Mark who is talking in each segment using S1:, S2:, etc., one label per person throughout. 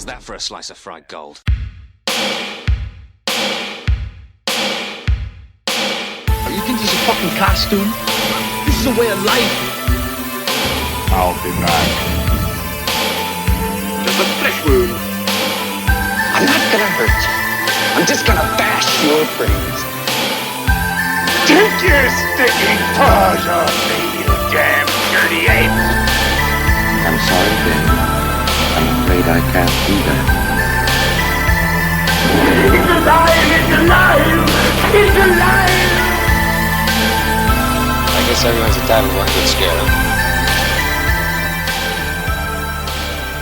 S1: How's that for a slice of fried gold?
S2: You think this is a fucking costume? This is a way of life.
S3: I'll be back.
S2: Just a flesh wound. I'm not gonna hurt you. I'm just gonna bash your brains.
S3: Take your sticking paws off me, you damn dirty ape!
S4: I'm sorry, Ben. I'm afraid I can't do that.
S3: It's alive! It's alive! It's alive!
S5: I guess everyone's entitled to one good scare.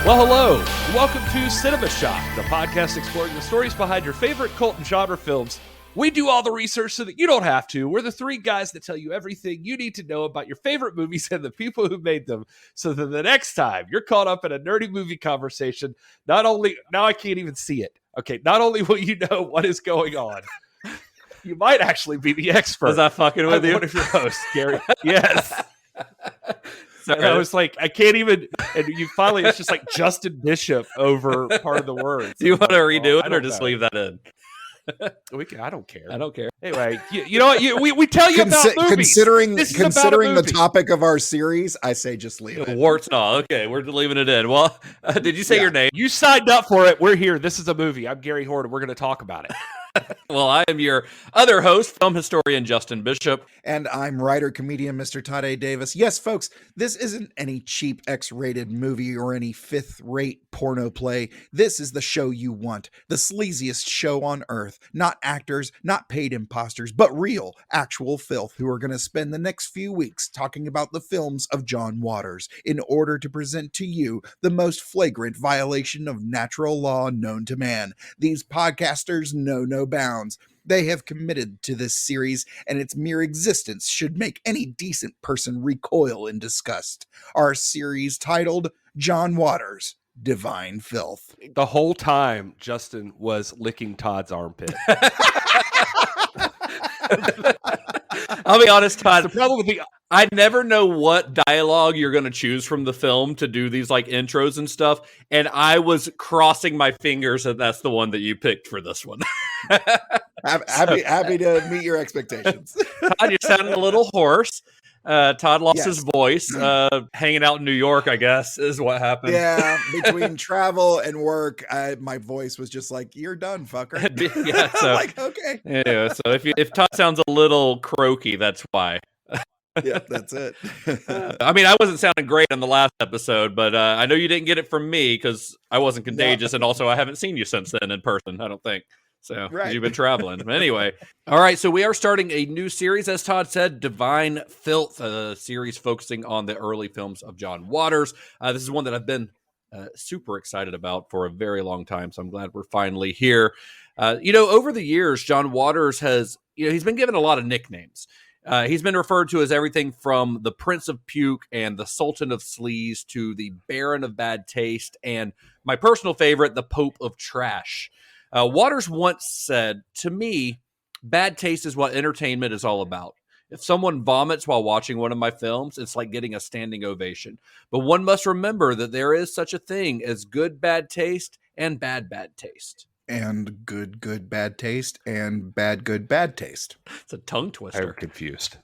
S6: Well, hello. Welcome to Cinema Shock, the podcast exploring the stories behind your favorite cult and genre films. We do all the research so that you don't have to. We're the three guys that tell you everything you need to know about your favorite movies and the people who made them, so that the next time you're caught up in a nerdy movie conversation, now I can't even see it. Okay, not only will you know what is going on, you might actually be the expert.
S7: Was I fucking with you?
S6: I'm one of your hosts, Gary. Yes. And I was like, I can't even, and you finally, it's just like Justin Bishop over part of the words.
S7: Do you want to redo it or
S6: don't
S7: just
S6: know.
S7: leave that in?
S6: I don't care.
S7: I don't care.
S6: Anyway, you know what? We tell you about movies.
S8: Considering
S6: This is about a
S8: the
S6: movie.
S8: topic of our series, I say just leave it.
S7: Warts and all. Okay, we're leaving it in. Well, did you say your name?
S6: You signed up for it. We're here. This is a movie. I'm Gary Horton. We're going to talk about it.
S7: Well, I am your other host, film historian Justin Bishop.
S8: And I'm writer-comedian Mr. Todd A. Davis. Yes, folks, this isn't any cheap X-rated movie or any fifth-rate porno play. This is the show you want. The sleaziest show on earth. Not actors, not paid imposters, but real, actual filth who are going to spend the next few weeks talking about the films of John Waters in order to present to you the most flagrant violation of natural law known to man. These podcasters know no bounds. They have committed to this series, and its mere existence should make any decent person recoil in disgust. Our series titled John Waters, Divine Filth.
S6: The whole time, Justin was licking Todd's armpit.
S7: I'll be honest, Todd.
S6: The problem with the
S7: I never know what dialogue you're going to choose from the film to do these like intros and stuff, and I was crossing my fingers that that's the one that you picked for this one.
S8: Happy to meet your expectations.
S7: Todd, you sounded a little hoarse. Todd lost
S8: Yes.
S7: his voice. Hanging out in New York, I guess, is what happened.
S8: Yeah, between travel and work, my voice was just like, "You're done, fucker."
S7: Yeah, so
S8: like, okay.
S7: yeah, so if Todd sounds a little croaky, that's why.
S8: Yeah, that's it.
S7: I mean, I wasn't sounding great on the last episode, but I know you didn't get it from me because I wasn't contagious, and also I haven't seen you since then in person, I don't think. So, 'cause
S8: Right.
S7: you've been traveling. But anyway. All right, so we are starting a new series, as Todd said, Divine Filth, a series focusing on the early films of John Waters. This is one that I've been super excited about for a very long time, so I'm glad we're finally here. Over the years, John Waters has, he's been given a lot of nicknames. He's been referred to as everything from the Prince of Puke and the Sultan of Sleaze to the Baron of Bad Taste and my personal favorite, the Pope of Trash. Waters once said, "To me, bad taste is what entertainment is all about. If someone vomits while watching one of my films, it's like getting a standing ovation. But one must remember that there is such a thing as good bad taste and bad taste."
S8: And good bad taste, and bad good bad taste.
S7: It's a tongue twister.
S6: I'm confused.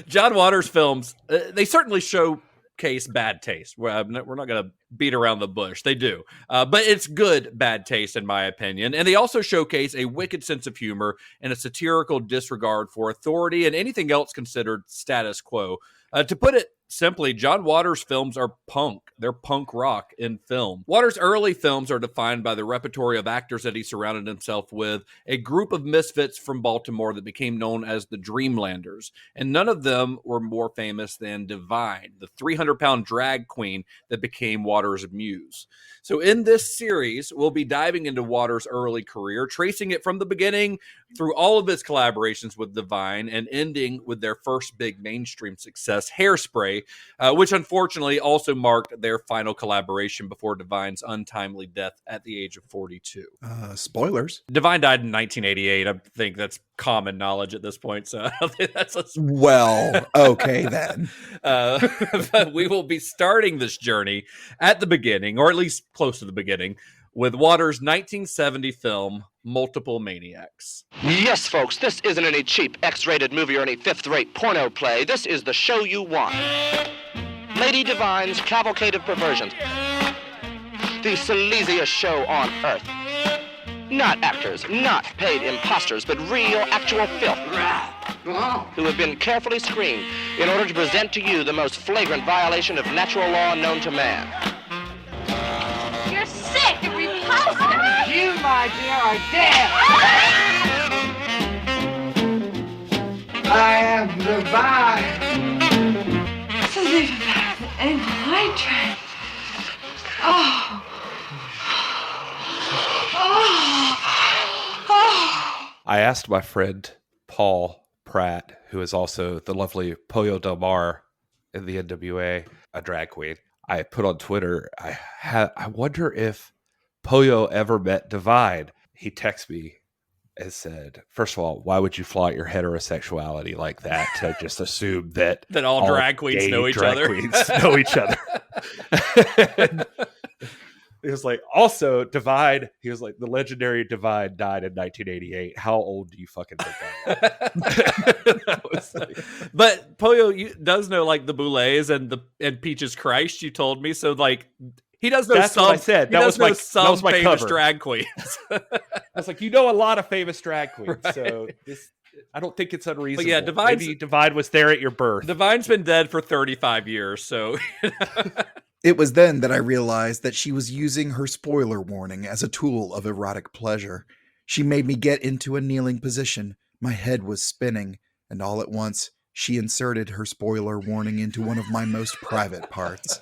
S7: John Waters films, they certainly showcase bad taste. We're not going to beat around the bush. They do. But it's good bad taste, in my opinion. And they also showcase a wicked sense of humor and a satirical disregard for authority and anything else considered status quo. To put it simply, John Waters' films are punk. They're punk rock in film. Waters' early films are defined by the repertoire of actors that he surrounded himself with, a group of misfits from Baltimore that became known as the Dreamlanders. And none of them were more famous than Divine, the 300-pound drag queen that became Waters' muse. So in this series, we'll be diving into Waters' early career, tracing it from the beginning through all of his collaborations with Divine and ending with their first big mainstream success, Hairspray, play, which unfortunately also marked their final collaboration before Divine's untimely death at the age of 42.
S8: Spoilers.
S7: Divine died in 1988. I think that's common knowledge at this point. So I think
S8: Well, okay then.
S7: but we will be starting this journey at the beginning, or at least close to the beginning, with Waters' 1970 film, Multiple Maniacs.
S9: Yes, folks, this isn't any cheap X-rated movie or any fifth-rate porno play. This is the show you want. Lady Divine's cavalcade of perversions. The sleaziest show on earth. Not actors, not paid imposters, but real, actual filth. Who have been carefully screened in order to present to you the most flagrant violation of natural law known to man.
S10: You're sick and repulsive.
S2: You, my dear, are dead. I am divine.
S10: This isn't even better than anything I tried. Oh.
S6: I asked my friend Paul Pratt, who is also the lovely Pollo Del Mar in the NWA, a drag queen. I put on Twitter, I wonder if Pollo ever met Divine. He texted me and said, first of all, why would you flaunt your heterosexuality like that to just assume that
S7: all drag queens know each other?
S6: Know each other. He was like, also, Divine, he was like, the legendary Divine died in 1988. How old do you fucking think I am?
S7: But Pollo does know like the Boulets and Peaches Christ, you told me. So like he does know
S6: That's
S7: some.
S6: what I said.
S7: That was my famous
S6: cover.
S7: drag queens.
S6: I was like, you know a lot of famous drag queens,
S7: Right.
S6: so I don't think it's unreasonable.
S7: But yeah,
S6: Maybe Divine was there at your birth.
S7: Divine's been dead for 35 years, so
S8: It was then that I realized that she was using her spoiler warning as a tool of erotic pleasure. She made me get into a kneeling position. My head was spinning, and all at once, she inserted her spoiler warning into one of my most private parts.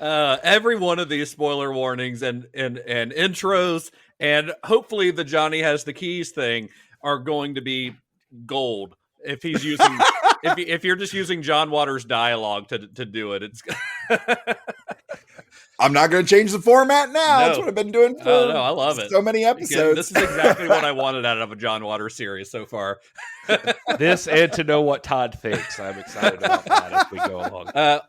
S7: every one of these spoiler warnings and intros, and hopefully the Johnny Has the Keys thing are going to be gold. If he's using, if you're just using John Waters dialogue to do it, it's.
S8: I'm not going to change the format now.
S7: No.
S8: That's what I've been doing for
S7: I love it.
S8: so many episodes.
S7: Again, this is exactly what I wanted out of a John Waters series so far.
S6: This and to know what Todd thinks. I'm excited about that as we go along.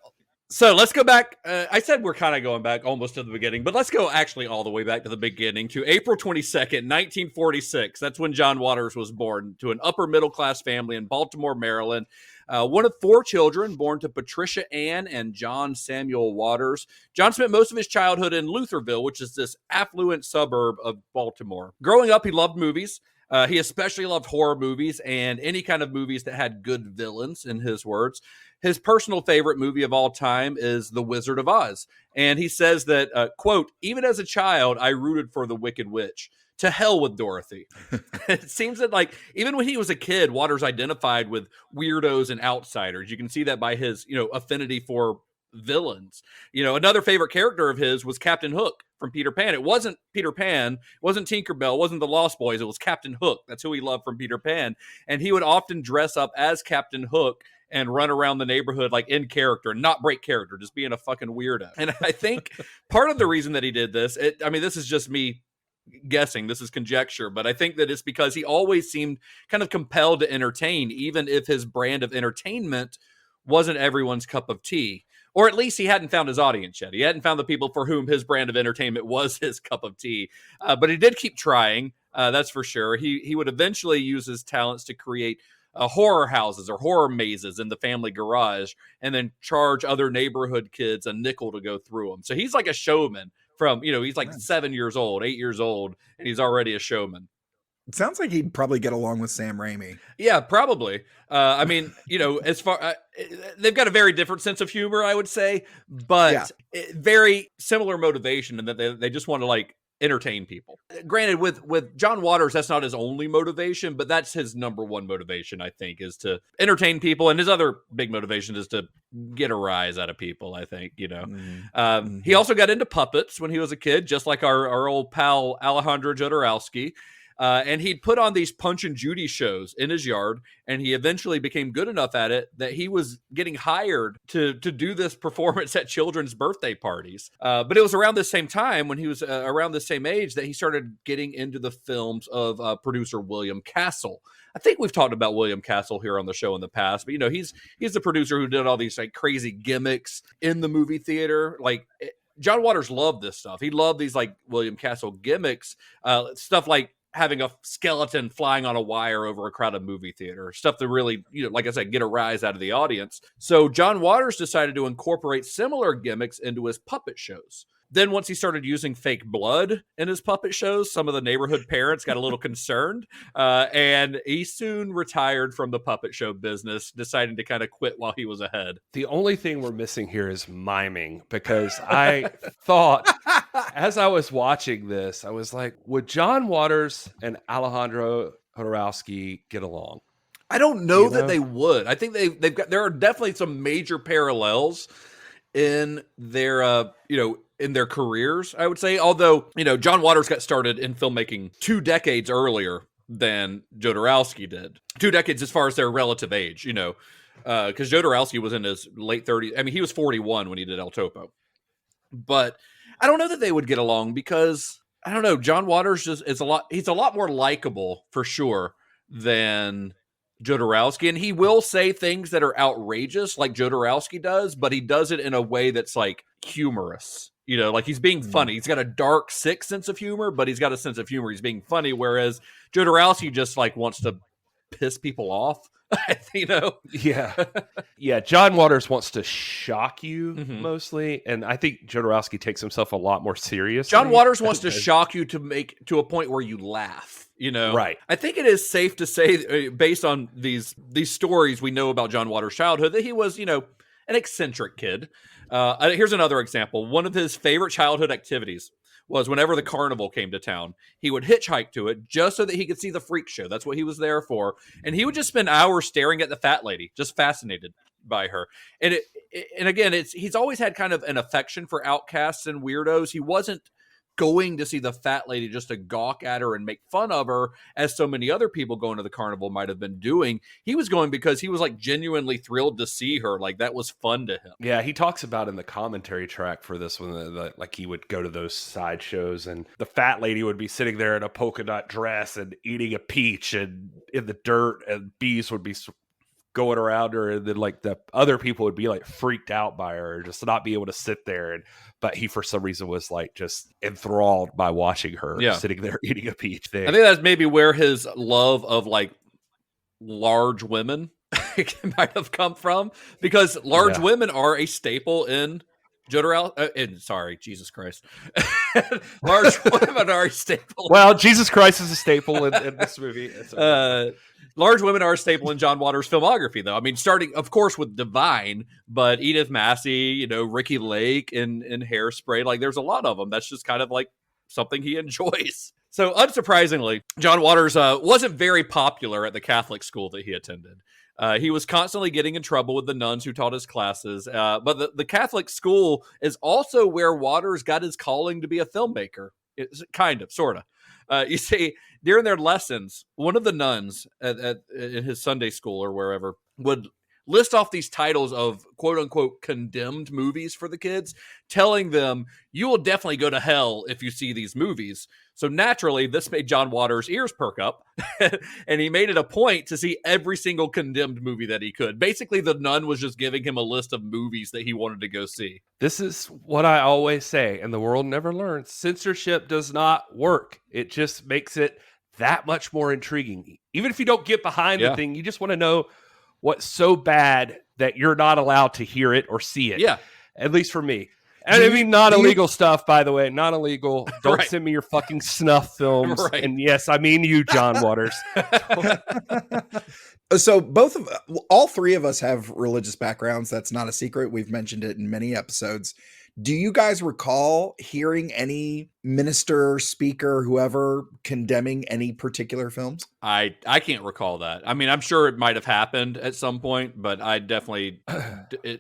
S7: So let's go back. I said we're kind of going back almost to the beginning, but let's go actually all the way back to the beginning to April 22nd, 1946. That's when John Waters was born to an upper middle class family in Baltimore, Maryland. One of 4 children born to Patricia Ann and John Samuel Waters. John spent most of his childhood in Lutherville, which is this affluent suburb of Baltimore. Growing up, he loved movies. He especially loved horror movies and any kind of movies that had good villains, in his words. His personal favorite movie of all time is The Wizard of Oz. And he says that, quote, even as a child, I rooted for the Wicked Witch. To hell with Dorothy. It seems that, like, even when he was a kid, Waters identified with weirdos and outsiders. You can see that by his, affinity for villains. Another favorite character of his was Captain Hook from Peter Pan. It wasn't Peter Pan, it wasn't Tinkerbell, it wasn't the Lost Boys, it was Captain Hook. That's who he loved from Peter Pan. And he would often dress up as Captain Hook and run around the neighborhood like in character, not break character, just being a fucking weirdo. And I think part of the reason that he did this, this is just me guessing, this is conjecture, but I think that it's because he always seemed kind of compelled to entertain, even if his brand of entertainment wasn't everyone's cup of tea. Or at least he hadn't found his audience yet. He hadn't found the people for whom his brand of entertainment was his cup of tea. But he did keep trying, that's for sure. He would eventually use his talents to create horror houses or horror mazes in the family garage and then charge other neighborhood kids a nickel to go through them. So he's like a showman from, he's like 7 years old, 8 years old, and he's already a showman.
S8: It sounds like he'd probably get along with Sam Raimi.
S7: Yeah, probably. As far they've got a very different sense of humor, I would say, but very similar motivation in that they just want to like entertain people. Granted, with John Waters, that's not his only motivation, but that's his number one motivation, I think, is to entertain people. And his other big motivation is to get a rise out of people, I think, He also got into puppets when he was a kid, just like our old pal Alejandro Jodorowsky. And he'd put on these Punch and Judy shows in his yard, and he eventually became good enough at it that he was getting hired to do this performance at children's birthday parties. But it was around the same time, when he was around the same age, that he started getting into the films of producer William Castle. I think we've talked about William Castle here on the show in the past, but he's the producer who did all these like crazy gimmicks in the movie theater. John Waters loved this stuff. He loved these like William Castle gimmicks, stuff like having a skeleton flying on a wire over a crowded movie theater, stuff to really, like I said, get a rise out of the audience. So John Waters decided to incorporate similar gimmicks into his puppet shows. Then once he started using fake blood in his puppet shows, some of the neighborhood parents got a little concerned, and he soon retired from the puppet show business, deciding to kind of quit while he was ahead.
S6: The only thing we're missing here is miming, because I thought, as I was watching this, I was like, would John Waters and Alejandro Jodorowsky get along?
S7: I don't know that they would. I think there are definitely some major parallels in their in their careers, I would say. Although, John Waters got started in filmmaking 2 decades earlier than Jodorowsky did. 2 decades as far as their relative age, because Jodorowsky was in his late 30s. I mean, he was 41 when he did El Topo. But I don't know that they would get along, because I don't know, John Waters he's a lot more likable for sure than Jodorowsky, and he will say things that are outrageous like Jodorowsky does, but he does it in a way that's like humorous. Like he's being funny. He's got a dark, sick sense of humor, but he's got a sense of humor. He's being funny, whereas Jodorowsky just like wants to piss people off.
S6: Yeah. John Waters wants to shock you mostly, and I think Jodorowsky takes himself a lot more seriously.
S7: John Waters wants to shock you to a point where you laugh.
S6: Right.
S7: I think it is safe to say, based on these stories we know about John Waters' childhood, that he was, an eccentric kid. Here's another example. One of his favorite childhood activities was whenever the carnival came to town, he would hitchhike to it just so that he could see the freak show. That's what he was there for. And he would just spend hours staring at the fat lady, just fascinated by her. And again, he's always had kind of an affection for outcasts and weirdos. He wasn't going to see the fat lady just to gawk at her and make fun of her, as so many other people going to the carnival might have been doing. He was going because he was like genuinely thrilled to see her. Like that was fun to him.
S6: Yeah, he talks about in the commentary track for this one, like he would go to those sideshows and the fat lady would be sitting there in a polka dot dress and eating a peach and in the dirt, and bees would be going around her, and then like the other people would be like freaked out by her, just not be able to sit there. But he, for some reason, was like just enthralled by watching her sitting there eating a peach thing.
S7: I think that's maybe where his love of like large women might have come from, because large women are a staple in Jesus Christ. Large women are a staple.
S6: Well, Jesus Christ is a staple in this movie.
S7: Large women are a staple in John Waters' filmography, though. I mean, starting, of course, with Divine, but Edith Massey, Ricky Lake in Hairspray. Like, there's a lot of them. That's just kind of like something he enjoys. So, unsurprisingly, John Waters wasn't very popular at the Catholic school that he attended. He was constantly getting in trouble with the nuns who taught his classes. But the Catholic school is also where Waters got his calling to be a filmmaker. It's kind of, sort of. You see, during their lessons, one of the nuns in his Sunday school or wherever would list off these titles of quote unquote condemned movies for the kids, telling them, you will definitely go to hell if you see these movies. So naturally, this made John Waters' ears perk up, and he made it a point to see every single condemned movie that he could. Basically, the nun was just giving him a list of movies that he wanted to go see.
S6: This is what I always say, and the world never learns. Censorship does not work. It just makes it that much more intriguing. Even if you don't get behind the thing, you just want to know what's so bad that you're not allowed to hear it or see it. Yeah. At least for me. And I mean, not illegal stuff, by the way. Not illegal. Don't send me your fucking snuff films. Right. And yes, I mean you, John Waters.
S8: So all three of us have religious backgrounds. That's not a secret. We've mentioned it in many episodes. Do you guys recall hearing any minister, speaker, whoever condemning any particular films?
S7: I can't recall that. I mean, I'm sure it might have happened at some point, but I definitely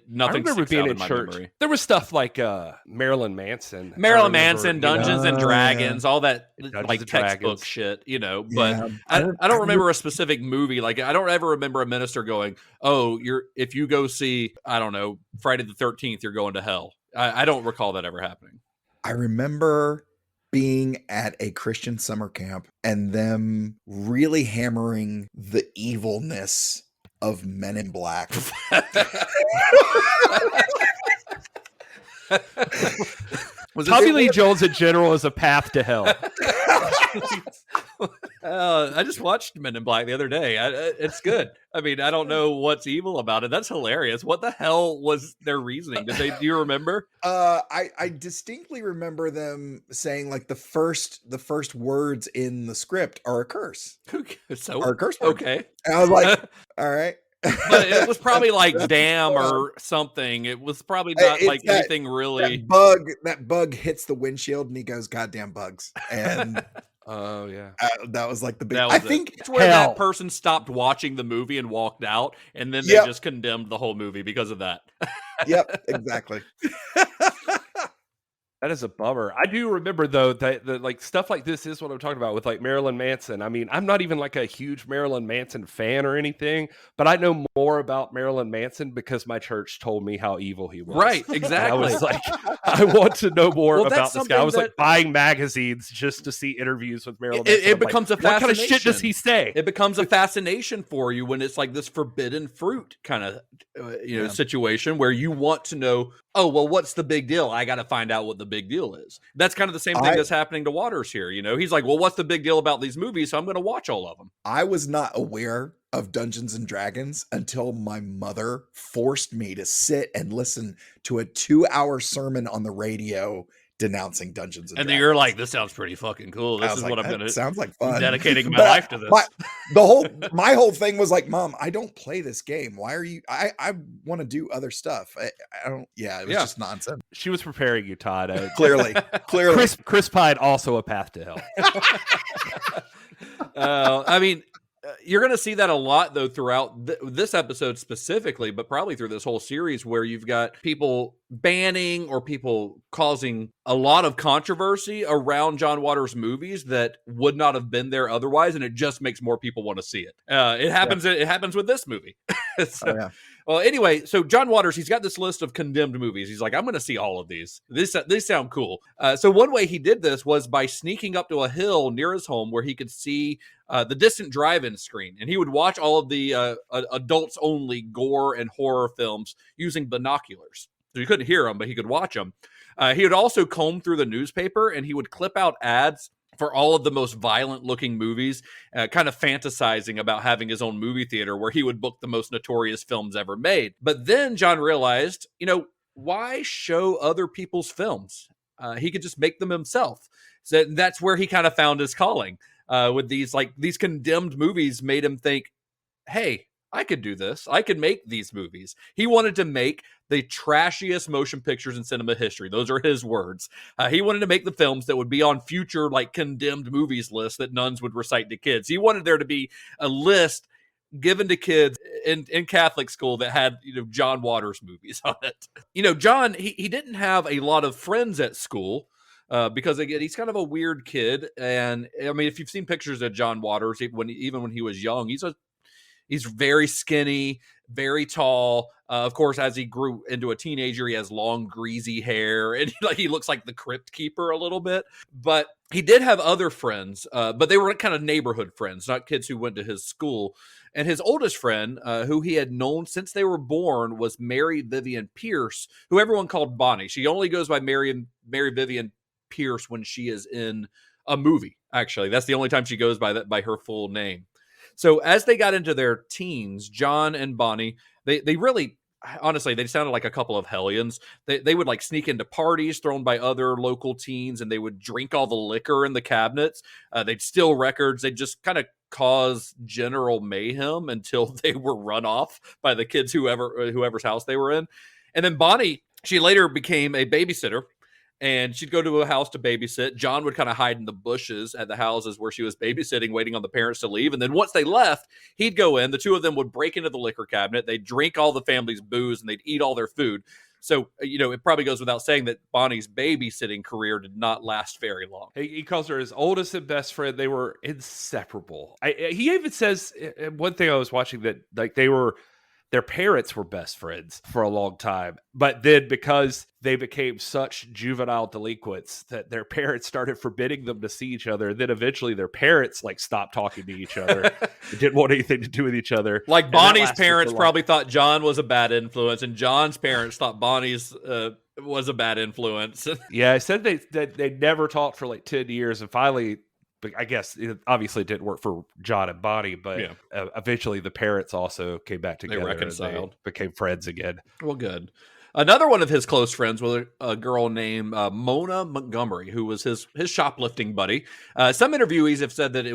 S7: nothing
S6: I remember
S7: sticks
S6: being
S7: out
S6: in
S7: my
S6: church.
S7: memory.
S6: There was stuff like Marilyn Manson.
S7: Marilyn Manson, Dungeons and Dragons, all that
S6: Dungeons
S7: like
S6: and
S7: textbook
S6: Dragons.
S7: shit, you know. But
S8: Yeah,
S7: I don't remember a specific movie. Like I don't ever remember a minister going, "Oh, if you go see, I don't know, Friday the 13th, you're going to hell." I don't recall that ever happening.
S8: I remember being at a Christian summer camp and them really hammering the evilness of Men in Black.
S6: Tommy Lee Jones in general is a path to hell.
S7: I just watched Men in Black the other day. It's good. I mean, I don't know what's evil about it. That's hilarious. What the hell was their reasoning? Do you remember?
S8: I distinctly remember them saying like the first words in the script are a curse.
S7: So
S8: Are a curse word.
S7: okay.
S8: And I was like, all right.
S7: But it was probably like damn or something. It was probably not like anything really.
S8: That bug hits the windshield and he goes, "Goddamn bugs!" And
S6: oh yeah,
S8: that was like the big.
S7: I
S8: think
S7: it's where that person stopped watching the movie and walked out, and then they just condemned the whole movie because of that.
S8: Yep, exactly.
S6: That is a bummer. I do remember though that like stuff like this is what I'm talking about with like Marilyn Manson. I mean, I'm not even like a huge Marilyn Manson fan or anything, but I know more about Marilyn Manson because my church told me how evil he was.
S7: Right, exactly.
S6: And I was like, I want to know more about
S7: that's
S6: this guy. I was like
S7: that-
S6: buying magazines just to see interviews with Marilyn
S7: It
S6: Manson. I'm
S7: becomes
S6: like,
S7: a
S6: what
S7: fascination.
S6: kind of shit does he say?
S7: It becomes a fascination for you when it's like this forbidden fruit kind of situation where you want to know, oh, well, what's the big deal? I got to find out what the big deal is. That's kind of the same thing that's happening to Waters here. You know, he's like, well, what's the big deal about these movies? So I'm going to watch all of them.
S8: I was not aware of Dungeons and Dragons until my mother forced me to sit and listen to a 2-hour sermon on the radio denouncing Dungeons and
S7: Dragons.
S8: Then
S7: you're like, this sounds pretty fucking cool. This is
S8: like,
S7: what I'm going to.
S8: Sounds like fun.
S7: Dedicating my life to this.
S8: My whole thing was like, Mom, I don't play this game. Why are you? I want to do other stuff. I don't. Yeah, it was just nonsense.
S6: She was preparing you, Todd.
S8: Clearly.
S6: Chris Pine also a path to hell.
S7: I mean, you're going to see that a lot, though, throughout this episode specifically, but probably through this whole series where you've got people banning or people causing a lot of controversy around John Waters' movies that would not have been there otherwise, and it just makes more people want to see it. It happens. Yeah. It happens with this movie. Well, anyway, so John Waters, he's got this list of condemned movies. He's like, I'm going to see all of these. These sound cool. So one way he did this was by sneaking up to a hill near his home where he could see the distant drive-in screen. And he would watch all of the adults-only gore and horror films using binoculars. So you couldn't hear them, but he could watch them. He would also comb through the newspaper, and he would clip out ads for all of the most violent-looking movies, kind of fantasizing about having his own movie theater where he would book the most notorious films ever made. But then John realized, why show other people's films? He could just make them himself. So that's where he kind of found his calling. With these condemned movies made him think, hey, I could do this. I could make these movies. He wanted to make the trashiest motion pictures in cinema history. Those are his words. He wanted to make the films that would be on future condemned movies lists that nuns would recite to kids. He wanted there to be a list given to kids in Catholic school that had John Waters movies on it. John, he didn't have a lot of friends at school. Because again, he's kind of a weird kid, and I mean, if you've seen pictures of John Waters, even when he was young, he's very skinny, very tall. Of course, as he grew into a teenager, he has long, greasy hair, and he looks like the Crypt Keeper a little bit. But he did have other friends, but they were kind of neighborhood friends, not kids who went to his school. And his oldest friend, who he had known since they were born, was Mary Vivian Pierce, who everyone called Bonnie. She only goes by Mary Vivian Pierce when she is in a movie. Actually, that's the only time she goes by her full name. So as they got into their teens, John and Bonnie, they really, honestly, they sounded like a couple of hellions. They would sneak into parties thrown by other local teens, and they would drink all the liquor in the cabinets. They'd steal records. They'd just kind of cause general mayhem until they were run off by the kids, whoever's house they were in. And then Bonnie, She later became a babysitter, and she'd go to a house to babysit. John would kind of hide in the bushes at the houses where she was babysitting, waiting on the parents to leave. And then once they left, he'd go in. The two of them would break into the liquor cabinet. They'd drink all the family's booze, and they'd eat all their food. So, it probably goes without saying that Bonnie's babysitting career did not last very long.
S6: He calls her his oldest and best friend. They were inseparable. He even says, one thing I was watching, that like their parents were best friends for a long time. But then because they became such juvenile delinquents that their parents started forbidding them to see each other. And then eventually their parents like stopped talking to each other. They didn't want anything to do with each other.
S7: Like Bonnie's parents probably thought John was a bad influence, and John's parents thought Bonnie's was a bad influence.
S6: Yeah, I said they never talked for like 10 years. And finally, but I guess it obviously didn't work for John and Bonnie, but eventually the parents also came back together.
S7: They reconciled.
S6: They became friends again.
S7: Well, good. Another one of his close friends was a girl named Mona Montgomery, who was his shoplifting buddy. Some interviewees have said that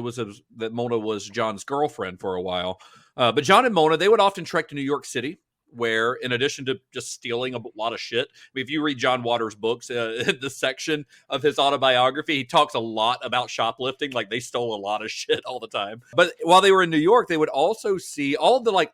S7: that Mona was John's girlfriend for a while. But John and Mona, they would often trek to New York City, where in addition to just stealing a lot of shit, I mean, if you read John Waters' books, in the section of his autobiography, he talks a lot about shoplifting. Like, they stole a lot of shit all the time. But while they were in New York, they would also see all the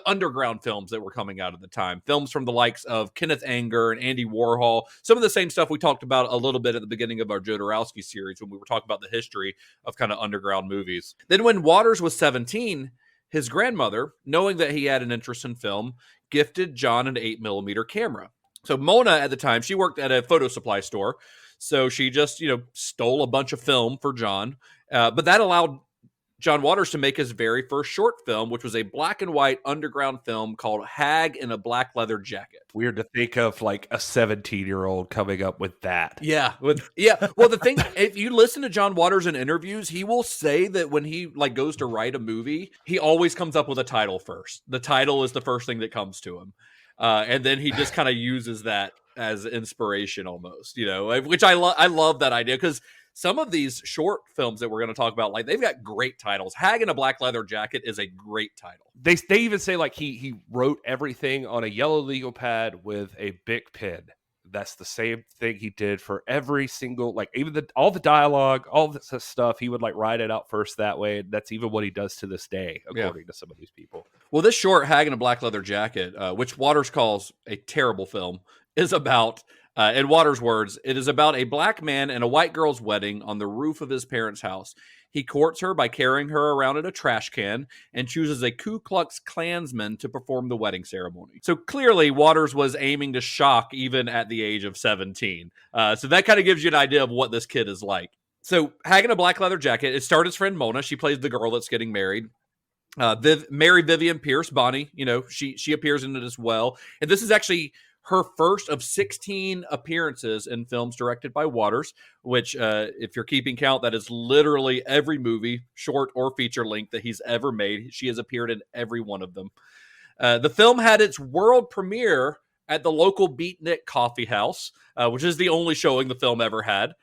S7: underground films that were coming out at the time. Films from the likes of Kenneth Anger and Andy Warhol. Some of the same stuff we talked about a little bit at the beginning of our Jodorowsky series when we were talking about the history of kind of underground movies. Then when Waters was 17, his grandmother, knowing that he had an interest in film, gifted John an 8mm camera. So Mona, at the time, she worked at a photo supply store. So she just, stole a bunch of film for John. But that allowed John Waters to make his very first short film, which was a black and white underground film called Hag in a Black Leather Jacket.
S6: Weird to think of like a 17-year-old coming up with that.
S7: Yeah. Well, the thing, if you listen to John Waters in interviews, he will say that when he goes to write a movie, he always comes up with a title first. The title is the first thing that comes to him. And then he just kind of uses that as inspiration almost, which I love that idea, because some of these short films that we're going to talk about, like, they've got great titles. Hag in a Black Leather Jacket is a great title.
S6: They even say like he wrote everything on a yellow legal pad with a Bic pen. That's the same thing he did for every single, like, even all the dialogue, all this stuff. He would like write it out first that way. And that's even what he does to this day, according to some of these people.
S7: Well, this short, Hag in a Black Leather Jacket, which Waters calls a terrible film, is about, in Waters' words, it is about a black man and a white girl's wedding on the roof of his parents' house. He courts her by carrying her around in a trash can and chooses a Ku Klux Klansman to perform the wedding ceremony. So clearly, Waters was aiming to shock even at the age of 17. So that kind of gives you an idea of what this kid is like. So, Hag in a Black Leather Jacket, it starred his friend Mona. She plays the girl that's getting married. Mary Vivian Pierce, Bonnie, she appears in it as well. And this is actually her first of 16 appearances in films directed by Waters, which, if you're keeping count, that is literally every movie, short or feature length, that he's ever made. She has appeared in every one of them. The film had its world premiere at the local Beatnik Coffee House, which is the only showing the film ever had.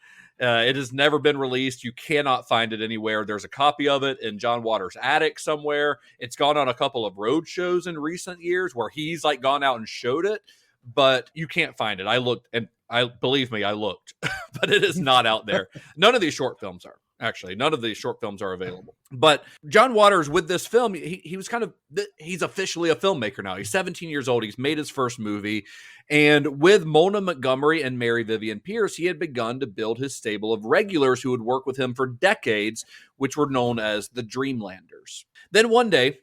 S7: It has never been released. You cannot find it anywhere. There's a copy of it in John Waters' attic somewhere. It's gone on a couple of road shows in recent years where he's gone out and showed it, but you can't find it. I looked, and believe me, I looked, but it is not out there. None of these short films are. Actually, none of these short films are available. But John Waters, with this film, he was he's officially a filmmaker now. He's 17 years old. He's made his first movie. And with Mona Montgomery and Mary Vivian Pierce, he had begun to build his stable of regulars who would work with him for decades, which were known as the Dreamlanders. Then one day,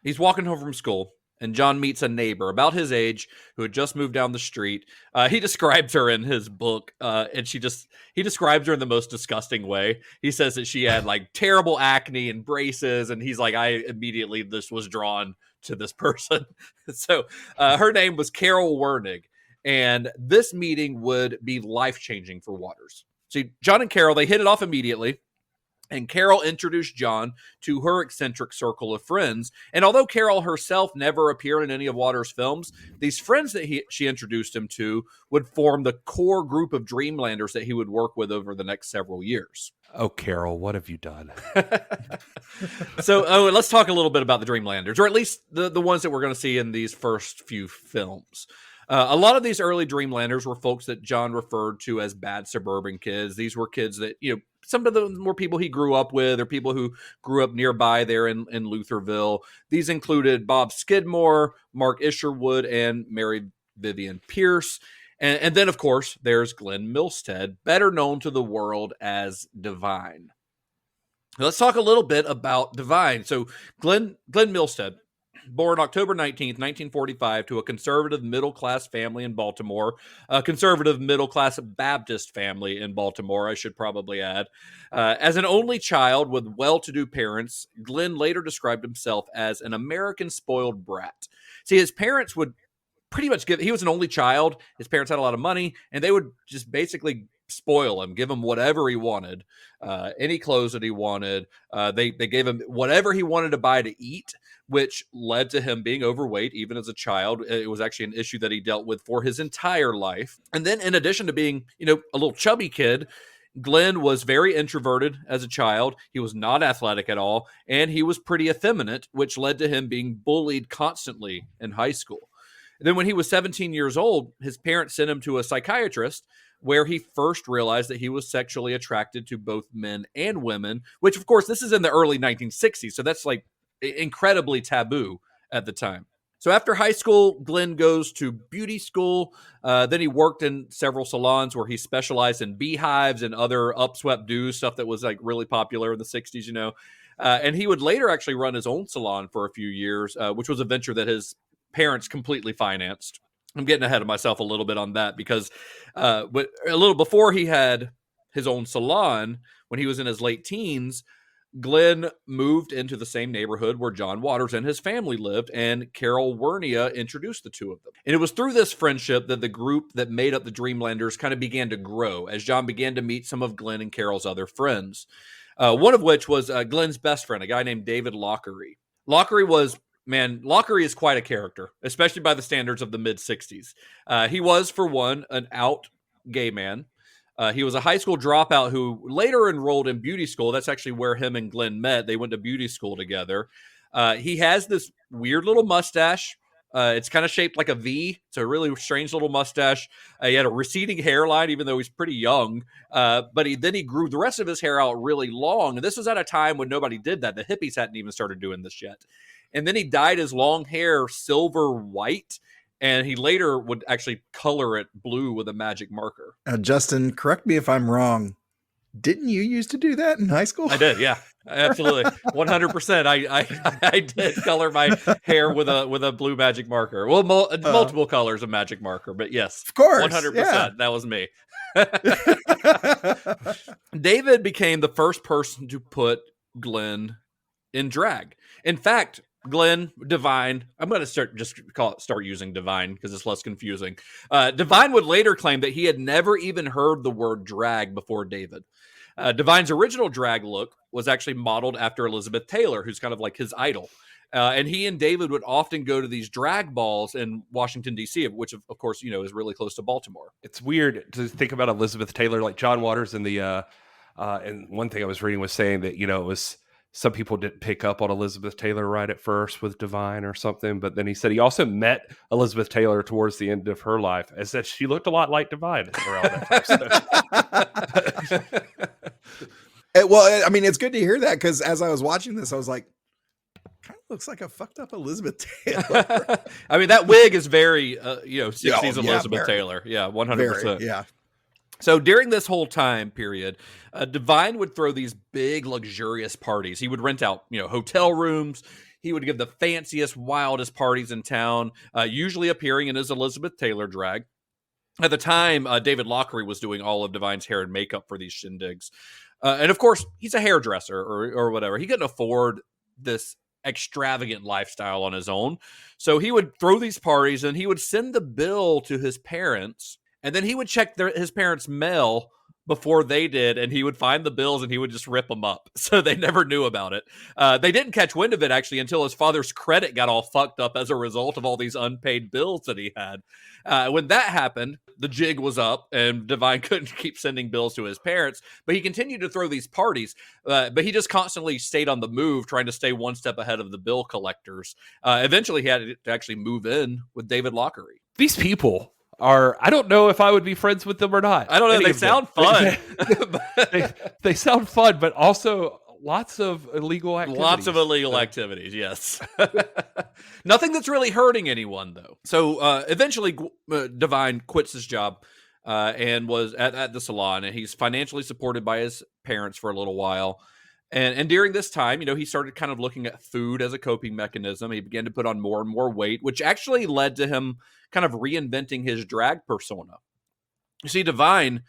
S7: he's walking home from school, and John meets a neighbor about his age who had just moved down the street. He describes her in his book, and he describes her in the most disgusting way. He says that she had terrible acne and braces, and he's like, I immediately was drawn to this person. So her name was Carol Wernig, and this meeting would be life-changing for Waters. See, John and Carol, they hit it off immediately. And Carol introduced John to her eccentric circle of friends. And although Carol herself never appeared in any of Waters' films, these friends that she introduced him to would form the core group of Dreamlanders that he would work with over the next several years.
S6: Oh, Carol, what have you done?
S7: So let's talk a little bit about the Dreamlanders, or at least the ones that we're going to see in these first few films. A lot of these early Dreamlanders were folks that John referred to as bad suburban kids. These were kids that, some of them were people he grew up with or people who grew up nearby there in Lutherville. These included Bob Skidmore, Mark Isherwood, and Mary Vivian Pierce. And then, of course, there's Glenn Milstead, better known to the world as Divine. Let's talk a little bit about Divine. So Glenn Milstead, born October 19th, 1945, to a conservative middle-class family in Baltimore, a conservative middle-class Baptist family in Baltimore, I should probably add. As an only child with well-to-do parents, Glenn later described himself as an American spoiled brat. See, his parents would pretty much he was an only child. His parents had a lot of money, and they would just basically spoil him, give him whatever he wanted, any clothes that he wanted. They gave him whatever he wanted to buy to eat, which led to him being overweight even as a child. It was actually an issue that he dealt with for his entire life. And then in addition to being, a little chubby kid, Glenn was very introverted as a child. He was not athletic at all, and he was pretty effeminate, which led to him being bullied constantly in high school. And then when he was 17 years old, his parents sent him to a psychiatrist where he first realized that he was sexually attracted to both men and women, which, of course, this is in the early 1960s. So that's like incredibly taboo at the time. So after high school, Glenn goes to beauty school. Then he worked in several salons where he specialized in beehives and other upswept do's, stuff that was like really popular in the 60s, and he would later actually run his own salon for a few years, which was a venture that his parents completely financed. I'm getting ahead of myself a little bit on that because but a little before he had his own salon, when he was in his late teens, Glenn moved into the same neighborhood where John Waters and his family lived, and Carol Wernia introduced the two of them. And it was through this friendship that the group that made up the Dreamlanders kind of began to grow as John began to meet some of Glenn and Carol's other friends. One of which was Glenn's best friend, a guy named David Lockery. Lockery is quite a character, especially by the standards of the mid-60s. He was, for one, an out gay man. He was a high school dropout who later enrolled in beauty school. That's actually where him and Glenn met. They went to beauty school together. He has this weird little mustache. It's kind of shaped like a V. It's a really strange little mustache. He had a receding hairline, even though he's pretty young. But he grew the rest of his hair out really long. And this was at a time when nobody did that. The hippies hadn't even started doing this yet. And then he dyed his long hair silver white, and he later would actually color it blue with a magic marker.
S8: Justin, correct me if I'm wrong. Didn't you used to do that in high school?
S7: I did, yeah, absolutely, 100%. I did color my hair with a blue magic marker. Well, multiple colors of magic marker, but yes,
S8: of course,
S7: 100%.
S8: Yeah.
S7: That was me. David became the first person to put Glenn in drag. In fact, Glenn, Divine, I'm going to start using Divine because it's less confusing. Divine would later claim that he had never even heard the word drag before David. Divine's original drag look was actually modeled after Elizabeth Taylor, who's kind of like his idol. And he and David would often go to these drag balls in Washington, D.C., which, of course, is really close to Baltimore.
S6: It's weird to think about Elizabeth Taylor, like John Waters in the, and one thing I was reading was saying that, it was, some people didn't pick up on Elizabeth Taylor right at first with Divine or something, but then he said he also met Elizabeth Taylor towards the end of her life and said she looked a lot like Divine around that time.
S8: Well, I mean, it's good to hear that because as I was watching this, I was like, kind of looks like a fucked up Elizabeth Taylor.
S7: I mean, that wig is very, 60s Elizabeth Taylor. Yeah, 100%.
S8: Very, yeah.
S7: So during this whole time period, Divine would throw these big, luxurious parties. He would rent out, hotel rooms. He would give the fanciest, wildest parties in town, usually appearing in his Elizabeth Taylor drag. At the time, David Lockery was doing all of Divine's hair and makeup for these shindigs. And of course, he's a hairdresser or whatever. He couldn't afford this extravagant lifestyle on his own. So he would throw these parties and he would send the bill to his parents. And then he would check his parents' mail before they did, and he would find the bills and he would just rip them up. So they never knew about it. They didn't catch wind of it, actually, until his father's credit got all fucked up as a result of all these unpaid bills that he had. When that happened, the jig was up, and Divine couldn't keep sending bills to his parents, but he continued to throw these parties. But he just constantly stayed on the move, trying to stay one step ahead of the bill collectors. Eventually, he had to actually move in with David Lockery.
S6: these people are, I don't know if I would be friends with them or not.
S7: I don't know.
S6: Any
S7: They
S6: of them.
S7: sound fun.
S6: They sound fun, but also lots of illegal activities.
S7: Lots of illegal activities, yes. Nothing that's really hurting anyone, though. So eventually, Divine quits his job and was at the salon, and he's financially supported by his parents for a little while. And during this time, he started kind of looking at food as a coping mechanism. He began to put on more and more weight, which actually led to him kind of reinventing his drag persona. You see, Divine,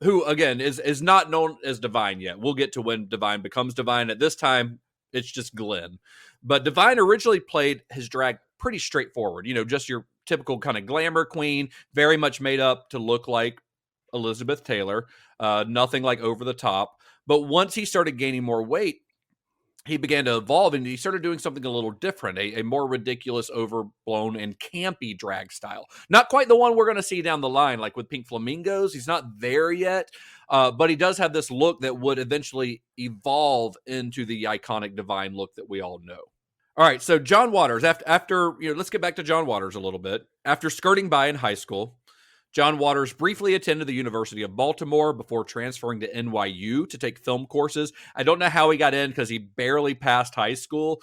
S7: who, again, is not known as Divine yet. We'll get to when Divine becomes Divine. At this time, it's just Glenn. But Divine originally played his drag pretty straightforward. Just your typical kind of glamour queen, very much made up to look like Elizabeth Taylor. Nothing like over the top. But once he started gaining more weight, he began to evolve, and he started doing something a little different, a more ridiculous, overblown, and campy drag style. Not quite the one we're going to see down the line, like with Pink Flamingos. He's not there yet, but he does have this look that would eventually evolve into the iconic Divine look that we all know. All right, so John Waters, after let's get back to John Waters a little bit. After skirting by in high school, John Waters briefly attended the University of Baltimore before transferring to NYU to take film courses. I don't know how he got in because he barely passed high school.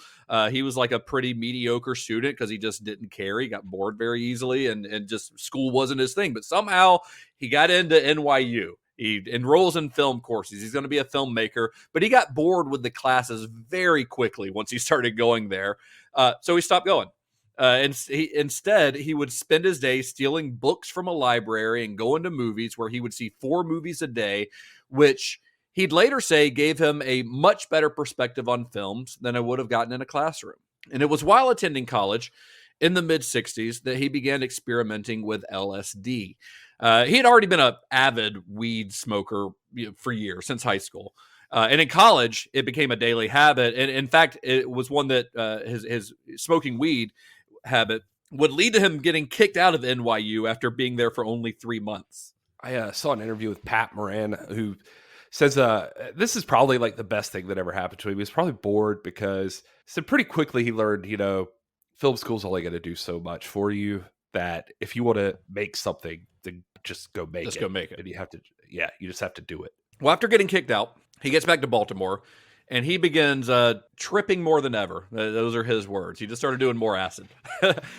S7: He was like a pretty mediocre student because he just didn't care. He got bored very easily and just school wasn't his thing. But somehow he got into NYU. He enrolls in film courses. He's going to be a filmmaker, but he got bored with the classes very quickly once he started going there. So he stopped going. Instead, he would spend his day stealing books from a library and going to movies where he would see 4 movies a day, which he'd later say gave him a much better perspective on films than I would have gotten in a classroom. And it was while attending college in the mid-'60s that he began experimenting with LSD. He had already been an avid weed smoker for years, since high school. And in college, it became a daily habit. And in fact, it was one that his smoking weed habit would lead to him getting kicked out of NYU after being there for only 3 months.
S6: I saw an interview with Pat Moran, who says this is probably like the best thing that ever happened to him. He was probably bored because pretty quickly he learned, film school's only going to do so much for you, that if you want to make something, then just go make it.
S7: Just go make it.
S6: And you just have to do it.
S7: Well, after getting kicked out, he gets back to Baltimore, and he begins tripping more than ever. Those are his words. He just started doing more acid.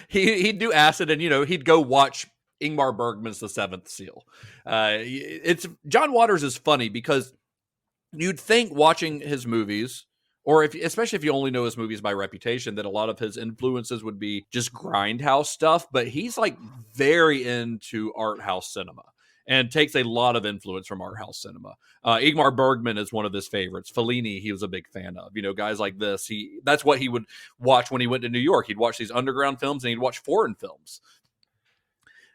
S7: He'd do acid, and he'd go watch Ingmar Bergman's The Seventh Seal. John Waters is funny because you'd think watching his movies, or especially if you only know his movies by reputation, that a lot of his influences would be just grindhouse stuff. But he's like very into art house cinema and takes a lot of influence from art house cinema. Ingmar Bergman is one of his favorites. Fellini, he was a big fan of. Guys like this. That's what he would watch when he went to New York. He'd watch these underground films, and he'd watch foreign films.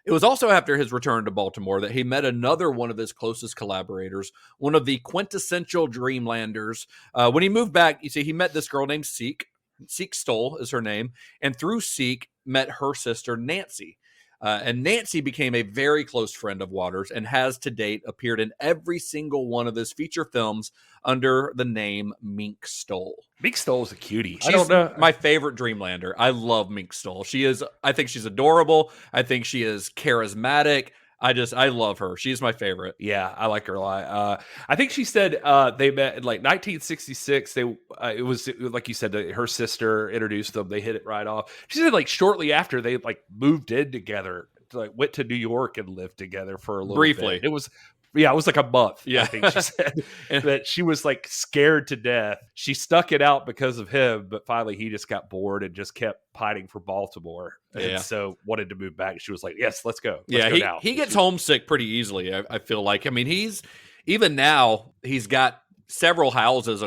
S7: It was also after his return to Baltimore that he met another one of his closest collaborators, one of the quintessential Dreamlanders. When he moved back, he met this girl named Seek. Seek Stoll is her name. And through Seek, met her sister, Nancy. And Nancy became a very close friend of Waters and has to date appeared in every single one of his feature films under the name Mink Stoll.
S6: Mink Stoll is a cutie.
S7: I don't know. My favorite Dreamlander. I love Mink Stoll. I think she's adorable. I think she is charismatic. I love her. She's my favorite.
S6: Yeah, I like her a lot. I think she said they met in like 1966. It was like you said, her sister introduced them. They hit it right off. She said like shortly after they like moved in together, like went to New York and lived together for a little
S7: briefly.
S6: Bit. It was like a month.
S7: Yeah.
S6: I think she said and that she was like scared to death. She stuck it out because of him, but finally he just got bored and just kept pining for Baltimore. And so wanted to move back. She was like, yes, let's go.
S7: He gets homesick pretty easily. I feel like, he's even now he's got several houses,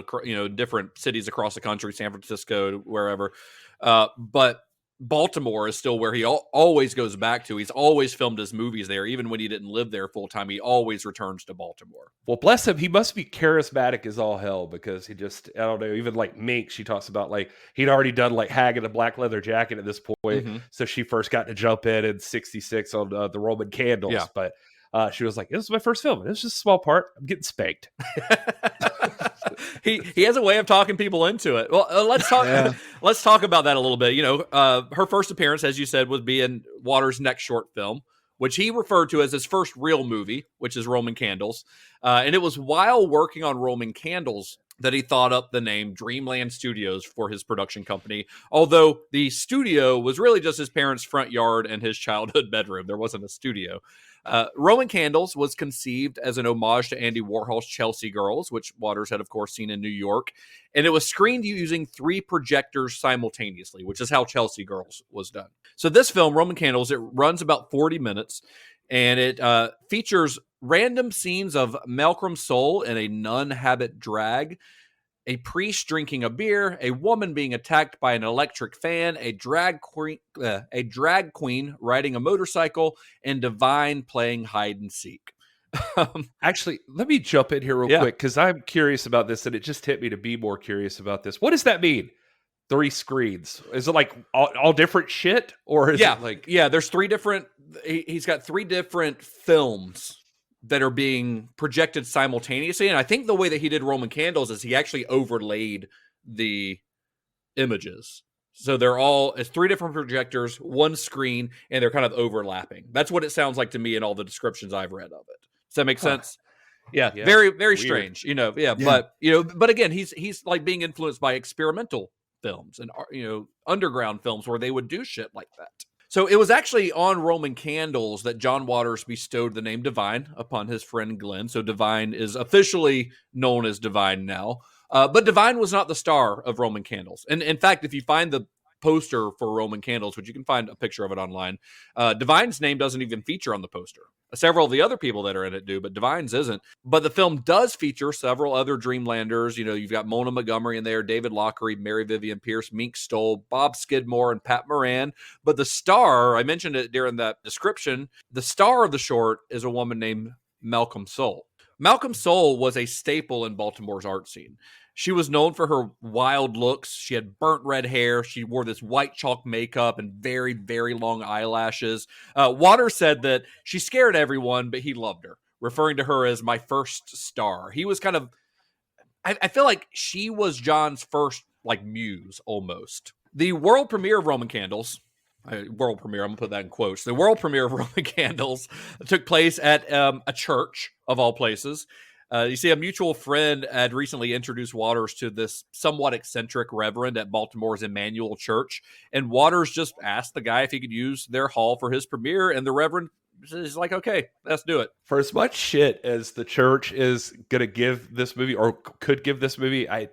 S7: different cities across the country, San Francisco, wherever. But Baltimore is still where he always goes back to. He's always filmed his movies there. Even when he didn't live there full time, he always returns to Baltimore.
S6: Well, bless him. He must be charismatic as all hell because he just, I don't know, even like Mink, she talks about like he'd already done like Hag in a black leather jacket at this point. Mm-hmm. So she first got to jump in 66 on the Roman Candles. Yeah. But she was like, this is my first film. It was just a small part. I'm getting spanked.
S7: he has a way of talking people into it. Well, let's talk. Let's talk about that a little bit. Her first appearance, as you said, would be in Waters' next short film, which he referred to as his first real movie, which is Roman Candles. And it was while working on Roman Candles that he thought up the name Dreamland Studios for his production company, although the studio was really just his parents' front yard and his childhood bedroom. There wasn't a studio. Roman Candles was conceived as an homage to Andy Warhol's Chelsea Girls, which Waters had, of course, seen in New York. And it was screened using 3 projectors simultaneously, which is how Chelsea Girls was done. So this film, Roman Candles, it runs about 40 minutes, and it features random scenes of Malcolm Soul in a nun habit drag, a priest drinking a beer, a woman being attacked by an electric fan, a drag queen riding a motorcycle, and Divine playing hide and seek.
S6: Actually, let me jump in here real quick because I'm curious about this, and it just hit me to be more curious about this. What does that mean? 3 screens? Is it like all different shit, or is it like
S7: there's 3 different? He's got 3 different films that are being projected simultaneously. And I think the way that he did Roman Candles is he actually overlaid the images. So they're all, it's 3 different projectors, 1 screen, and they're kind of overlapping. That's what it sounds like to me in all the descriptions I've read of it. Does that make sense? Yeah. Very, very strange, but again, he's like being influenced by experimental films and, underground films where they would do shit like that. So it was actually on Roman Candles that John Waters bestowed the name Divine upon his friend Glenn. So Divine is officially known as Divine now. But Divine was not the star of Roman Candles. And in fact, if you find the poster for Roman Candles, which you can find a picture of it online, Divine's name doesn't even feature on the poster. Several of the other people that are in it do, but Divine's isn't. But the film does feature several other Dreamlanders. You've got Mona Montgomery in there, David Lockery, Mary Vivian Pierce, Mink Stoll, Bob Skidmore, and Pat Moran. But the star, I mentioned it during that description, the star of the short is a woman named Malcolm Soul. Malcolm Soul was a staple in Baltimore's art scene. She was known for her wild looks. She had burnt red hair. She wore this white chalk makeup and very, very long eyelashes. Waters said that she scared everyone, but he loved her, referring to her as my first star. He was kind of, I feel like she was John's first, muse, almost. The world premiere of Roman Candles, world premiere, I'm going to put that in quotes. The world premiere of Roman Candles took place at a church, of all places. You see, a mutual friend had recently introduced Waters to this somewhat eccentric reverend at Baltimore's Emmanuel Church, and Waters just asked the guy if he could use their hall for his premiere, and the reverend is like, okay, let's do it.
S6: For as much shit as the church is going to give this movie, or could give this movie, I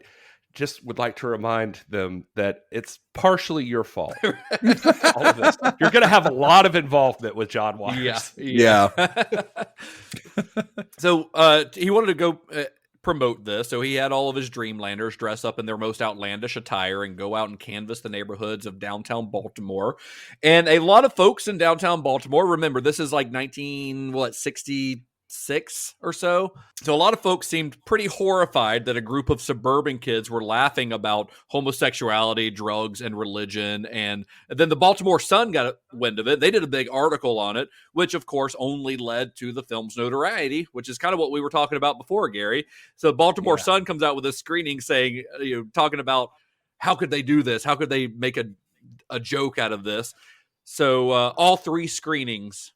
S6: just would like to remind them that it's partially your fault. All of this. You're going to have a lot of involvement with John Waters.
S8: Yeah.
S7: So he wanted to go promote this. So he had all of his Dreamlanders dress up in their most outlandish attire and go out and canvass the neighborhoods of downtown Baltimore. And a lot of folks in downtown Baltimore, remember, this is like 1966 or so. So a lot of folks seemed pretty horrified that a group of suburban kids were laughing about homosexuality, drugs, and religion. And then the Baltimore Sun got wind of it. They did a big article on it, which of course only led to the film's notoriety, which is kind of what we were talking about before, Gary. So Baltimore Sun comes out with a screening saying, talking about how could they do this? How could they make a joke out of this? So all 3 screenings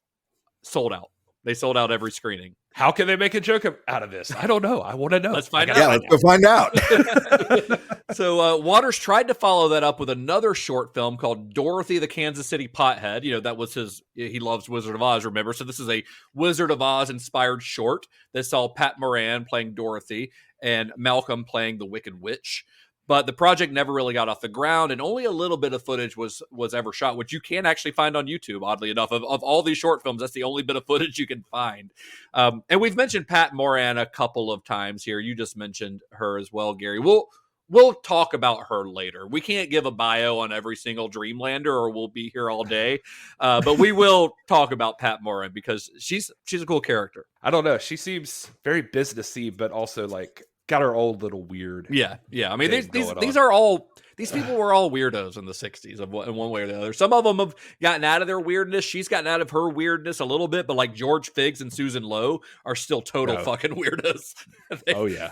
S7: sold out. They sold out every screening.
S6: How can they make a joke out of this? I don't know. I want to know.
S7: Let's find out.
S8: Yeah, let's go find out.
S7: So Waters tried to follow that up with another short film called Dorothy the Kansas City Pothead. That was he loves Wizard of Oz, remember? So this is a Wizard of Oz inspired short that saw Pat Moran playing Dorothy and Malcolm playing the Wicked Witch. But the project never really got off the ground, and only a little bit of footage was ever shot, which you can actually find on YouTube, oddly enough. Of all these short films, that's the only bit of footage you can find. And we've mentioned Pat Moran a couple of times here. You just mentioned her as well, Gary. We'll talk about her later. We can't give a bio on every single Dreamlander, or we'll be here all day. But we will talk about Pat Moran because she's a cool character.
S6: I don't know. She seems very businessy, but also got her old little weird.
S7: Yeah. I mean, these are all these people were all weirdos in the 60s in one way or the other. Some of them have gotten out of their weirdness. She's gotten out of her weirdness a little bit, but like George Figs and Susan Lowe are still total fucking weirdos.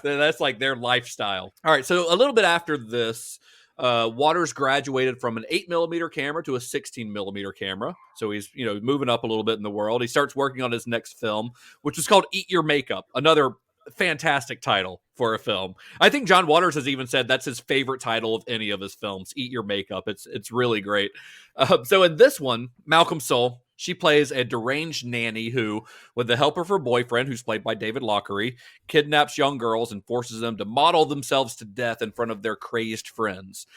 S7: That's like their lifestyle. All right, so a little bit after this, Waters graduated from an 8mm camera to a 16mm camera. So he's, moving up a little bit in the world. He starts working on his next film, which is called Eat Your Makeup, another fantastic title for a film. I think John Waters has even said that's his favorite title of any of his films, Eat Your Makeup. It's really great. So in this one, Malcolm Soul, she plays a deranged nanny who, with the help of her boyfriend, who's played by David Lockery, kidnaps young girls and forces them to model themselves to death in front of their crazed friends.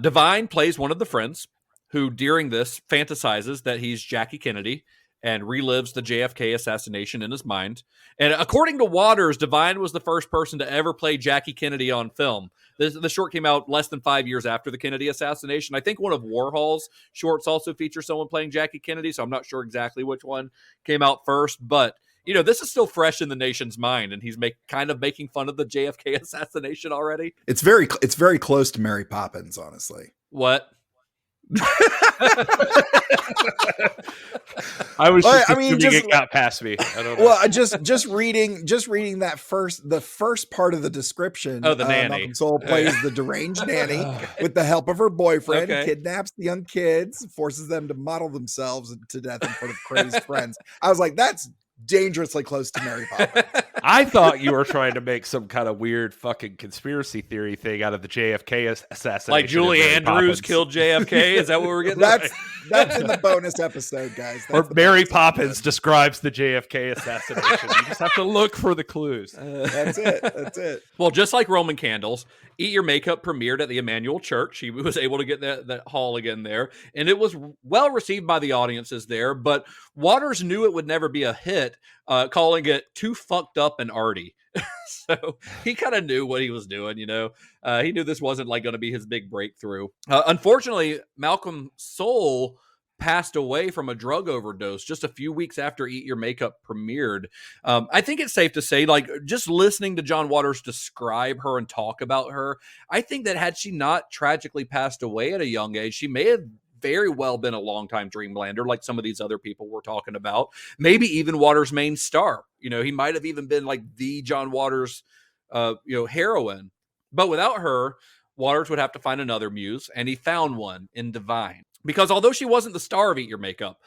S7: Divine plays one of the friends who, during this, fantasizes that he's Jackie Kennedy and relives the JFK assassination in his mind. And according to Waters, Divine was the first person to ever play Jackie Kennedy on film. The short came out less than 5 years after the Kennedy assassination. I think one of Warhol's shorts also features someone playing Jackie Kennedy, so I'm not sure exactly which one came out first. But, this is still fresh in the nation's mind, and he's kind of making fun of the JFK assassination already.
S8: It's very close to Mary Poppins, honestly.
S7: What?
S6: I was just it got past me. I don't know.
S8: Well, just reading the first part of the description.
S7: Oh, the nanny.
S8: Malcolm Soul plays the deranged nanny with the help of her boyfriend, kidnaps the young kids, forces them to model themselves to death in front of crazed friends. I was like, that's dangerously close to Mary Poppins.
S6: I thought you were trying to make some kind of weird fucking conspiracy theory thing out of the JFK assassination.
S7: Like Julie Andrews killed JFK? Is that what we're getting?
S8: That's in the bonus episode, guys.
S6: Or Mary Poppins describes the JFK assassination. You just have to look for the clues.
S8: That's it.
S7: Well, just like Roman Candles, Eat Your Makeup premiered at the Emmanuel Church. He was able to get that hall again there, and it was well received by the audiences there, but Waters knew it would never be a hit, calling it too fucked up and arty. So he kind of knew what he was doing, He knew this wasn't like going to be his big breakthrough. Unfortunately, Malcolm Soul passed away from a drug overdose just a few weeks after Eat Your Makeup premiered. I think it's safe to say, like, just listening to John Waters describe her and talk about her, I think that had she not tragically passed away at a young age, she may have very well been a longtime Dreamlander, like some of these other people we're talking about. Maybe even Waters' main star. He might have even been like the John Waters, heroine. But without her, Waters would have to find another muse, and he found one in Divine. Because although she wasn't the star of Eat Your Makeup,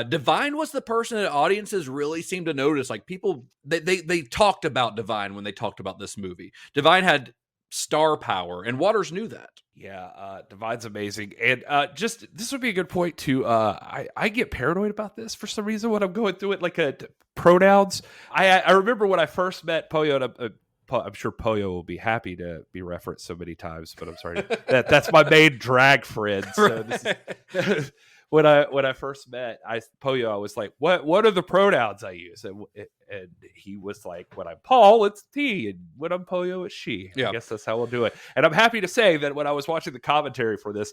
S7: Divine was the person that audiences really seemed to notice. Like people, they talked about Divine when they talked about this movie. Divine had star power, and Waters knew that.
S6: Yeah, Divine's amazing. And just this would be a good point to I get paranoid about this for some reason when I'm going through it, like pronouns. I remember when I first met Poyo, and I'm sure Poyo will be happy to be referenced so many times, but I'm sorry. That's my main drag friend. So this is, when I first met Poyo, I was like, what are the pronouns I use? And he was like, when I'm Paul, it's he, and when I'm Poyo, it's she. Yeah. I guess that's how we'll do it. And I'm happy to say that when I was watching the commentary for this,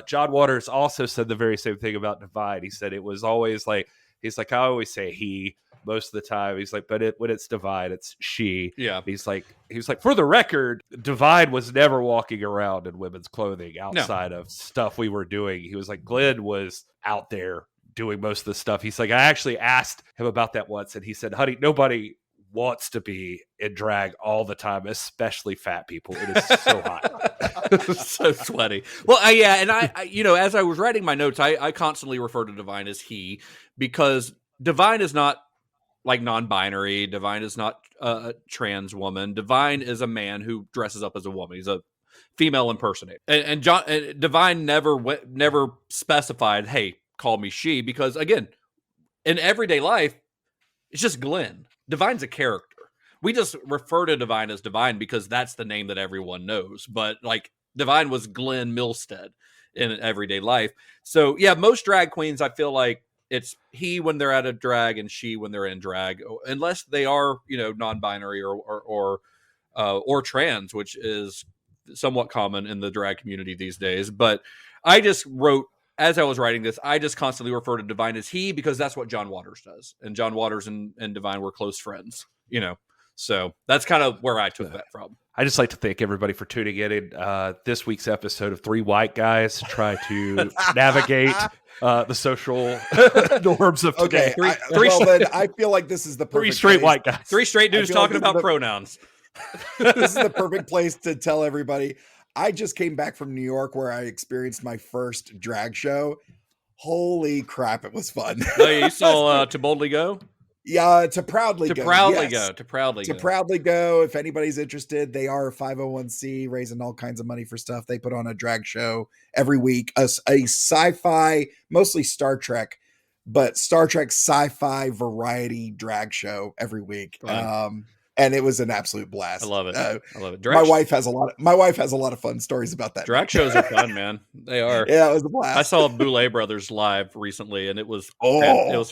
S6: John Waters also said the very same thing about Divine. He said it was always like, he's like, I always say he most of the time. He's like, but when it's Divine, it's she.
S7: Yeah.
S6: He was like, for the record, Divine was never walking around in women's clothing outside of stuff we were doing. He was like, Glenn was out there doing most of the stuff. He's like, I actually asked him about that once, and he said, honey, nobody wants to be in drag all the time, especially fat people. It is so hot.
S7: So sweaty. Well, and I as I was writing my notes, I constantly refer to Divine as he, because Divine is not like non-binary. Divine is not a trans woman. Divine is a man who dresses up as a woman. He's a female impersonator. And Divine never specified, hey, call me she, because again, in everyday life, it's just Glenn. Divine's a character. We just refer to Divine as Divine because that's the name that everyone knows. But like Divine was Glenn Milstead in everyday life. So yeah, most drag queens, I feel like it's he when they're out of drag and she when they're in drag, unless they are, non-binary or trans, which is somewhat common in the drag community these days. But I just wrote, as I was writing this, I just constantly refer to Divine as he because that's what John Waters does. And John Waters and Divine were close friends, So that's kind of where I took that from.
S6: I just like to thank everybody for tuning in this week's episode of Three White Guys try to navigate the social norms of today.
S8: Then I feel like this is the perfect
S6: three straight
S8: place.
S6: white guys.
S7: Three straight dudes talking about pronouns.
S8: This is the perfect place to tell everybody. I just came back from New York where I experienced my first drag show. Holy crap, it was fun.
S7: Oh, you saw To Boldly Go?
S8: Yeah, To Proudly Go.
S7: To Proudly
S8: yes.
S7: Go. To Proudly Go.
S8: To Proudly Go. If anybody's interested, they are a 501c raising all kinds of money for stuff. They put on a drag show every week, a sci-fi, mostly Star Trek, but Star Trek sci-fi variety drag show every week. And it was an absolute blast.
S7: I love it. I love it.
S8: My wife has a lot of fun stories about that.
S7: Drag shows are fun, man. They are.
S8: Yeah, it was a blast.
S7: I saw Boulay Brothers live recently, and it was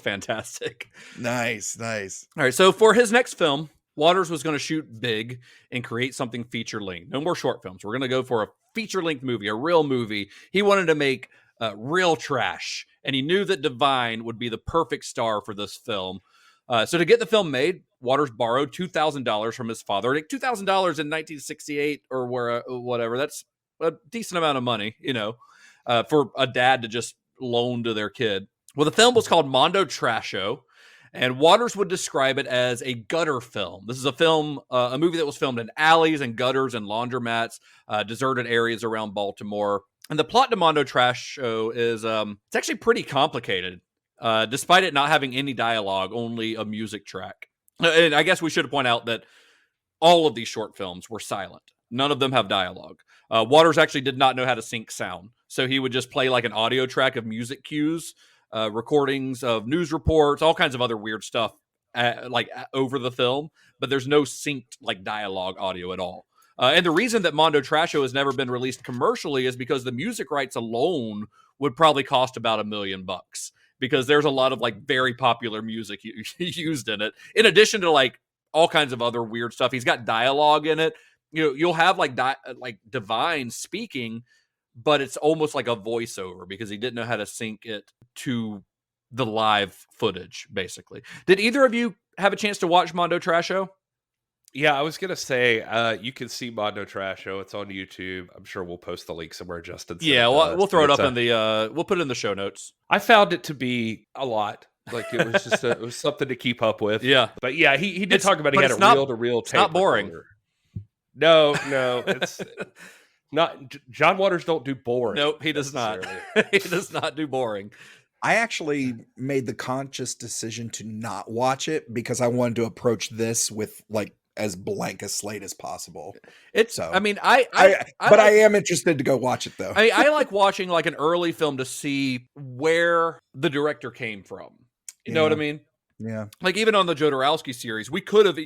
S7: fantastic.
S8: Nice.
S7: All right, so for his next film, Waters was going to shoot big and create something feature-length. No more short films. We're going to go for a feature-length movie, a real movie. He wanted to make real trash, and he knew that Divine would be the perfect star for this film. So to get the film made, Waters borrowed $2,000 from his father. $2,000 in 1968 or whatever. That's a decent amount of money, for a dad to just loan to their kid. Well, the film was called Mondo Trasho, and Waters would describe it as a gutter film. This is a film, a movie that was filmed in alleys and gutters and laundromats, deserted areas around Baltimore. And the plot to Mondo Trasho is it's actually pretty complicated. Despite it not having any dialogue, only a music track. And I guess we should point out that all of these short films were silent. None of them have dialogue. Waters actually did not know how to sync sound. So he would just play like an audio track of music cues, recordings of news reports, all kinds of other weird stuff over the film. But there's no synced like dialogue audio at all. And the reason that Mondo Trasho has never been released commercially is because the music rights alone would probably cost about $1 million. Because there's a lot of like very popular music used in it, in addition to like all kinds of other weird stuff. He's got dialogue in it. You'll have like Divine speaking, but it's almost like a voiceover because he didn't know how to sync it to the live footage. Basically, did either of you have a chance to watch Mondo Trasho?
S6: Yeah, I was going to say, you can see Mondo Trasho. It's on YouTube. I'm sure we'll post the link somewhere, Justin.
S7: Yeah, we'll throw it up in the, we'll put it in the show notes.
S6: I found it to be a lot. Like it was just, it was something to keep up with.
S7: Yeah.
S6: But yeah, he did talk about he had a reel-to-reel tape.
S7: It's not boring.
S6: Recorder. No, it's not. John Waters don't do boring.
S7: Nope, he does not. He does not do boring.
S8: I actually made the conscious decision to not watch it because I wanted to approach this with like as blank a slate as possible.
S7: I
S8: am interested to go watch it though.
S7: I like watching like an early film to see where the director came from. You know what I mean?
S8: Yeah.
S7: Like even on the Jodorowsky series, we could have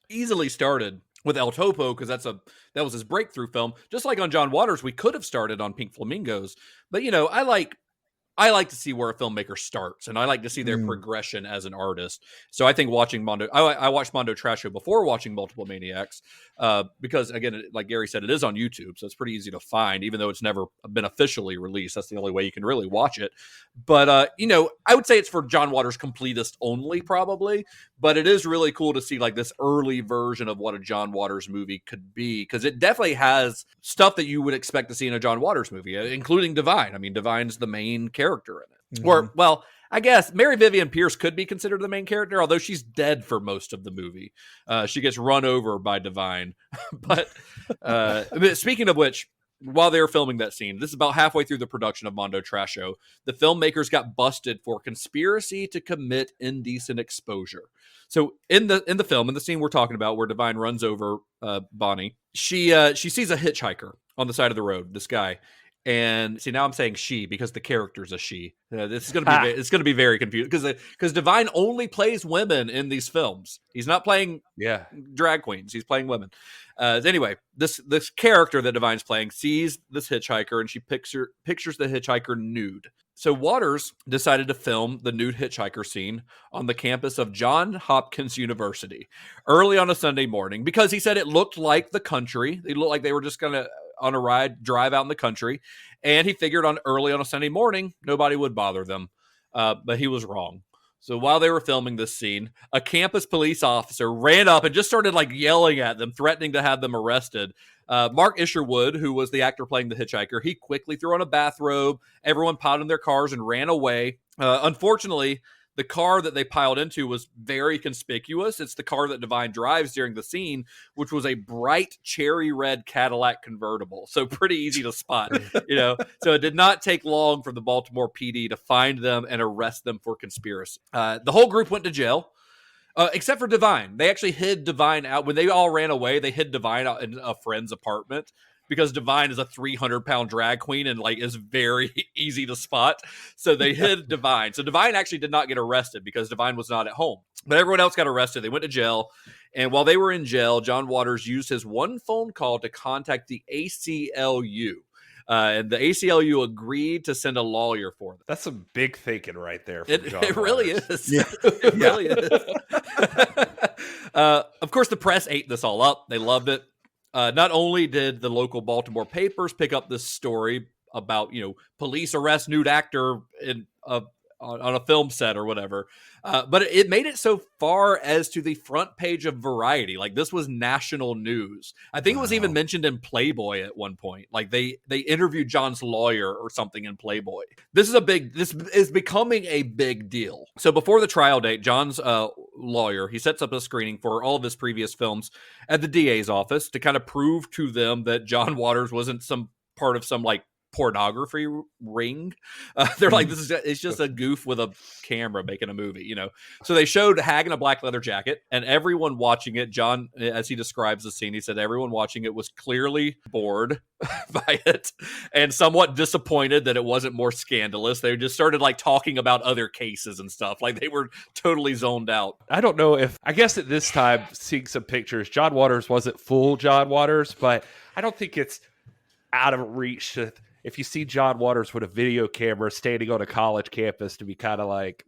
S7: easily started with El Topo because that was his breakthrough film. Just like on John Waters, we could have started on Pink Flamingos. But I like to see where a filmmaker starts, and I like to see their progression as an artist. So I think watching Mondo, I watched Mondo Trasho before watching Multiple Maniacs, because again, like Gary said, it is on YouTube, so it's pretty easy to find, even though it's never been officially released. That's the only way you can really watch it. But I would say it's for John Waters completist only, probably. But it is really cool to see like this early version of what a John Waters movie could be, because it definitely has stuff that you would expect to see in a John Waters movie, including Divine. I mean, Divine's the main character in it. Or, well, I guess Mary Vivian Pierce could be considered the main character, although she's dead for most of the movie. She gets run over by Divine. But speaking of which, while they were filming that scene, this is about halfway through the production of Mondo Trasho, the filmmakers got busted for conspiracy to commit indecent exposure. So in the film, in the scene we're talking about, where Divine runs over Bonnie, she sees a hitchhiker on the side of the road. This guy, and see, now I'm saying she because the character's a she. This is it's going to be very confusing because Divine only plays women in these films. He's not playing drag queens. He's playing women. Anyway, this character that Divine's playing sees this hitchhiker, and she pictures the hitchhiker nude. So Waters decided to film the nude hitchhiker scene on the campus of Johns Hopkins University early on a Sunday morning because he said it looked like the country. It looked like they were just going to, on a drive out in the country. And he figured early on a Sunday morning, nobody would bother them. But he was wrong. So while they were filming this scene, a campus police officer ran up and just started like yelling at them, threatening to have them arrested. Mark Isherwood, who was the actor playing the hitchhiker, he quickly threw on a bathrobe. Everyone piled in their cars and ran away. Unfortunately, the car that they piled into was very conspicuous. It's the car that Divine drives during the scene, which was a bright cherry red Cadillac convertible. So pretty easy to spot, So it did not take long for the Baltimore PD to find them and arrest them for conspiracy. The whole group went to jail. Except for Divine. They actually hid Divine out. When they all ran away, they hid Divine out in a friend's apartment because Divine is a 300-pound drag queen and like is very easy to spot. So they hid Divine. So Divine actually did not get arrested because Divine was not at home. But everyone else got arrested. They went to jail. And while they were in jail, John Waters used his one phone call to contact the ACLU. And the ACLU agreed to send a lawyer for them.
S6: That's some big thinking right there.
S7: It really is.
S8: Yeah.
S7: It really is. Of course, the press ate this all up. They loved it. Not only did the local Baltimore papers pick up this story about, police arrest nude actor on a film set or whatever, but it made it so far as to the front page of Variety. Like, this was national news. I think it was even mentioned in Playboy at one point. Like, they interviewed John's lawyer or something in Playboy. This is becoming a big deal. So before the trial date, John's lawyer, he sets up a screening for all of his previous films at the DA's office to kind of prove to them that John Waters wasn't some part of some like pornography ring. They're like, it's just a goof with a camera making a movie, So they showed Hag in a black leather jacket, and everyone watching it, John, as he describes the scene, he said everyone watching it was clearly bored by it and somewhat disappointed that it wasn't more scandalous. They just started like talking about other cases and stuff. Like, they were totally zoned out.
S6: I don't know I guess at this time, seeing some pictures, John Waters wasn't full John Waters, but I don't think it's out of reach if you see John Waters with a video camera standing on a college campus to be kind of like,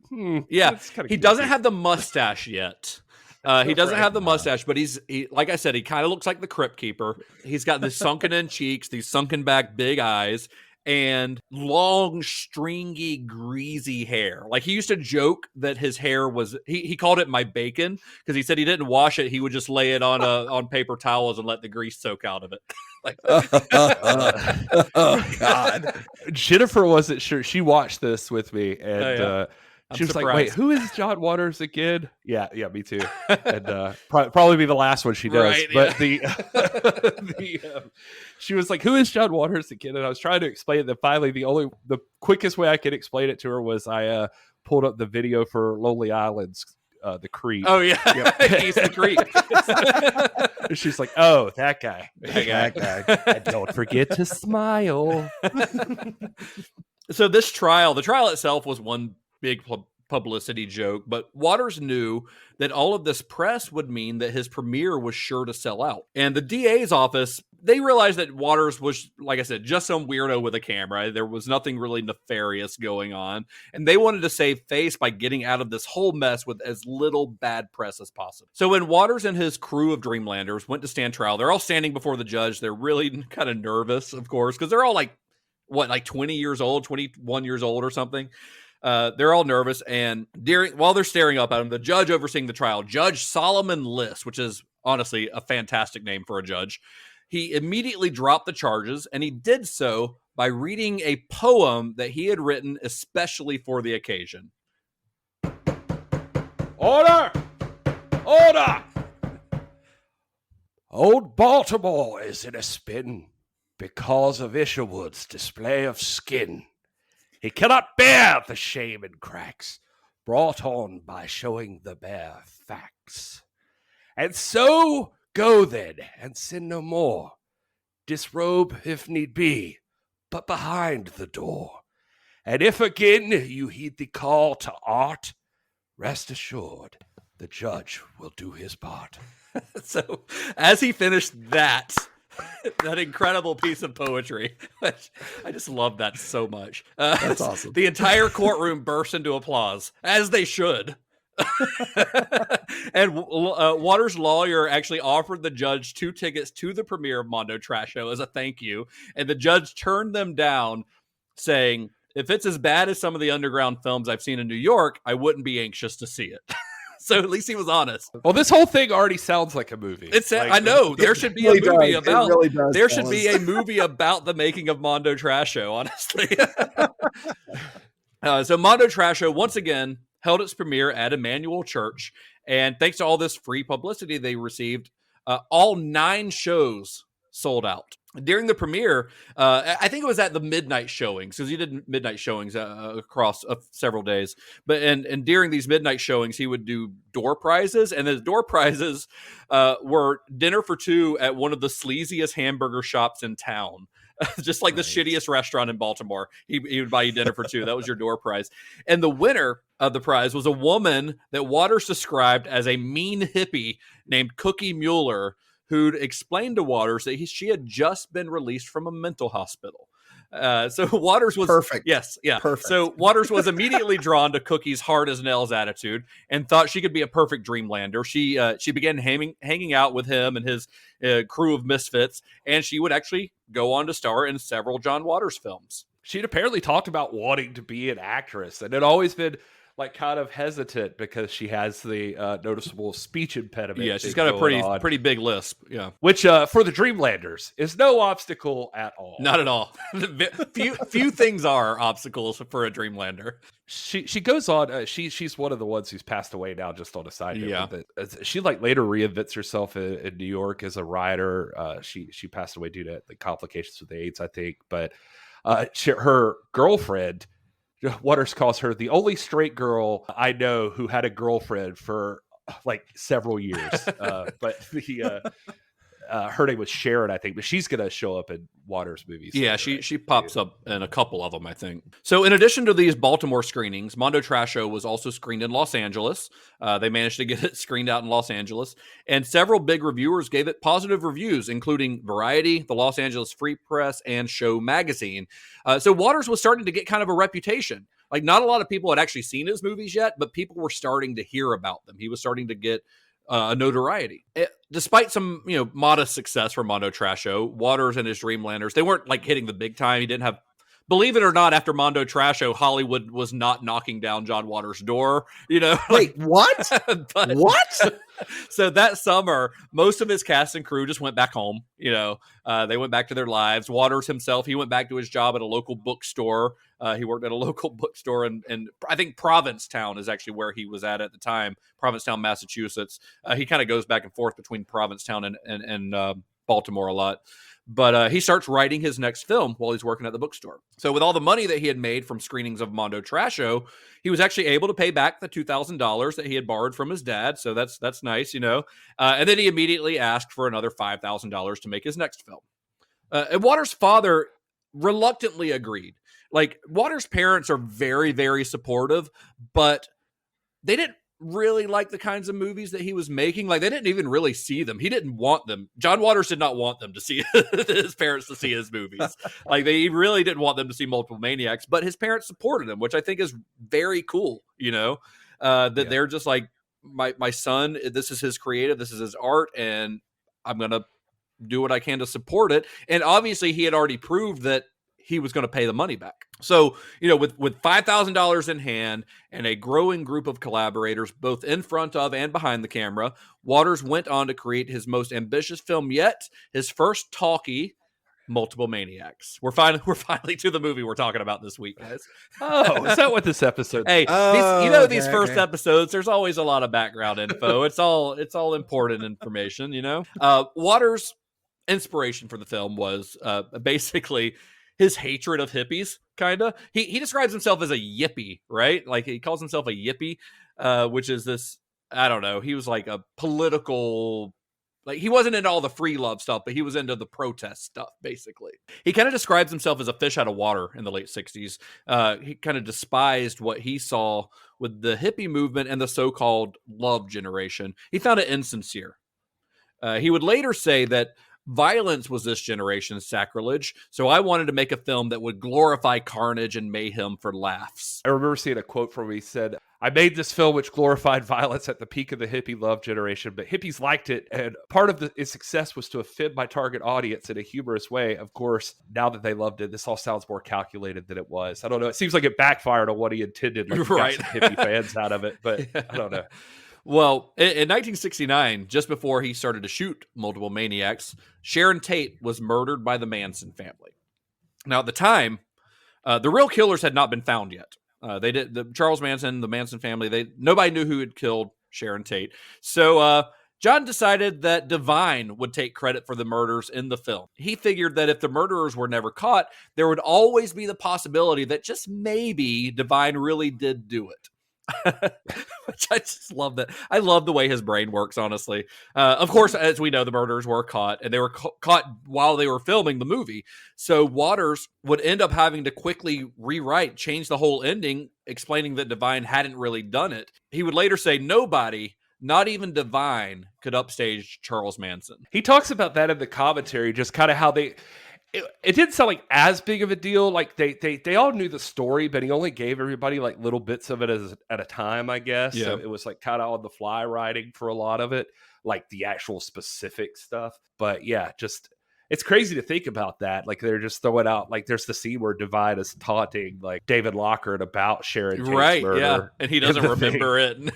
S7: yeah, he doesn't have the mustache yet. He doesn't have the mustache, but he like I said, he kind of looks like the Crypt Keeper. He's got the sunken in cheeks, these sunken back big eyes, and long, stringy, greasy hair. Like, he used to joke that his hair was, he called it my bacon, because he said he didn't wash it. He would just lay it on paper towels and let the grease soak out of it.
S8: Oh God.
S6: Jennifer wasn't sure. She watched this with me, and she was
S7: surprised.
S6: like, wait, who is John Waters again? Yeah, me too. And probably be the last one she does.
S7: Right,
S6: but she was like, who is John Waters again? And I was trying to explain it. Then finally, the quickest way I could explain it to her was I pulled up the video for Lonely Island's the Creep.
S7: Oh yeah, he's the Creep.
S6: And she's like, oh, that guy. That guy. And don't forget to smile.
S7: So the trial itself was one big publicity joke, but Waters knew that all of this press would mean that his premiere was sure to sell out. And the DA's office, they realized that Waters was, like I said, just some weirdo with a camera. There was nothing really nefarious going on. And they wanted to save face by getting out of this whole mess with as little bad press as possible. So when Waters and his crew of Dreamlanders went to stand trial, they're all standing before the judge. They're really kind of nervous, of course, because they're all like 20 years old, 21 years old or something. They're all nervous, and while they're staring up at him, the judge overseeing the trial, Judge Solomon Liss, which is honestly a fantastic name for a judge, he immediately dropped the charges, and he did so by reading a poem that he had written especially for the occasion.
S6: Order! Order! Old Baltimore is in a spin because of Isherwood's display of skin. He cannot bear the shame and cracks brought on by showing the bare facts. And so go then, and sin no more. Disrobe if need be, but behind the door. And if again you heed the call to art, rest assured the judge will do his part.
S7: So as he finished that incredible piece of poetry, which I just love that so much.
S8: That's awesome.
S7: The entire courtroom burst into applause, as they should. And Waters' lawyer actually offered the judge 2 tickets to the premiere of Mondo Trash Show as a thank you, and the judge turned them down, saying, if it's as bad as some of the underground films I've seen in New York, I wouldn't be anxious to see it. So at least he was honest.
S6: Well, this whole thing already sounds like a movie.
S7: I know there should be a movie about. There should be a movie about the making of Mondo Trasho. Honestly, so Mondo Trasho once again held its premiere at Emmanuel Church, and thanks to all this free publicity they received, all 9 shows sold out. During the premiere, I think it was at the midnight showings, because he did midnight showings across several days. But and during these midnight showings, he would do door prizes, and the door prizes were dinner for 2 at one of the sleaziest hamburger shops in town. Just like the shittiest restaurant in Baltimore. He would buy you dinner for 2. That was your door prize. And the winner of the prize was a woman that Waters described as a mean hippie named Cookie Mueller, who'd explained to Waters that she had just been released from a mental hospital. So Waters was
S8: perfect.
S7: Yes, yeah.
S8: Perfect.
S7: So Waters was immediately drawn to Cookie's hard as nails attitude and thought she could be a perfect Dreamlander. She began hanging out with him and his crew of misfits, and she would actually go on to star in several John Waters films.
S6: She'd apparently talked about wanting to be an actress, and had always been like kind of hesitant because she has the noticeable speech impediment.
S7: Yeah, she's got a pretty big lisp. Yeah,
S6: which for the Dreamlanders is no obstacle at all.
S7: Not at all. few things are obstacles for a Dreamlander.
S6: She goes on. She's one of the ones who's passed away now. Just on a side note,
S7: yeah.
S6: She like later reinvents herself in New York as a writer. She passed away due to the complications with AIDS, I think. But her girlfriend, Waters calls her the only straight girl I know who had a girlfriend for like several years. But her name was Sharon, I think, but she's going to show up in Waters movies.
S7: Yeah, she pops up in a couple of them, I think. So in addition to these Baltimore screenings, Mondo Trasho was also screened in Los Angeles. They managed to get it screened out in Los Angeles, and several big reviewers gave it positive reviews, including Variety, the Los Angeles Free Press, and Show Magazine. So Waters was starting to get kind of a reputation. Like, not a lot of people had actually seen his movies yet, but people were starting to hear about them. He was starting to get a notoriety. Despite some, modest success for Mondo Trasho, Waters and his Dreamlanders, they weren't like hitting the big time. He didn't have, believe it or not, after Mondo Trasho, Hollywood was not knocking down John Waters' door.
S8: Wait, what? What?
S7: So that summer, most of his cast and crew just went back home. They went back to their lives. Waters himself, he went back to his job at a local bookstore. He worked at a local bookstore, and I think Provincetown is actually where he was at the time, Provincetown, Massachusetts. He kind of goes back and forth between Provincetown and Baltimore a lot. But he starts writing his next film while he's working at the bookstore. So with all the money that he had made from screenings of Mondo Trasho, he was actually able to pay back the $2,000 that he had borrowed from his dad. So that's nice, And then he immediately asked for another $5,000 to make his next film. And Waters' father reluctantly agreed. Like, Waters' parents are very, very supportive, but they didn't really like the kinds of movies that he was making. Like, they didn't even really see them. He didn't want them. John Waters did not want them to see his parents to see his movies. Like, they really didn't want them to see Multiple Maniacs, but his parents supported him, which I think is very cool. They're just like, my son, this is his creative, this is his art, and I'm going to do what I can to support it. And obviously he had already proved that he was going to pay the money back. So, with $5,000 in hand and a growing group of collaborators, both in front of and behind the camera, Waters went on to create his most ambitious film yet, his first talkie, Multiple Maniacs. We're finally to the movie we're talking about this week, guys.
S6: Oh, is that what this episode?
S7: Hey, these first episodes, there's always a lot of background info. It's all important information, Waters' inspiration for the film was basically his hatred of hippies, kind of. He describes himself as a yippie, right? Like, he calls himself a yippie, which is this, I don't know, he was like a political, like, he wasn't into all the free love stuff, but he was into the protest stuff, basically. He kind of describes himself as a fish out of water in the late 60s. He kind of despised what he saw with the hippie movement and the so-called love generation. He found it insincere. He would later say that violence was this generation's sacrilege, so I wanted to make a film that would glorify carnage and mayhem for laughs.
S6: I remember seeing a quote from him. He said, I made this film which glorified violence at the peak of the hippie love generation, but hippies liked it, and part of its success was to offend my target audience in a humorous way. Of course, now that they loved it, this all sounds more calculated than it was. I don't know. It seems like it backfired on what he intended. Like,
S7: Right.
S6: got some hippie fans out of it, but I don't know.
S7: Well, in 1969, just before he started to shoot Multiple Maniacs, Sharon Tate was murdered by the Manson family. Now, at the time, the real killers had not been found yet. Charles Manson, the Manson family, nobody knew who had killed Sharon Tate. So John decided that Divine would take credit for the murders in the film. He figured that if the murderers were never caught, there would always be the possibility that just maybe Divine really did do it. Which I just love that. I love the way his brain works, honestly. Of course, as we know, the murderers were caught, and they were caught while they were filming the movie. So Waters would end up having to quickly change the whole ending, explaining that Divine hadn't really done it. He would later say nobody, not even Divine, could upstage Charles Manson.
S6: He talks about that in the commentary, just kind of how it didn't sound like as big of a deal. Like they all knew the story, but he only gave everybody like little bits of it at a time, I guess.
S7: Yeah.
S6: So it was like kind of on the fly writing for a lot of it, like the actual specific stuff. But yeah, just it's crazy to think about that. Like they're just throwing out, like there's the scene where Divine is taunting like David Lockhart about Sharon Tate's murder.
S7: Yeah, and he doesn't remember it.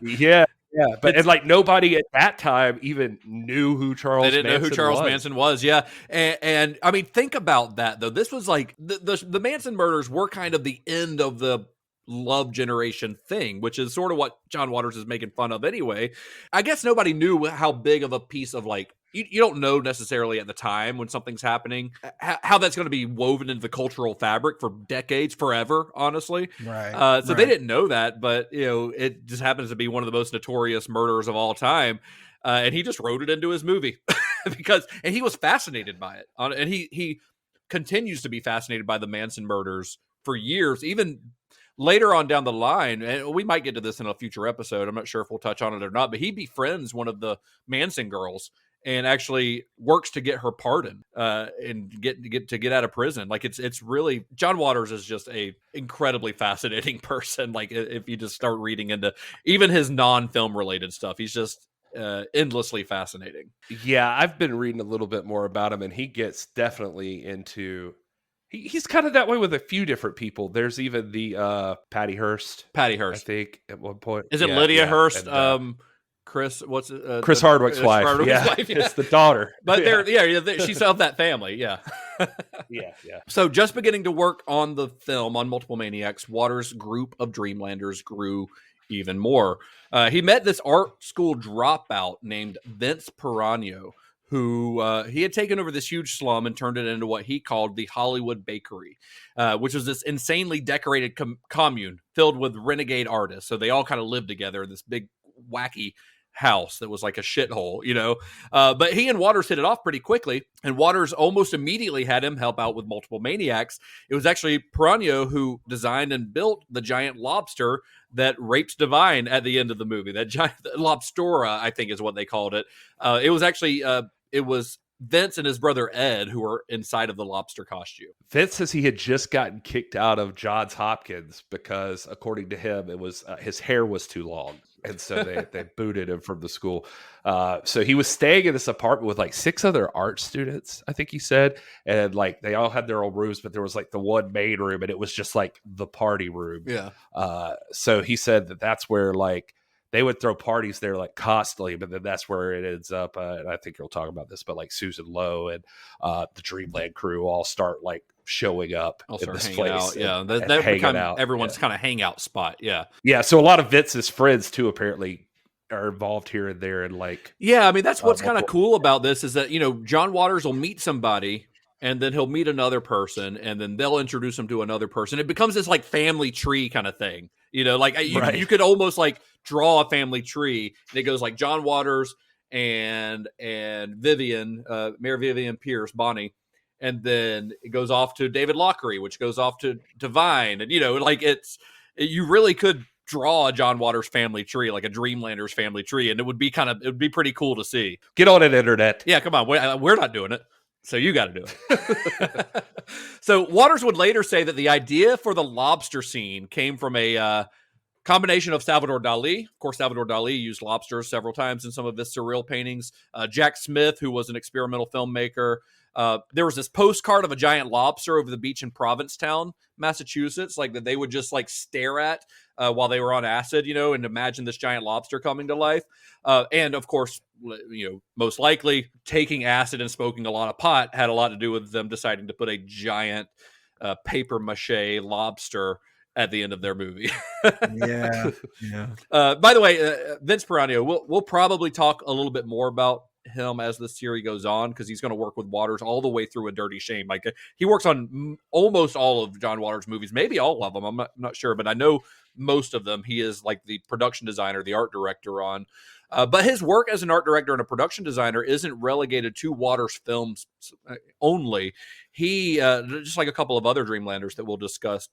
S6: Yeah. Yeah, but and like nobody at that time even knew who Charles Manson was.
S7: They didn't know who Charles Manson was, yeah. And I mean, think about that, though. This was like, the Manson murders were kind of the end of the love generation thing, which is sort of what John Waters is making fun of anyway. I guess nobody knew how big of a piece of like, you don't know necessarily at the time when something's happening, how that's going to be woven into the cultural fabric for decades, forever, honestly.
S8: Right.
S7: So they didn't know that, but it just happens to be one of the most notorious murders of all time. And he just wrote it into his movie and he was fascinated by it. And he continues to be fascinated by the Manson murders for years, even later on down the line. And we might get to this in a future episode. I'm not sure if we'll touch on it or not, but he befriends one of the Manson girls and actually works to get her pardoned and get out of prison. Like it's really, John Waters is just a incredibly fascinating person. Like if you just start reading into even his non-film related stuff, he's just endlessly fascinating.
S6: Yeah, I've been reading a little bit more about him, and he gets definitely into. He's kind of that way with a few different people. There's even the Patty Hearst, I think, at one point.
S7: Is it Lydia Hearst? And, Chris
S6: Hardwick's wife. Yeah, it's the daughter.
S7: But she's of that family. Yeah.
S6: yeah.
S7: So just beginning to work on the film, on Multiple Maniacs, Waters' group of Dreamlanders grew even more. He met this art school dropout named Vince Piranio, who he had taken over this huge slum and turned it into what he called the Hollywood Bakery, which was this insanely decorated commune filled with renegade artists. So they all kind of lived together in this big, wacky house that was like a shithole, but he and Waters hit it off pretty quickly, and Waters almost immediately had him help out with Multiple Maniacs. It was actually Piranio who designed and built the giant lobster that rapes Divine at the end of the movie. That giant Lobstora, I think is what they called it. It was actually it was Vince and his brother Ed who were inside of the lobster costume.
S6: Vince says he had just gotten kicked out of Johns Hopkins because, according to him, it was his hair was too long. And so they booted him from the school. So he was staying in this apartment with like 6 other art students, I think he said. And like they all had their own rooms, but there was like the one main room, and it was just like the party room.
S7: Yeah.
S6: So he said that's where like they would throw parties there like constantly, but then that's where it ends up. And I think you'll talk about this, but like Susan Lowe and the Dreamland crew all start like showing up in this place.
S7: Out. Yeah,
S6: and
S7: that become everyone's kind of hangout spot. Yeah.
S6: So a lot of Vince's friends too apparently are involved here and there, and like
S7: I mean that's what's kind of cool about this is that John Waters will meet somebody, and then he'll meet another person, and then they'll introduce him to another person. It becomes this like family tree kind of thing. You could almost like draw a family tree, and it goes like John Waters and Vivian, Mayor Vivian Pierce, Bonnie. And then it goes off to David Lockery, which goes off to Divine. And, you really could draw a John Waters family tree, like a Dreamlanders family tree. And it would be pretty cool to see.
S6: Get on it, internet.
S7: Yeah, come on. We're not doing it. So you got to do it. So Waters would later say that the idea for the lobster scene came from a Combination of Salvador Dali. Of course, Salvador Dali used lobsters several times in some of his surreal paintings. Jack Smith, who was an experimental filmmaker. There was this postcard of a giant lobster over the beach in Provincetown, Massachusetts, like that they would just like stare at while they were on acid, and imagine this giant lobster coming to life. And of course, most likely taking acid and smoking a lot of pot had a lot to do with them deciding to put a giant paper mache lobster at the end of their movie.
S8: Yeah.
S7: By the way, Vince Piranio, we'll probably talk a little bit more about him as the series goes on, because he's going to work with Waters all the way through A Dirty Shame. Like he works on almost all of John Waters' movies, maybe all of them. I'm not sure, but I know most of them. He is like the production designer, the art director on. But his work as an art director and a production designer isn't relegated to Waters films only. He, just like a couple of other Dreamlanders that we'll discuss,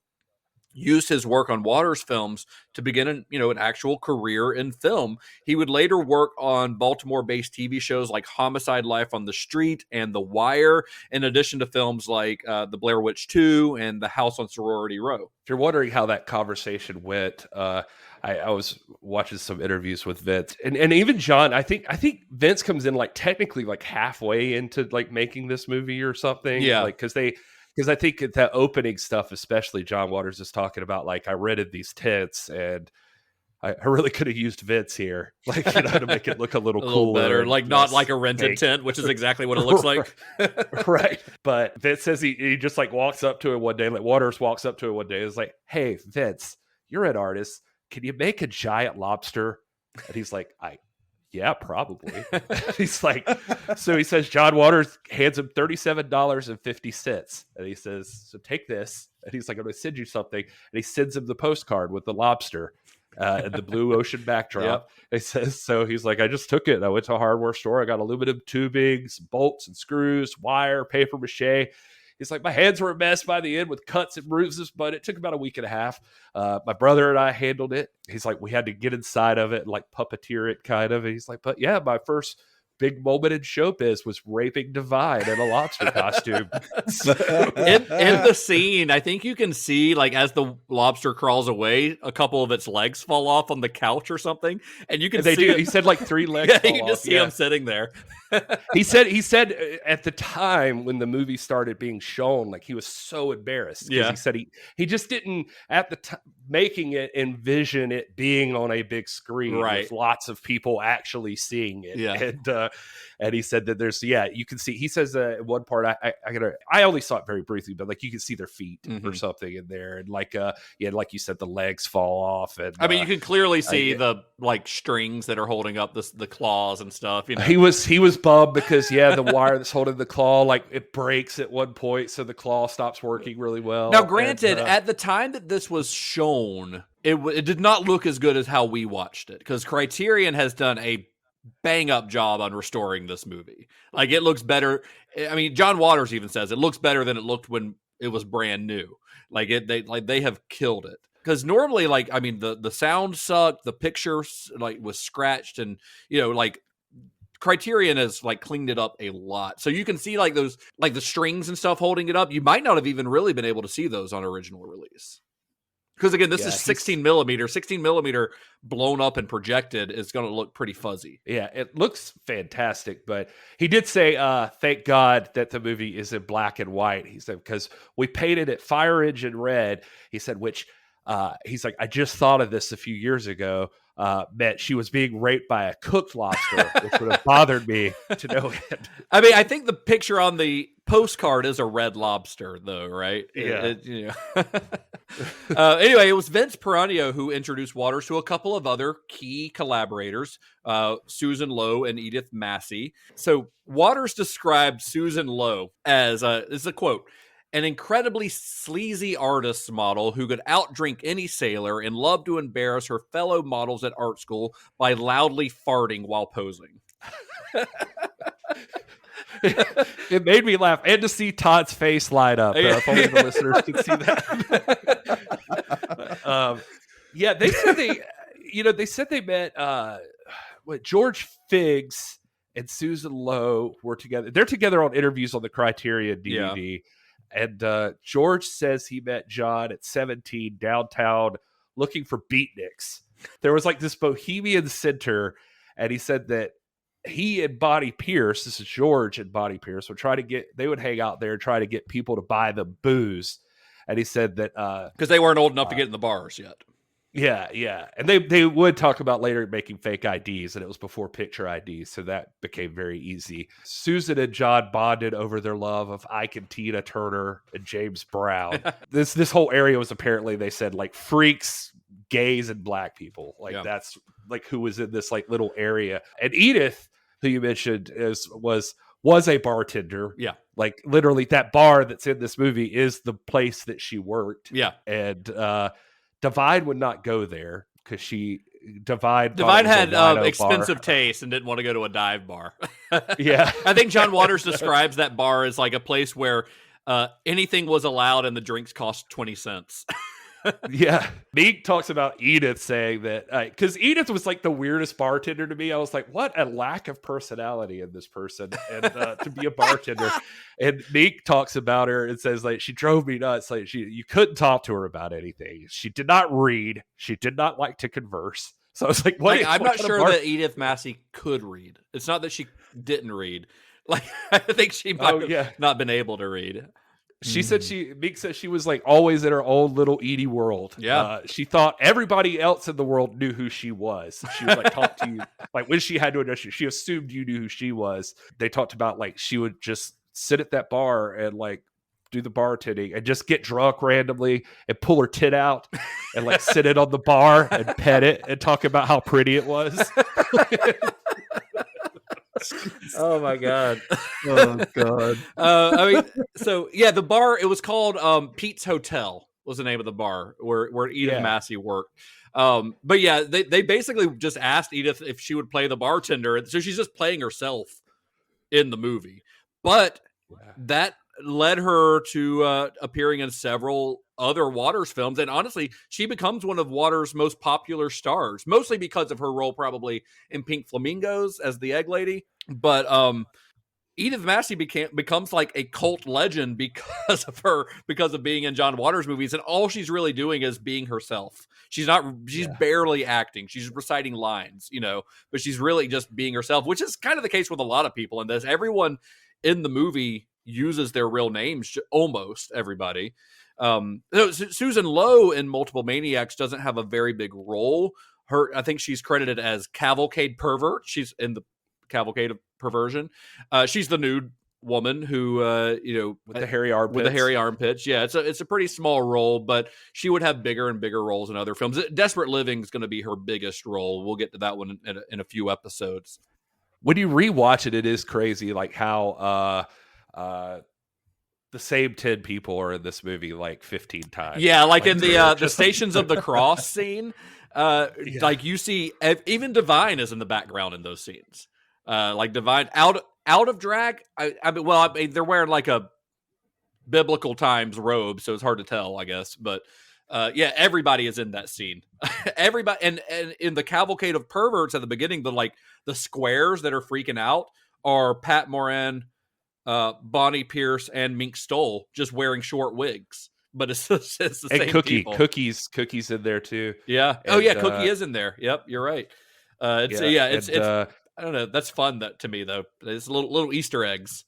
S7: used his work on Waters films to begin an actual career in film. He would later work on Baltimore-based TV shows like Homicide: Life on the Street and The Wire, in addition to films like The Blair Witch 2 and The House on Sorority Row.
S6: If you're wondering how that conversation went, I was watching some interviews with Vince and even John. I think Vince comes in like technically like halfway into like making this movie or something.
S7: Yeah,
S6: like because I think that opening stuff, especially John Waters is talking about, like, I rented these tents and I really could have used Vince here, like, to make it look a little cooler.
S7: Better, like not like a rented tent, which is exactly what it looks like.
S6: Right. But Vince says he just like walks up to it one day, like Waters walks up to it one day. It's like, hey, Vince, you're an artist. Can you make a giant lobster? And he's like, yeah, probably. He's like, so he says John Waters hands him $37.50. And he says, so take this. And he's like, I'm going to send you something. And he sends him the postcard with the lobster and the blue ocean backdrop. Yep. He says, so he's like, I just took it. I went to a hardware store. I got aluminum tubing, some bolts and screws, wire, paper mache. He's like, my hands were a mess by the end with cuts and bruises, but it took about a week and a half. My brother and I handled it. He's like, we had to get inside of it and like puppeteer it kind of. And he's like, but yeah, my first big moment in showbiz was raping Divine in a lobster costume.
S7: In the scene, I think you can see, like, as the lobster crawls away, a couple of its legs fall off on the couch or something, and you can see
S6: He said like 3 legs.
S7: Yeah, you can just see him sitting there.
S6: He said at the time when the movie started being shown, like, he was so embarrassed.
S7: Yeah,
S6: he said he just didn't at the time making it envision it being on a big screen, right, with lots of people actually seeing it.
S7: Yeah,
S6: and he said that there's you can see. He says at one part I only saw it very briefly, but like you can see their feet or something in there, and like like you said, the legs fall off, and
S7: I mean you can clearly see the like strings that are holding up the claws and stuff.
S6: He was bummed because the wire that's holding the claw, like, it breaks at one point, so the claw stops working really well.
S7: Now, granted, at the time that this was shown, it did not look as good as how we watched it, because Criterion has done a bang up job on restoring this movie. Like, it looks better. I mean, John Waters even says it looks better than it looked when it was brand new. Like, they have killed it. Because normally, like, I mean, the sound sucked, the picture like was scratched, and like Criterion has like cleaned it up a lot, so you can see like those, like the strings and stuff holding it up. You might not have even really been able to see those on original release, because again, this is 16 millimeter. 16 millimeter blown up and projected is going to look pretty fuzzy.
S6: Yeah, it looks fantastic, but he did say, thank God that the movie is in black and white. He said, because we painted it fire engine red. He said, which he's like, I just thought of this a few years ago. Meant she was being raped by a cooked lobster, which would have bothered me to no end.
S7: I mean, I think the picture on the postcard is a red lobster, though, right?
S6: Yeah.
S7: Anyway, it was Vince Piranio who introduced Waters to a couple of other key collaborators, Susan Lowe and Edith Massey. So Waters described Susan Lowe as, this is a quote, an incredibly sleazy artist model who could outdrink any sailor and loved to embarrass her fellow models at art school by loudly farting while posing.
S6: It made me laugh, and to see Todd's face light up. If only the listeners could see that. They said they met George Figs and Susan Lowe were together. They're together on interviews on the Criterion DVD. Yeah. And George says he met John at 17 downtown looking for beatniks. There was like this bohemian center, and he said that he and Bonnie Pierce, this is George and Bonnie Pierce, they would hang out there and try to get people to buy them booze. And he said that
S7: because they weren't old enough to get in the bars yet.
S6: Yeah. And they would talk about later making fake IDs, and it was before picture IDs, so that became very easy. Susan and John bonded over their love of Ike and Tina Turner and James Brown. This whole area was apparently, they said, like freaks, gays, and black people. Like that's like who was in this like little area. And Edith, who you mentioned, was a bartender. Yeah. Like literally that bar that's in this movie is the place that she worked.
S7: Yeah.
S6: And Divine would not go there because Divine
S7: had expensive taste and didn't want to go to a dive bar.
S6: Yeah.
S7: I think John Waters describes that bar as like a place where anything was allowed and the drinks cost 20 cents.
S6: Yeah. Meek talks about Edith saying that, because Edith was like the weirdest bartender to me. I was like, what a lack of personality in this person, and to be a bartender. And Meek talks about her and says like she drove me nuts. Like you couldn't talk to her about anything. She did not read. She did not like to converse. So I was like, what?
S7: I'm not sure that Edith Massey could read. It's not that she didn't read. Like I think she might have not been able to read.
S6: She said Meek said she was like always in her own little Edie world.
S7: Yeah.
S6: She thought everybody else in the world knew who she was. She would like talk to you. Like when she had to address you, she assumed you knew who she was. They talked about like she would just sit at that bar and like do the bartending and just get drunk randomly and pull her tit out and like sit it on the bar and pet it and talk about how pretty it was.
S7: Oh my god.
S8: Oh god.
S7: I mean, so yeah, the bar, it was called Pete's Hotel was the name of the bar where Edith Massey worked. But yeah, they basically just asked Edith if she would play the bartender, so she's just playing herself in the movie. But that led her to appearing in several other Waters films, and honestly, she becomes one of Waters' most popular stars, mostly because of her role probably in Pink Flamingos as the egg lady. But Edith Massey becomes like a cult legend because of being in John Waters movies, and all she's really doing is being herself. She's barely acting. She's reciting lines, but she's really just being herself, which is kind of the case with a lot of people in this. Everyone in the movie uses their real names, almost everybody. Susan Lowe in Multiple Maniacs doesn't have a very big role. I think she's credited as Cavalcade Pervert. She's in the Cavalcade of Perversion. She's the nude woman who,
S6: with the hairy armpits.
S7: With the hairy armpits. Yeah, it's a pretty small role, but she would have bigger and bigger roles in other films. Desperate Living is going to be her biggest role. We'll get to that one in a few episodes.
S6: When you rewatch it, it is crazy, like how the same 10 people are in this movie like 15 times.
S7: Yeah, like in the Stations of the Cross scene, like you see, even Divine is in the background in those scenes. Like Divine out of drag. I mean, they're wearing like a biblical times robe, so it's hard to tell, I guess. But everybody is in that scene. Everybody, and in the Cavalcade of Perverts at the beginning, the squares that are freaking out are Pat Moran, Bonnie Pierce, and Mink Stoll just wearing short wigs. But it's the same people.
S6: Cookie's in there too.
S7: Yeah. And, Cookie is in there. Yep, you're right. It's I don't know. That's fun to me though. It's little Easter eggs.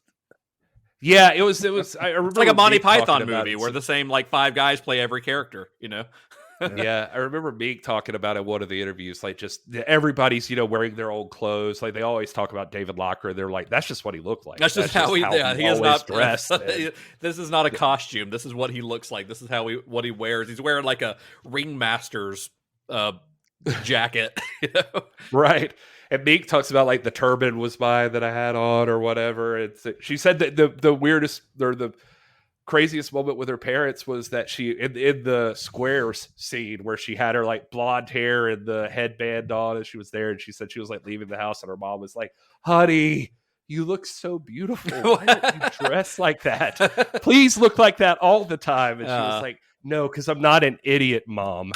S6: Yeah, it was. I remember
S7: it's like a Monty Python movie where the same like 5 guys play every character.
S6: Yeah, I remember Meek talking about in one of the interviews, like just everybody's wearing their old clothes. Like they always talk about David Locker. They're like, that's just what he looked like.
S7: That's just how he is not
S6: dressed.
S7: This is not a costume. This is what he looks like. This is what he wears. He's wearing like a ringmaster's jacket.
S6: Right. And Meek talks about like the turban was mine that I had on or whatever. She said that the weirdest or the craziest moment with her parents was that she in the Squares scene where she had her like blonde hair and the headband on and she was there, and she said she was like leaving the house and her mom was like, honey, you look so beautiful. Why don't you dress like that? Please look like that all the time. And she was like, no, because I'm not an idiot, Mom.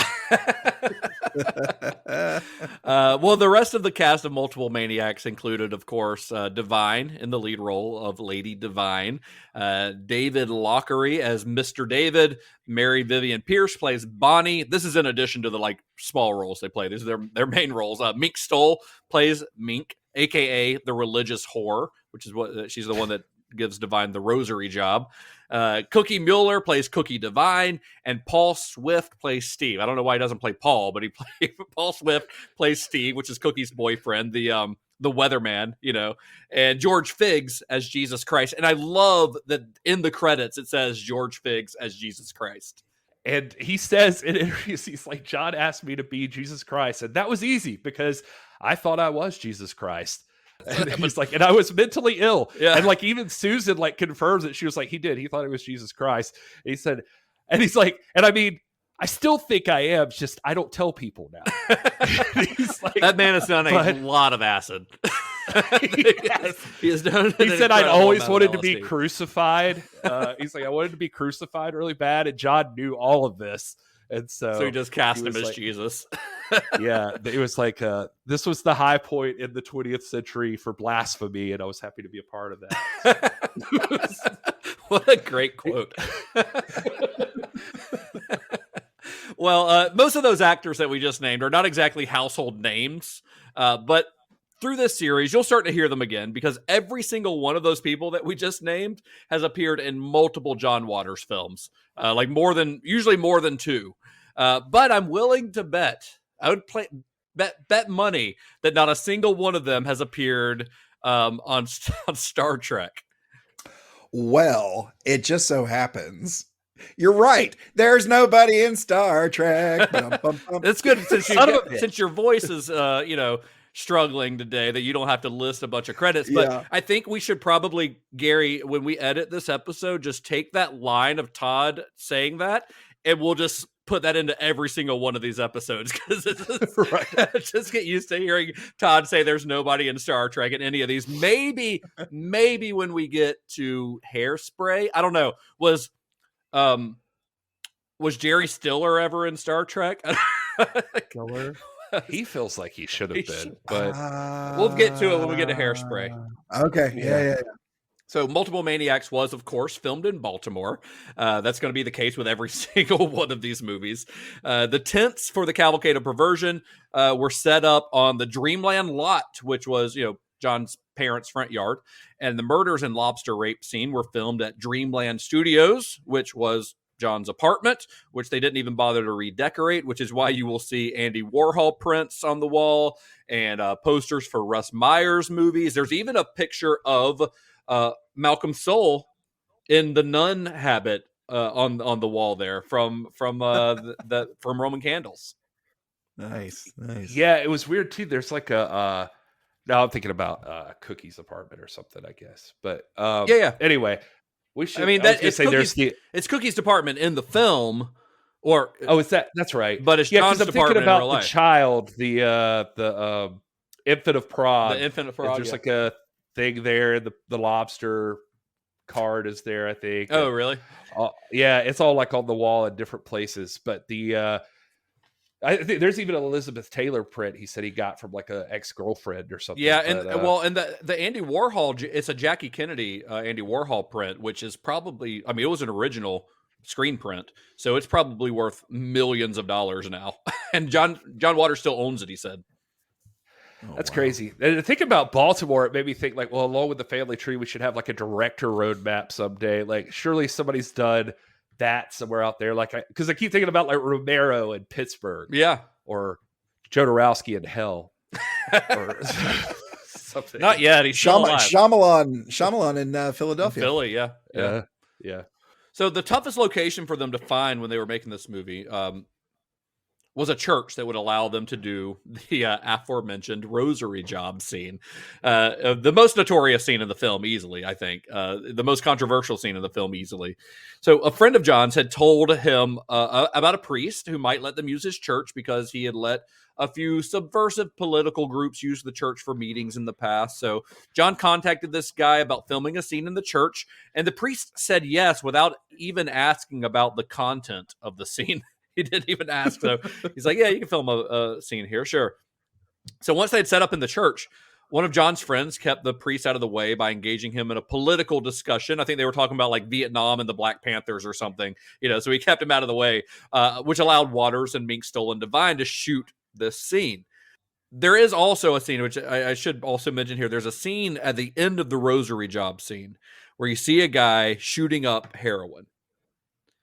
S7: Well, the rest of the cast of Multiple Maniacs included, of course, Divine in the lead role of Lady Divine, David Lockery as Mr. David, Mary Vivian Pierce plays Bonnie. This is in addition to the like small roles they play. These are their main roles. Mink Stoll plays Mink, aka the religious whore, which is what she's the one that gives Divine the rosary job. Cookie Mueller plays Cookie Divine, and Paul Swift plays Steve. I don't know why he doesn't play Paul, but Paul Swift plays Steve, which is Cookie's boyfriend, the weatherman, and George Figs as Jesus Christ. And I love that in the credits it says George Figs as Jesus Christ.
S6: And he says in interviews, he's like, John asked me to be Jesus Christ, and that was easy because I thought I was Jesus Christ. And he's like, and I was mentally ill.
S7: Yeah.
S6: And like even Susan like confirms that she was like, he thought it was Jesus Christ. And he said, and he's like, and I mean, I still think I am, just I don't tell people now. He's like,
S7: that man has done a lot of acid.
S6: Yes.
S7: He
S6: said I'd always wanted to be crucified. He's like, I wanted to be crucified really bad, and John knew all of this. And so
S7: he just cast him as like, Jesus.
S6: Yeah, it was like this was the high point in the 20th century for blasphemy, and I was happy to be a part of that.
S7: What a great quote. Well, most of those actors that we just named are not exactly household names, but through this series, you'll start to hear them again because every single one of those people that we just named has appeared in multiple John Waters films, usually more than two. But I'm willing to bet, I would bet money that not a single one of them has appeared on Star Trek.
S8: Well, it just so happens. You're right. There's nobody in Star Trek.
S7: It's good since your voice is, struggling today that you don't have to list a bunch of credits. But yeah. I think we should probably, Gary, when we edit this episode, just take that line of Todd saying that and we'll just put that into every single one of these episodes because right. Just get used to hearing Todd say there's nobody in Star Trek in any of these. Maybe when we get to Hairspray, I don't know. Was Jerry Stiller ever in Star Trek?
S6: Stiller? He feels like he should have been, but
S7: we'll get to it when we get to Hairspray.
S8: Okay. Yeah.
S7: So Multiple Maniacs was, of course, filmed in Baltimore. That's going to be the case with every single one of these movies. The tents for the Cavalcade of Perversion were set up on the Dreamland lot, which was, John's parents' front yard. And the murders and lobster rape scene were filmed at Dreamland Studios, which was John's apartment, which they didn't even bother to redecorate, which is why you will see Andy Warhol prints on the wall and posters for Russ Meyer's movies. There's even a picture of Malcolm Soule in the nun habit on the wall there from Roman Candles.
S8: Nice.
S6: Yeah, it was weird too. There's like a now I'm thinking about Cookie's apartment or something, I guess. But
S7: yeah.
S6: Anyway. We should.
S7: I mean, it's Cookie's department in the film,
S6: is that? That's right.
S7: But it's John's department in real life.
S6: The child, the infant of Prague.
S7: The infant of Prague.
S6: There's like a thing there. The lobster card is there, I think.
S7: Oh, really?
S6: Yeah, it's all like on the wall in different places. But I think there's even an Elizabeth Taylor print he said he got from like an ex-girlfriend or something.
S7: Yeah, and the Andy Warhol, it's a Jackie Kennedy Andy Warhol print, which is probably, it was an original screen print, so it's probably worth millions of dollars now. And John Waters still owns it, he said.
S6: That's crazy. And to think about Baltimore, it made me think like, well, along with the family tree, we should have like a director roadmap someday. Like surely somebody's done that somewhere out there, like because I keep thinking about like Romero in Pittsburgh, or Jodorowsky in Hell, or something.
S7: Not yet. He's
S8: Shyamalan in Philadelphia.
S7: Philly, yeah. So the toughest location for them to find when they were making this movie was a church that would allow them to do the aforementioned rosary job scene. The most notorious scene in the film, easily, I think. The most controversial scene in the film, easily. So a friend of John's had told him about a priest who might let them use his church because he had let a few subversive political groups use the church for meetings in the past. So John contacted this guy about filming a scene in the church, and the priest said yes without even asking about the content of the scene. He didn't even ask. So he's like, yeah, you can film a scene here. Sure. So once they had set up in the church, one of John's friends kept the priest out of the way by engaging him in a political discussion. I think they were talking about like Vietnam and the Black Panthers or something, so he kept him out of the way, which allowed Waters and Mink, Stoll, and Devine to shoot this scene. There is also a scene, which I should also mention here. There's a scene at the end of the rosary job scene where you see a guy shooting up heroin.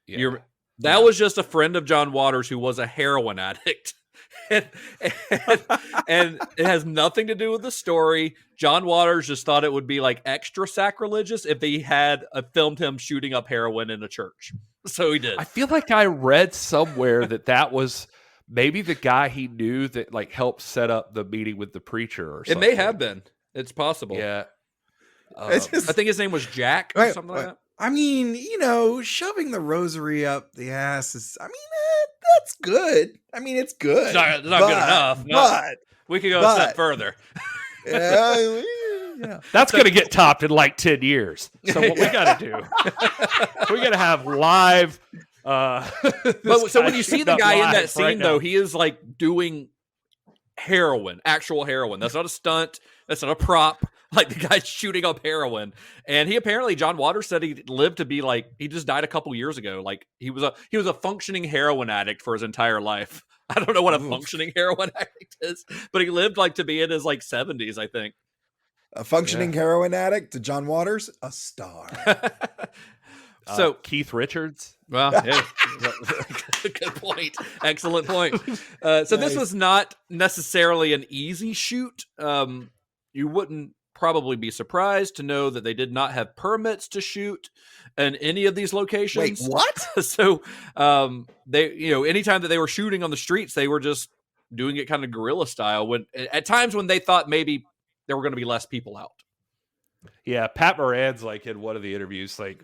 S7: Yeah. That was just a friend of John Waters who was a heroin addict. And it has nothing to do with the story. John Waters just thought it would be like extra sacrilegious if they had filmed him shooting up heroin in a church. So he did.
S6: I feel like I read somewhere that was maybe the guy he knew that like helped set up the meeting with the preacher or something.
S7: It may have been. It's possible.
S6: Yeah.
S7: I think his name was Jack or something like that.
S8: I mean, shoving the rosary up the ass is, that's good. I mean, it's good.
S7: It's not good enough.
S8: But
S7: we could go a step further.
S8: Yeah.
S6: That's going to get topped in like 10 years. So what we got to do, we got to have live.
S7: So when you see the guy in that scene, though, he is like doing heroin, actual heroin. That's not a stunt. That's not a prop. Like the guy's shooting up heroin. And he apparently, John Waters said he lived to be like, he just died a couple years ago. Like he was a functioning heroin addict for his entire life. I don't know what a functioning heroin addict is, but he lived like to be in his like 70s, I think.
S8: A functioning heroin addict to John Waters, a star.
S7: So
S6: Keith Richards.
S7: Well, yeah. Good point. Excellent point. This was not necessarily an easy shoot. You wouldn't probably be surprised to know that they did not have permits to shoot in any of these locations.
S8: Wait, what?
S7: So they, anytime that they were shooting on the streets, they were just doing it kind of guerrilla style. When at times when they thought maybe there were going to be less people out.
S6: Yeah, Pat Moran's like in one of the interviews, like,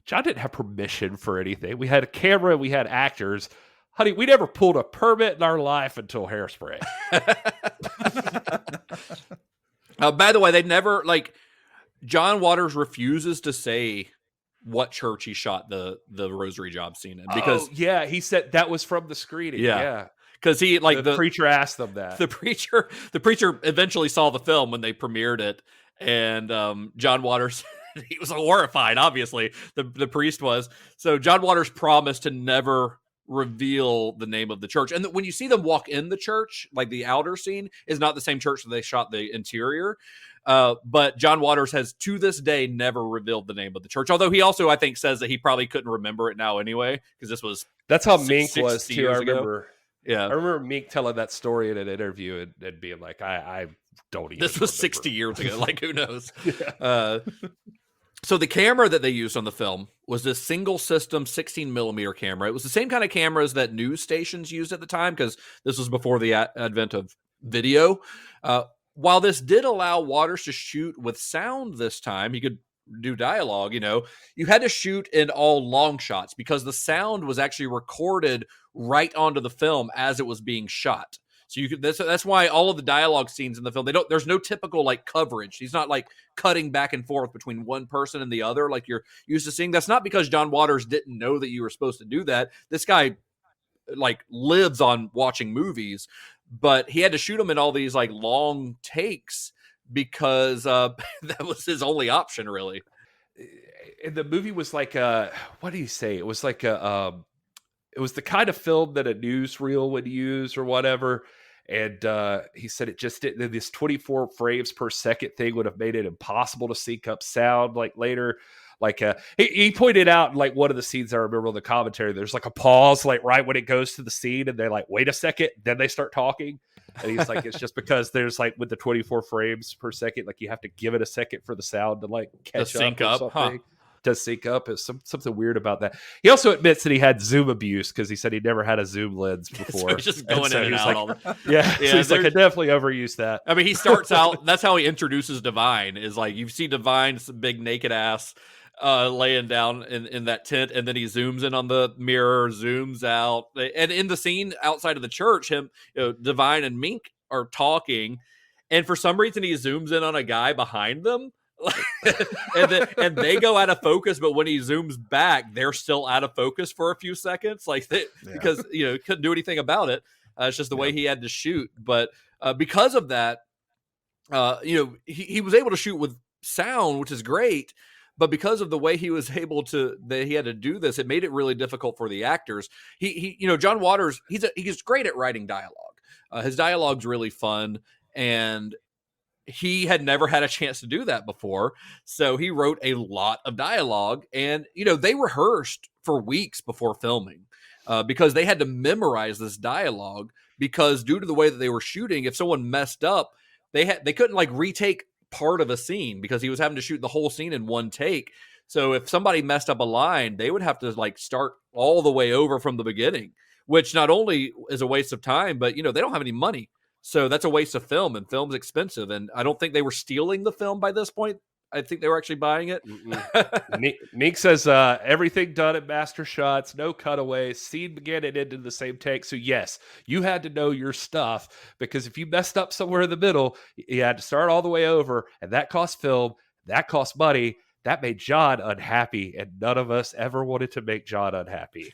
S6: John didn't have permission for anything. We had a camera, we had actors. Honey, we never pulled a permit in our life until Hairspray.
S7: By the way, they never, John Waters refuses to say what church he shot the rosary job scene in. Because
S6: he said that was from the screening. Yeah.
S7: Because he,
S6: the preacher asked them that.
S7: The preacher eventually saw the film when they premiered it. And John Waters... he was horrified, obviously. The priest was. So John Waters promised to never reveal the name of the church. And when you see them walk in the church, like the outer scene is not the same church that they shot the interior. But John Waters has to this day never revealed the name of the church. Although he also, I think, says that he probably couldn't remember it now anyway, because this was
S6: that's how Mink was too. I remember.
S7: Ago. Yeah,
S6: I remember Mink telling that story in an interview and being like, "I don't even."
S7: This was 60 years ago. Like, who knows? Yeah. So the camera that they used on the film was this single system 16 millimeter camera. It was the same kind of cameras that news stations used at the time, because this was before the advent of video. While this did allow Waters to shoot with sound this time, he could do dialogue, you had to shoot in all long shots because the sound was actually recorded right onto the film as it was being shot. So you could, that's why all of the dialogue scenes in the film, there's no typical coverage. He's not cutting back and forth between one person and the other like you're used to seeing. That's not because John Waters didn't know that you were supposed to do that. This guy lives on watching movies, but he had to shoot them in all these long takes because that was his only option, really.
S6: And the movie was what do you say? It was it was the kind of film that a newsreel would use or whatever. And he said it just didn't. This 24 frames per second thing would have made it impossible to sync up sound later. He pointed out one of the scenes I remember on the commentary, there's a pause right when it goes to the scene and they wait a second, then they start talking. And he's like, it's just because there's with the 24 frames per second, you have to give it a second for the sound to catch
S7: sync
S6: up.
S7: Huh?
S6: To sync up is something weird about that. He also admits that he had zoom abuse because he said he never had a zoom lens before.
S7: So he's just going in and out.
S6: So he's I definitely overused that.
S7: I mean, he starts out. That's how he introduces Divine. Is you see Divine's big naked ass laying down in that tent, and then he zooms in on the mirror, zooms out, and in the scene outside of the church, Divine and Mink are talking, and for some reason he zooms in on a guy behind them. and they go out of focus, but when he zooms back, they're still out of focus for a few seconds, because couldn't do anything about it. It's just the way he had to shoot. But because of that, he was able to shoot with sound, which is great. But because of the way he was able to, that he had to do this, it made it really difficult for the actors. John Waters, he's great at writing dialogue. His dialogue's really fun, and he had never had a chance to do that before. So he wrote a lot of dialogue, and they rehearsed for weeks before filming because they had to memorize this dialogue, because due to the way that they were shooting, if someone messed up, they couldn't retake part of a scene because he was having to shoot the whole scene in one take. So if somebody messed up a line, they would have to start all the way over from the beginning, which not only is a waste of time, but they don't have any money. So that's a waste of film, and film's expensive. And I don't think they were stealing the film by this point. I think they were actually buying it.
S6: Meek says everything done at master shots, no cutaways, scene began and ended in the same take. So yes, you had to know your stuff, because if you messed up somewhere in the middle, you had to start all the way over, and that cost film, that cost money. That made John unhappy, and none of us ever wanted to make John unhappy.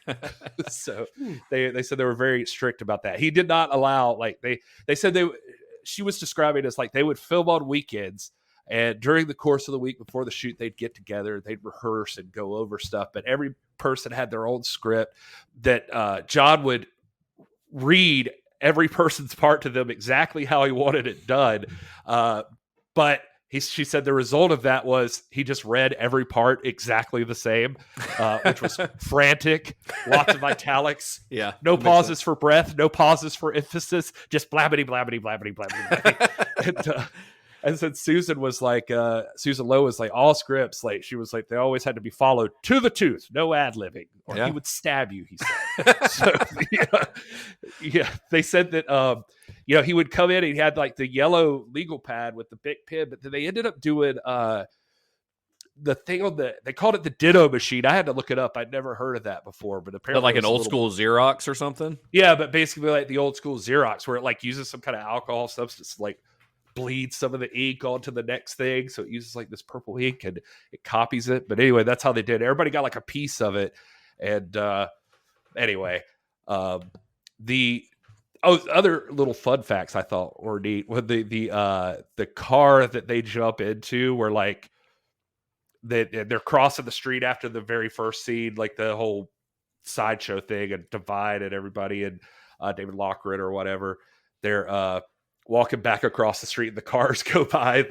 S6: So they said they were very strict about that. He did not allow, they said she was describing it as they would film on weekends, and during the course of the week before the shoot, they'd get together, they'd rehearse and go over stuff. But every person had their own script that John would read every person's part to them exactly how he wanted it done. But she said the result of that was he just read every part exactly the same, which was frantic, lots of italics, no pauses for breath, no pauses for emphasis, just blabbity, blabbity, blabbity, blabbity. And since Susan was Susan Lowe was all scripts, she was they always had to be followed to the tooth, no ad-libbing, or he would stab you, he said. So, they said that, he would come in and he had the yellow legal pad with the big pin, but then they ended up doing the thing they called it the ditto machine. I had to look it up. I'd never heard of that before, but apparently
S7: an old school Xerox or something.
S6: Yeah, but basically the old school Xerox, where it uses some kind of alcohol substance, bleeds some of the ink onto the next thing, so it uses this purple ink and it copies it. But anyway, that's how they did it. Everybody got a piece of it. And anyway, the other little fun facts I thought were neat with the car that they jump into, where they're crossing the street after the very first scene, the whole sideshow thing, and Divine and everybody, and David Lockridge or whatever, they're walking back across the street, and the cars go by.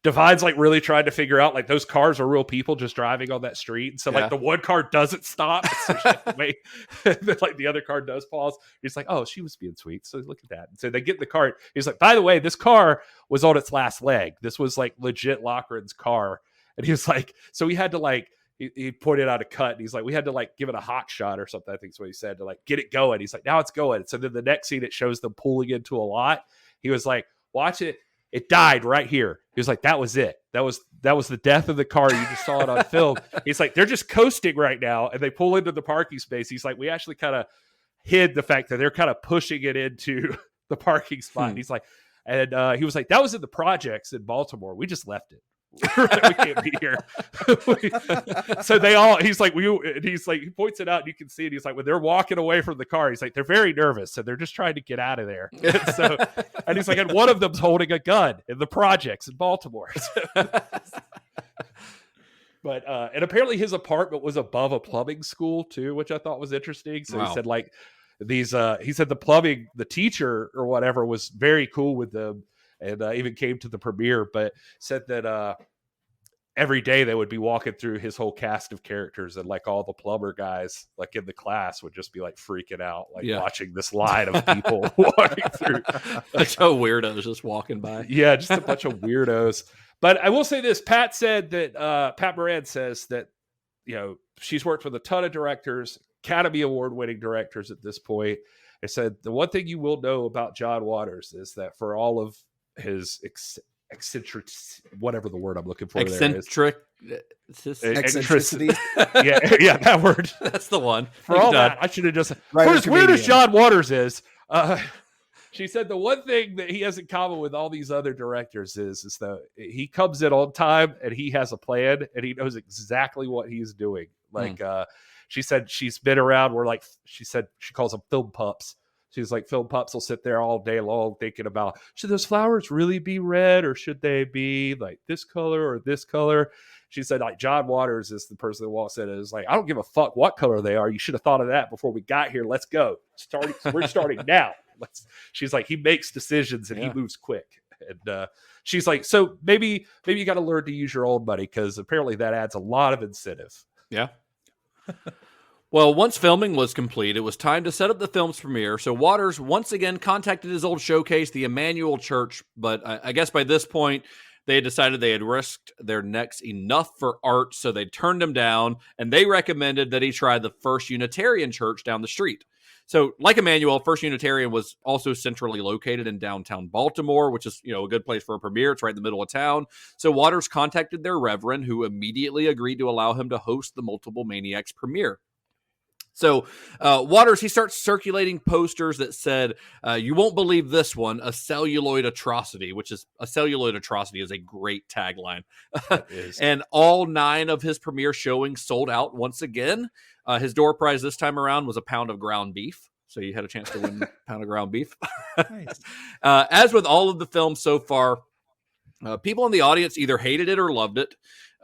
S6: Divine's really trying to figure out those cars are real people just driving on that street. And so the one car doesn't stop. So she has to wait. And then the other car does pause. He's oh, she was being sweet. So look at that. And so they get in the car. He's by the way, this car was on its last leg. This was legit Lockridge's car. And he was so we had to he pointed out a cut, and he's we had to give it a hot shot or something, I think is what he said, to get it going. He's now it's going. So then the next scene, it shows them pulling into a lot. He was watch it. It died right here. He was that was it. That was the death of the car. You just saw it on film. He's they're just coasting right now, and they pull into the parking space. He's we actually kind of hid the fact that they're kind of pushing it into the parking spot. And he's and he was that was in the projects in Baltimore. We just left it. We can't be here. So they all, he points it out, and you can see it. He's when they're walking away from the car, he's they're very nervous, so they're just trying to get out of there. And he's and one of them's holding a gun in the projects in Baltimore. But and apparently his apartment was above a plumbing school too, which I thought was interesting. So he said he said the teacher or whatever was very cool with them, and even came to the premiere, but said that every day they would be walking through his whole cast of characters, and all the plumber guys in the class would just be freaking out, watching this line of people walking through.
S7: Bunch of weirdos just walking by.
S6: Yeah, just a bunch of weirdos. But I will say this, Pat said that Pat Moran says that she's worked with a ton of directors, Academy Award winning directors at this point. I said the one thing you will know about John Waters is that for all of his eccentric, whatever the word I'm looking for,
S7: eccentricity.
S6: yeah, that word.
S7: That's the one.
S6: For all that, I should have just for as weird as John Waters is. She said the one thing that he has in common with all these other directors is that he comes in on time and he has a plan and he knows exactly what he's doing. Like she said, she's been around where, like, she said she calls them film pups. She's like, film pups will sit there all day long thinking about, should those flowers really be red or should they be like this color or this color? She said, like, John Waters is the person that walks in and is like, I don't give a fuck what color they are. You should have thought of that before we got here. Let's go. We're starting now. She's like, he makes decisions and he moves quick. And she's like, so maybe you got to learn to use your own money because apparently that adds a lot of incentive.
S7: Yeah. Well, once filming was complete, it was time to set up the film's premiere. So Waters once again contacted his old showcase, the Emmanuel Church. But I guess by this point, they had decided they had risked their necks enough for art, so they turned him down. And they recommended that he try the First Unitarian Church down the street. So, like Emmanuel, First Unitarian was also centrally located in downtown Baltimore, which is, a good place for a premiere. It's right in the middle of town. So Waters contacted their reverend, who immediately agreed to allow him to host the Multiple Maniacs premiere. So Waters, he starts circulating posters that said, you won't believe this one, a celluloid atrocity, which is a celluloid atrocity is a great tagline. And all 9 of his premiere showings sold out once again. His door prize this time around was a pound of ground beef. So you had a chance to win a pound of ground beef. Nice. As with all of the films so far, people in the audience either hated it or loved it.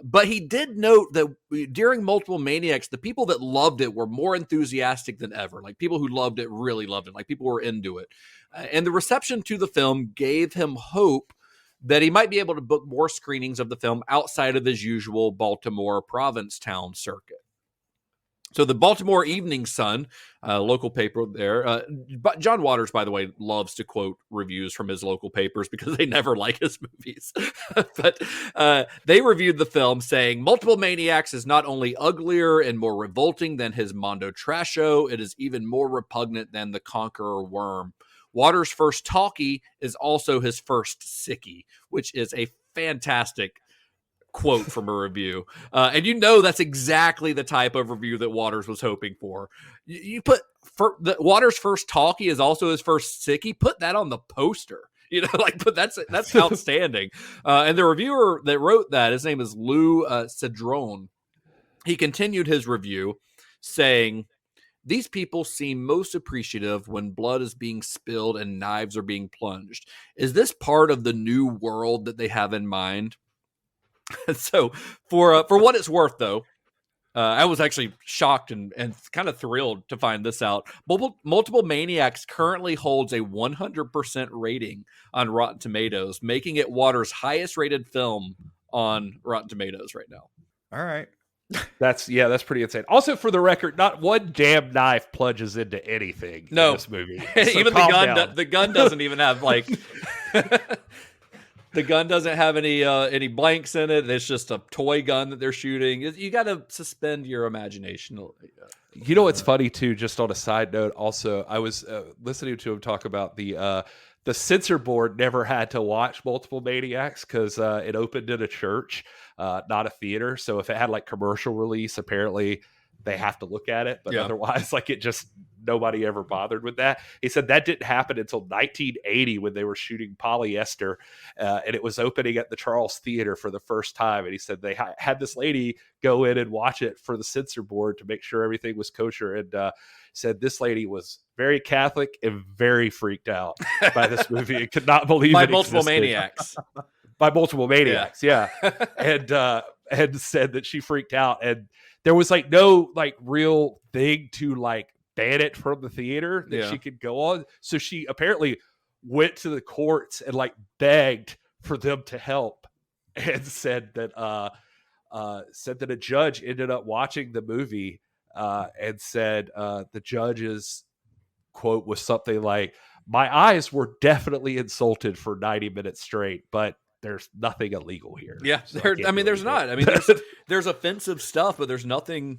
S7: But he did note that during Multiple Maniacs, the people that loved it were more enthusiastic than ever. Like, people who loved it really loved it. Like, people were into it. And the reception to the film gave him hope that he might be able to book more screenings of the film outside of his usual Baltimore Provincetown circuit. So the Baltimore Evening Sun, local paper there, but John Waters, by the way, loves to quote reviews from his local papers because they never like his movies. But they reviewed the film saying, Multiple Maniacs is not only uglier and more revolting than his Mondo Trasho, it is even more repugnant than The Conqueror Worm. Waters' first talkie is also his first sickie, which is a fantastic quote from a review. And that's exactly the type of review that Waters was hoping for. You put Waters' first talkie is also his first sickie. Put that on the poster. But that's outstanding. And the reviewer that wrote that, his name is Lou Cedrone. He continued his review saying, these people seem most appreciative when blood is being spilled and knives are being plunged. Is this part of the new world that they have in mind? So for what it's worth, though, I was actually shocked and kind of thrilled to find this out. Multiple Maniacs currently holds a 100% rating on Rotten Tomatoes, making it Waters' highest rated film on Rotten Tomatoes right now.
S8: All right.
S6: That's pretty insane. Also, for the record, not one damn knife plunges into anything in this movie. So
S7: even the gun doesn't even have like the gun doesn't have any blanks in it. It's just a toy gun that they're shooting. You got to suspend your imagination.
S6: It's funny too. Just on a side note, also, I was listening to him talk about the censor board never had to watch Multiple Maniacs because it opened in a church, not a theater. So if it had like commercial release, apparently they have to look at it, but otherwise, like, it just, nobody ever bothered with that. He said that didn't happen until 1980 when they were shooting Polyester, and it was opening at the Charles Theater for the first time. And he said they had this lady go in and watch it for the censor board to make sure everything was kosher. And said this lady was very Catholic and very freaked out by this movie and could not believe
S7: by
S6: it
S7: Multiple
S6: existed.
S7: Maniacs.
S6: By Multiple Maniacs, yeah. And said that she freaked out, and there was like no like real thing to like ban it from the theater that she could go on. So she apparently went to the courts and like begged for them to help, and said that a judge ended up watching the movie and said the judge's quote was something like, "My eyes were definitely insulted for 90 minutes straight, but there's nothing illegal here."
S7: Yeah,
S6: so
S7: there's not. I mean, there's offensive stuff, but there's nothing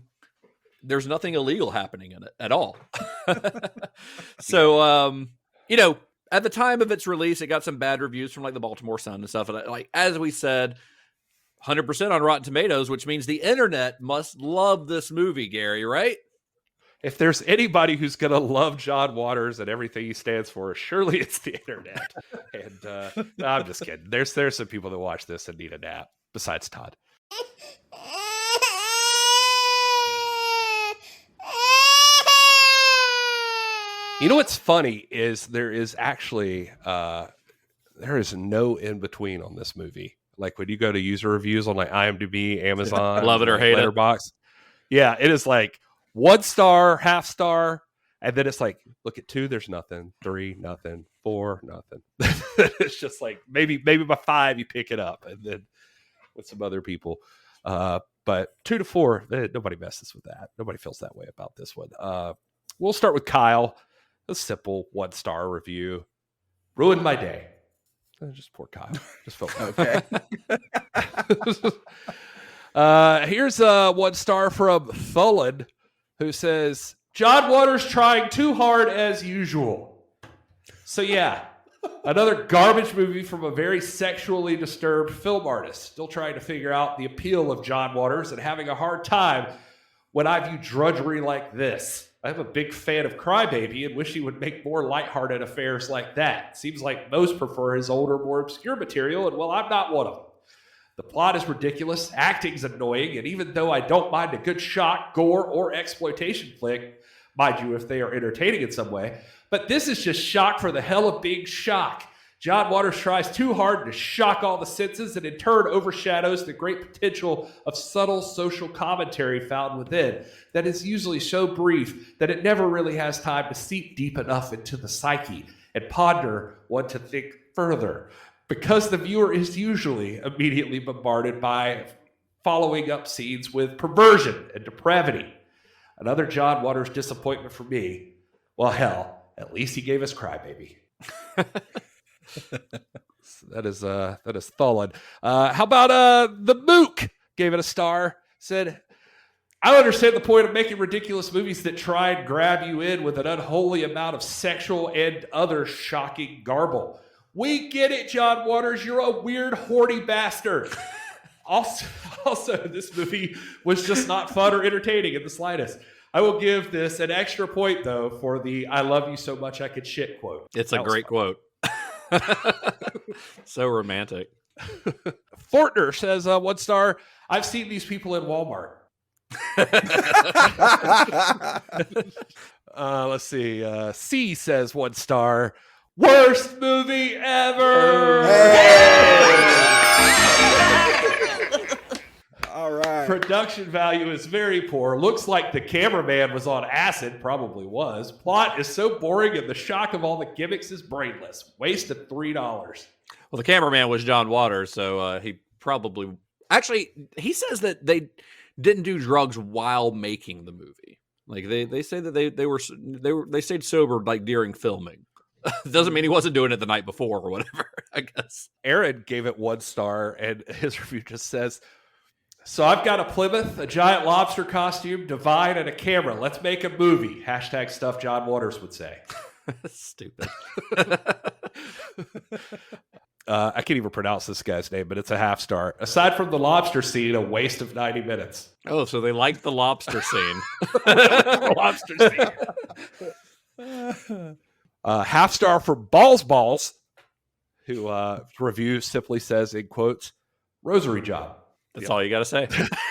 S7: illegal happening in it at all. So, at the time of its release, it got some bad reviews from like the Baltimore Sun and stuff. And like, as we said, 100% on Rotten Tomatoes, which means the internet must love this movie, Gary, right?
S6: if there's anybody who's going to love John Waters and everything he stands for, surely it's the internet. And no, I'm just kidding. There's some people that watch this and need a nap besides Todd. You know what's funny is there is actually there is no in between on this movie. Like when you go to user reviews on like IMDb, Amazon,
S7: love it or hate
S6: Letterboxd. Yeah, it is like 1 star, half star, and then it's like look at 2, there's nothing, 3, nothing, 4, nothing. It's just like maybe by 5 you pick it up, and then with some other people. But 2 to 4, nobody messes with that. Nobody feels that way about this one. We'll start with Kyle. A simple 1 star review. Ruined my day. Just poor Kyle. Just felt
S8: Okay.
S6: Here's a 1 star from Thullen, who says, John Waters trying too hard as usual. So yeah, another garbage movie from a very sexually disturbed film artist. Still trying to figure out the appeal of John Waters and having a hard time when I view drudgery like this. I'm a big fan of Crybaby and wish he would make more lighthearted affairs like that. Seems like most prefer his older, more obscure material, and well, I'm not one of them. The plot is ridiculous, acting's annoying, and even though I don't mind a good shock, gore, or exploitation flick, mind you, if they are entertaining in some way, but this is just shock for the hell of being shock. John Waters tries too hard to shock all the senses and in turn overshadows the great potential of subtle social commentary found within that is usually so brief that it never really has time to seep deep enough into the psyche and ponder one to think further, because the viewer is usually immediately bombarded by following up scenes with perversion and depravity. Another John Waters disappointment for me. Well, hell, at least he gave us Crybaby. That is Thullen. How about the Mook? Gave it a star. Said, I understand the point of making ridiculous movies that try and grab you in with an unholy amount of sexual and other shocking garble. We get it, John Waters. You're a weird, horny bastard. Also, this movie was just not fun or entertaining in the slightest. I will give this an extra point, though, for the I love you so much I could shit quote.
S7: It's a great quote. So romantic.
S6: Fortner says 1 star. I've seen these people in Walmart. Let's see. C says 1 star. Worst movie ever.
S8: All right.
S6: Production value is very poor. Looks like the cameraman was on acid. Probably was. Plot is so boring and the shock of all the gimmicks is brainless. Wasted $3.
S7: Well, the cameraman was John Waters, so he probably... Actually, he says that they didn't do drugs while making the movie. Like they say that they stayed sober like during filming. Doesn't mean he wasn't doing it the night before or whatever, I guess.
S6: Aaron gave it 1 star, and his review just says, so I've got a Plymouth, a giant lobster costume, Divine, and a camera. Let's make a movie. # stuff John Waters would say.
S7: Stupid.
S6: I can't even pronounce this guy's name, but it's a ½ star. Aside from the lobster scene, a waste of 90 minutes.
S7: Oh, so they liked the lobster scene.
S6: The lobster scene. ½ star for Balls, who review simply says, in quotes, rosary job.
S7: That's all you got to say.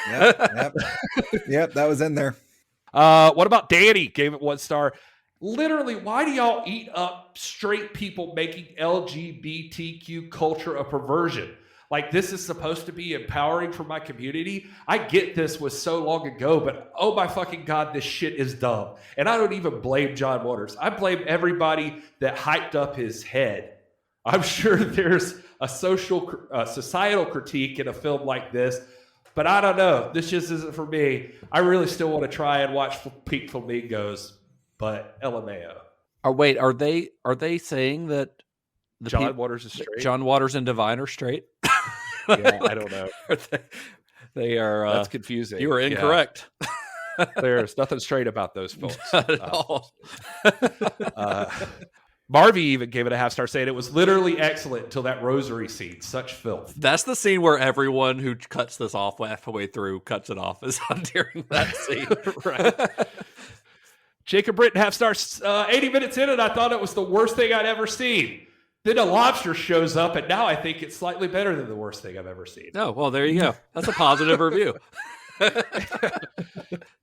S8: Yep, that was in there.
S6: What about Danny? Gave it 1 star. Literally, why do y'all eat up straight people making LGBTQ culture a perversion? Like, this is supposed to be empowering for my community. I get this was so long ago, but oh my fucking God, this shit is dumb. And I don't even blame John Waters. I blame everybody that hyped up his head. I'm sure there's a societal critique in a film like this, but I don't know. This just isn't for me. I really still want to try and watch Pink Flamingos, but LMAO.
S7: Oh, wait, are they saying that
S6: John Waters is straight?
S7: John Waters and Divine are straight?
S6: Yeah, I don't know.
S7: They are.
S6: That's confusing.
S7: You are incorrect.
S6: Yeah. There's nothing straight about those films.
S7: Not at all.
S6: Marvy even gave it a ½ star, saying it was literally excellent until that rosary scene. Such filth.
S7: That's the scene where everyone who cuts this off halfway through cuts it off is during that scene.
S6: Right. Jacob Britton, half stars, 80 minutes in, and I thought it was the worst thing I'd ever seen. Then a lobster shows up, and now I think it's slightly better than the worst thing I've ever seen.
S7: Oh, well, there you go. That's a positive review.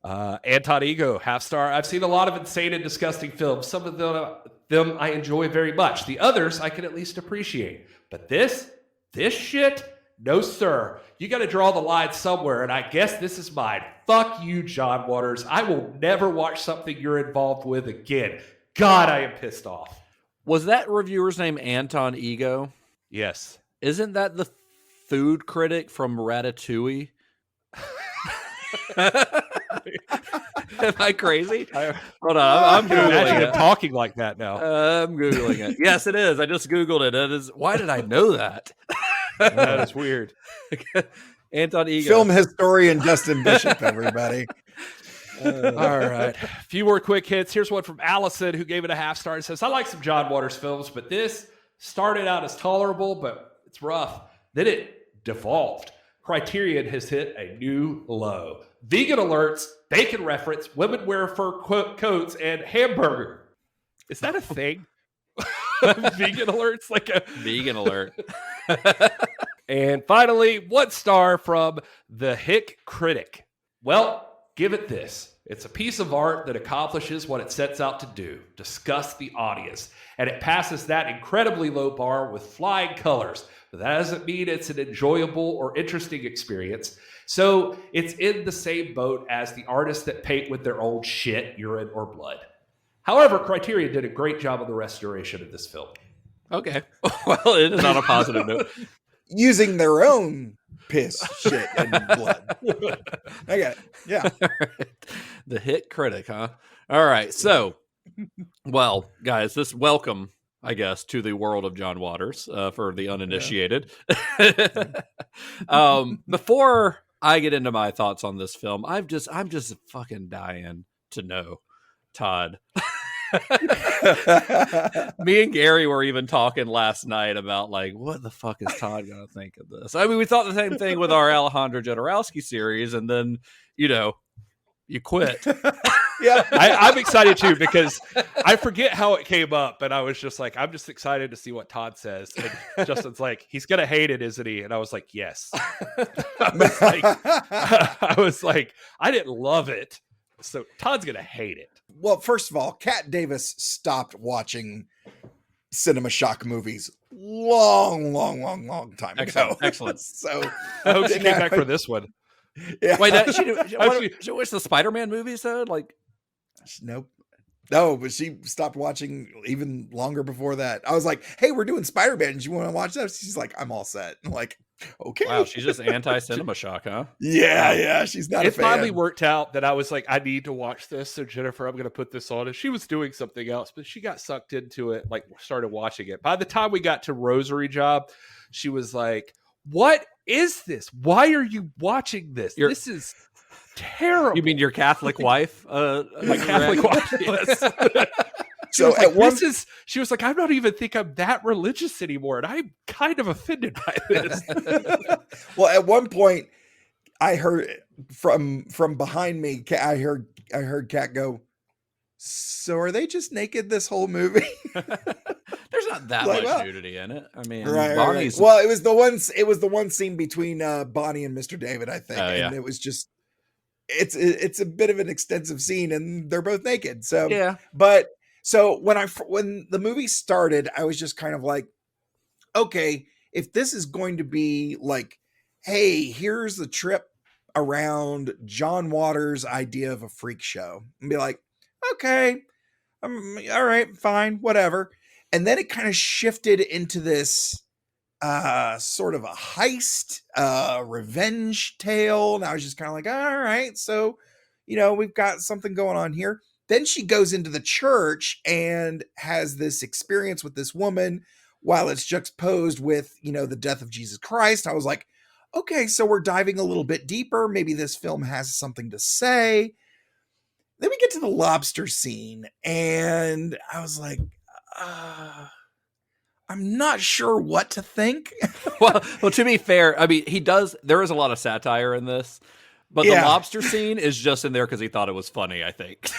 S6: Anton Ego, half star. I've seen a lot of insane and disgusting films. Some of them I enjoy very much. The others I can at least appreciate. But this shit, no sir. You got to draw the line somewhere, and I guess this is mine. Fuck you, John Waters. I will never watch something you're involved with again. God, I am pissed off.
S7: Was that reviewer's name Anton Ego?
S6: Yes.
S7: Isn't that the food critic from Ratatouille? Am I crazy? Hold on, I'm Googling it.
S6: Talking like that now.
S7: I'm Googling it. Yes, it is. I just Googled it. It is. Why did I know that?
S6: That is weird.
S7: Anton Ego.
S8: Film historian Justin Bishop, everybody.
S6: All right. A few more quick hits. Here's one from Allison, who gave it a half star. It says, I like some John Waters films, but this started out as tolerable, but it's rough. Then it devolved. Criterion has hit a new low. Vegan alerts, bacon reference, women wear fur coats, and hamburger. Is that a thing? Vegan alerts? Like a
S7: vegan alert.
S6: And finally, 1 star from the Hick Critic. Well, give it this. It's a piece of art that accomplishes what it sets out to do, disgust the audience. And it passes that incredibly low bar with flying colors. But that doesn't mean it's an enjoyable or interesting experience. So it's in the same boat as the artists that paint with their own shit, urine, or blood. However, Criterion did a great job of the restoration of this film.
S7: Okay. Well, it is on a positive note.
S8: Using their own piss, shit, and blood. I got it. Yeah.
S7: Right. The Hit Critic, huh? All right. So, well, guys, this welcome, I guess, to the world of John Waters for the uninitiated. Yeah. Before I get into my thoughts on this film, I'm just fucking dying to know, Todd. Me and Gary were even talking last night about like, what the fuck is Todd gonna think of this? I mean, we thought the same thing with our Alejandro Jodorowsky series, and then you quit.
S8: Yeah,
S6: I'm excited too because I forget how it came up, and I was just like, I'm just excited to see what Todd says. And Justin's like, he's gonna hate it, isn't he? And I was like, yes. I was like, I didn't love it, so Todd's gonna hate it.
S8: Well, first of all, Kat Davis stopped watching Cinema Shock movies long time ago.
S7: Excellent.
S8: So
S6: I hope she came back for this one.
S8: Yeah.
S7: Wait, she watched the Spider-Man movies though? Like,
S8: nope. No, but she stopped watching even longer before that. I was like, hey, we're doing Spider-Man. Do you want to watch that? She's like, I'm all set. I'm like, okay.
S7: Wow, she's just anti-Cinema Shock, huh?
S8: Yeah. She's not a fan.
S6: It finally worked out that I was like, I need to watch this. So Jennifer, I'm going to put this on. And she was doing something else, but she got sucked into it, like started watching it. By the time we got to Rosary Job, she was like, what is this? Why are you watching this? This is terrible.
S7: You mean your Catholic wife?
S6: My Catholic wife, yes.
S8: So
S6: at she was like, I don't even think I'm that religious anymore, and I'm kind of offended by this.
S8: Well, at one point, I heard from behind me, I heard Kat go, so are they just naked this whole movie?
S7: There's not that much nudity in it. I mean,
S8: right. Well, it was the one scene between Bonnie and Mr. David, I think. And it was just it's a bit of an extensive scene, and they're both naked. So
S7: yeah.
S8: But so when the movie started, I was just kind of like, okay, if this is going to be like, hey, here's the trip around John Waters' idea of a freak show, and be like, okay, all right, fine, whatever. And then it kind of shifted into this sort of a heist, revenge tale. And I was just kind of like, all right, so, we've got something going on here. Then she goes into the church and has this experience with this woman while it's juxtaposed with, the death of Jesus Christ. I was like, okay, so we're diving a little bit deeper. Maybe this film has something to say. Then we get to the lobster scene, and I was like, I'm not sure what to think.
S7: well, to be fair, I mean, there is a lot of satire in this, But the lobster scene is just in there because he thought it was funny, I think.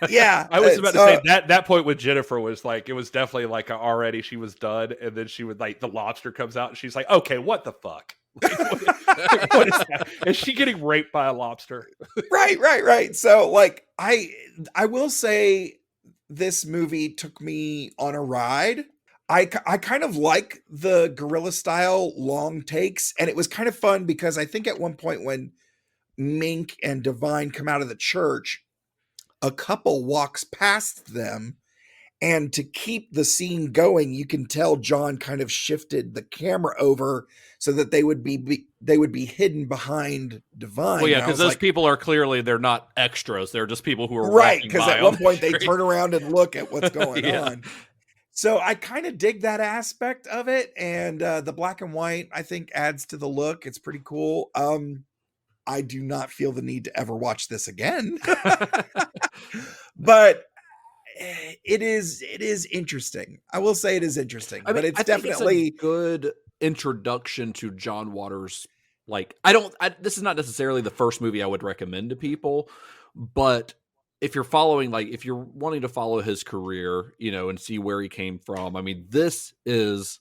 S8: Yeah.
S6: I was about to say that point with Jennifer was like, it was definitely like already she was done. And then she would like, the lobster comes out and she's like, okay, what the fuck? Like, what is that? Is she getting raped by a lobster?
S8: Right. So like, I will say this movie took me on a ride. I kind of like the guerrilla style long takes. And it was kind of fun because I think at one point when Mink and Divine come out of the church, a couple walks past them, and to keep the scene going, you can tell John kind of shifted the camera over so that they would be hidden behind Divine.
S7: Well, yeah, because those people are clearly, they're not extras. They're just people who are
S8: right. Because at one point they
S7: street.
S8: turn around and look at what's going on. So I kind of dig that aspect of it, and the black and white I think adds to the look. It's pretty cool. I do not feel the need to ever watch this again. But it is interesting. I will say it is interesting. But it's definitely
S7: a good introduction to John Waters. Like, this is not necessarily the first movie I would recommend to people, but if you're following, like, if you're wanting to follow his career, you know, and see where he came from, I mean, it is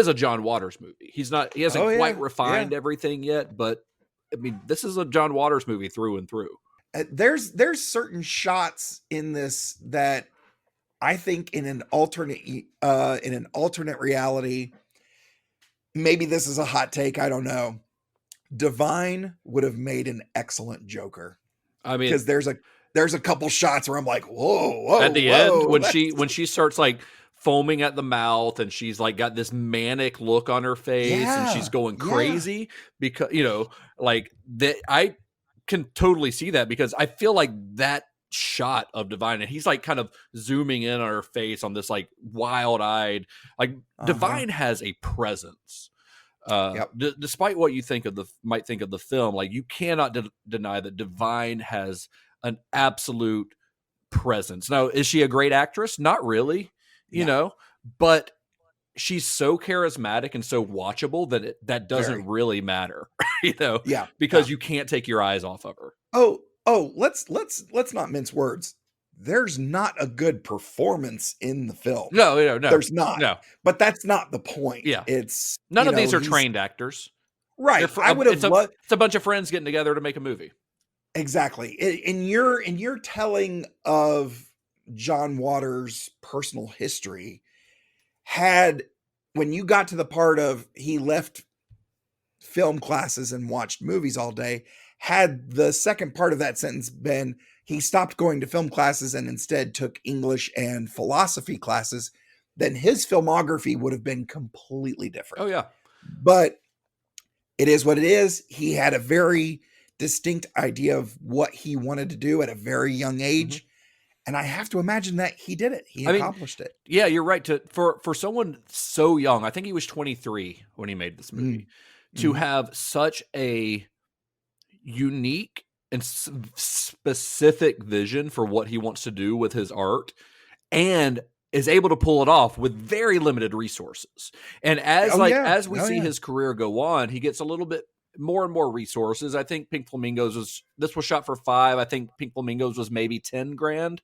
S7: a John Waters movie. He hasn't quite refined everything yet, but I mean, this is a John Waters movie through and through.
S8: There's certain shots in this that I think in an alternate reality, maybe this is a hot take, I don't know, Divine would have made an excellent Joker. I mean, because there's a couple shots where I'm like, whoa,
S7: at the end when she starts like foaming at the mouth and she's like got this manic look on her face and she's going crazy because, you know, like that, I can totally see that because I feel like that shot of Divine and he's like kind of zooming in on her face on this like wild-eyed, like Divine has a presence. Despite what you might think of the film, like you cannot deny that Divine has an absolute presence. Now, is she a great actress? Not really. You know, but she's so charismatic and so watchable that that doesn't really matter, you know, because you can't take your eyes off of her.
S8: Let's not mince words. There's not a good performance in the film.
S7: No,
S8: there's not.
S7: No,
S8: but that's not the point.
S7: Yeah,
S8: it's
S7: none of these are trained actors,
S8: right? I would have.
S7: It's a bunch of friends getting together to make a movie.
S8: Exactly. In your telling of John Waters' personal history, when you got to the part of he left film classes and watched movies all day, had the second part of that sentence been he stopped going to film classes and instead took English and philosophy classes, then his filmography would have been completely different.
S7: Oh yeah.
S8: But it is what it is. He had a very distinct idea of what he wanted to do at a very young age. Mm-hmm. And I have to imagine that he did it. He accomplished it.
S7: Yeah, you're right. For someone so young, I think he was 23 when he made this movie, to have such a unique and specific vision for what he wants to do with his art, and is able to pull it off with very limited resources. And as we see his career go on, he gets a little bit more and more resources. I think Pink Flamingos this was shot for $5. I think Pink Flamingos was maybe $10,000.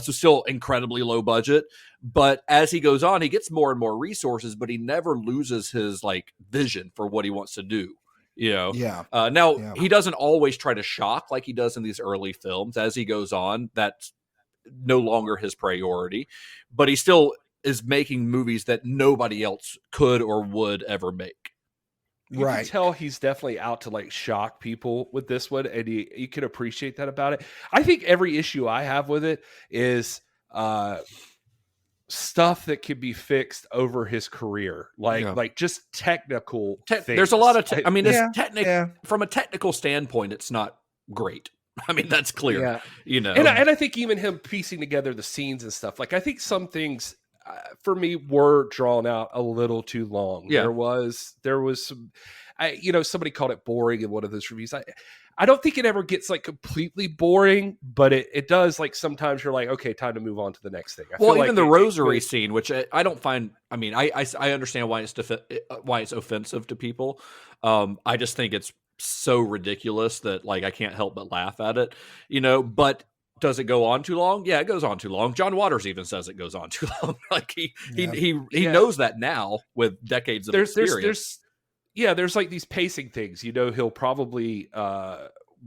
S7: So still incredibly low budget. But as he goes on, he gets more and more resources, but he never loses his like vision for what he wants to do. You know, he doesn't always try to shock like he does in these early films. As he goes on, that's no longer his priority, but he still is making movies that nobody else could or would ever make.
S6: You can tell he's definitely out to like shock people with this one, and you can appreciate that about it. I think every issue I have with it is stuff that can be fixed over his career, like just technical things.
S7: There's a lot of from a technical standpoint, it's not great. I mean, that's clear, you know.
S6: And I think even him piecing together the scenes and stuff, like I think some things for me were drawn out a little too long.
S7: Yeah.
S6: There was some, somebody called it boring in one of those reviews. I don't think it ever gets like completely boring, but it does. Like sometimes you're like, okay, time to move on to the next thing.
S7: Even the rosary scene, which I don't find. I mean, I understand why it's offensive to people. I just think it's so ridiculous that like I can't help but laugh at it, but does it go on too long? Yeah, it goes on too long. John Waters even says it goes on too long. Like he knows that now with decades of experience.
S6: There's like these pacing things, he'll probably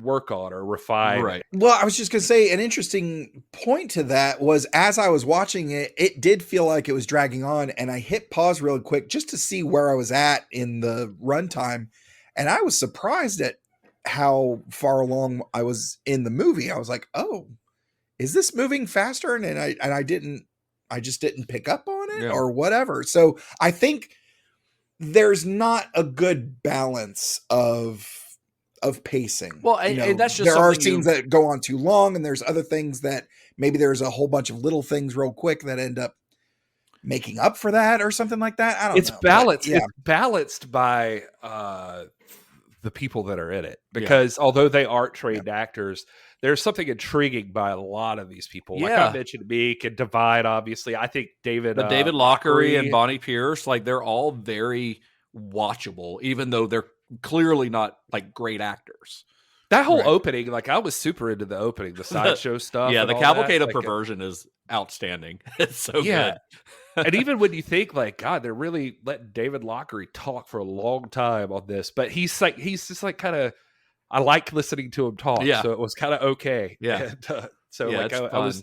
S6: work on or refine.
S7: Right.
S8: Well, I was just going to say an interesting point to that was as I was watching it, it did feel like it was dragging on, and I hit pause real quick just to see where I was at in the runtime. And I was surprised at how far along I was in the movie. I was like, oh, is this moving faster? And I just didn't pick up on it or whatever. So I think there's not a good balance of pacing.
S7: Well, and that's just
S8: there are scenes that go on too long, and there's other things that maybe there's a whole bunch of little things real quick that end up making up for that or something like that. I don't know.
S6: It's balanced. It's balanced by the people that are in it, because although they aren't trained actors, there's something intriguing by a lot of these people. Like I mentioned, Meek and Divine, obviously. I think David
S7: Lochary and Bonnie Pierce, like they're all very watchable, even though they're clearly not like great actors.
S6: That whole opening, like I was super into the opening, the sideshow stuff.
S7: Yeah, the cavalcade of perversion is outstanding. It's so good.
S6: And even when you think like, God, they're really letting David Lochary talk for a long time on this, but he's just like kind of, I like listening to him talk.
S7: Yeah.
S6: So it was kind of okay.
S7: Yeah.
S6: And,
S7: I was,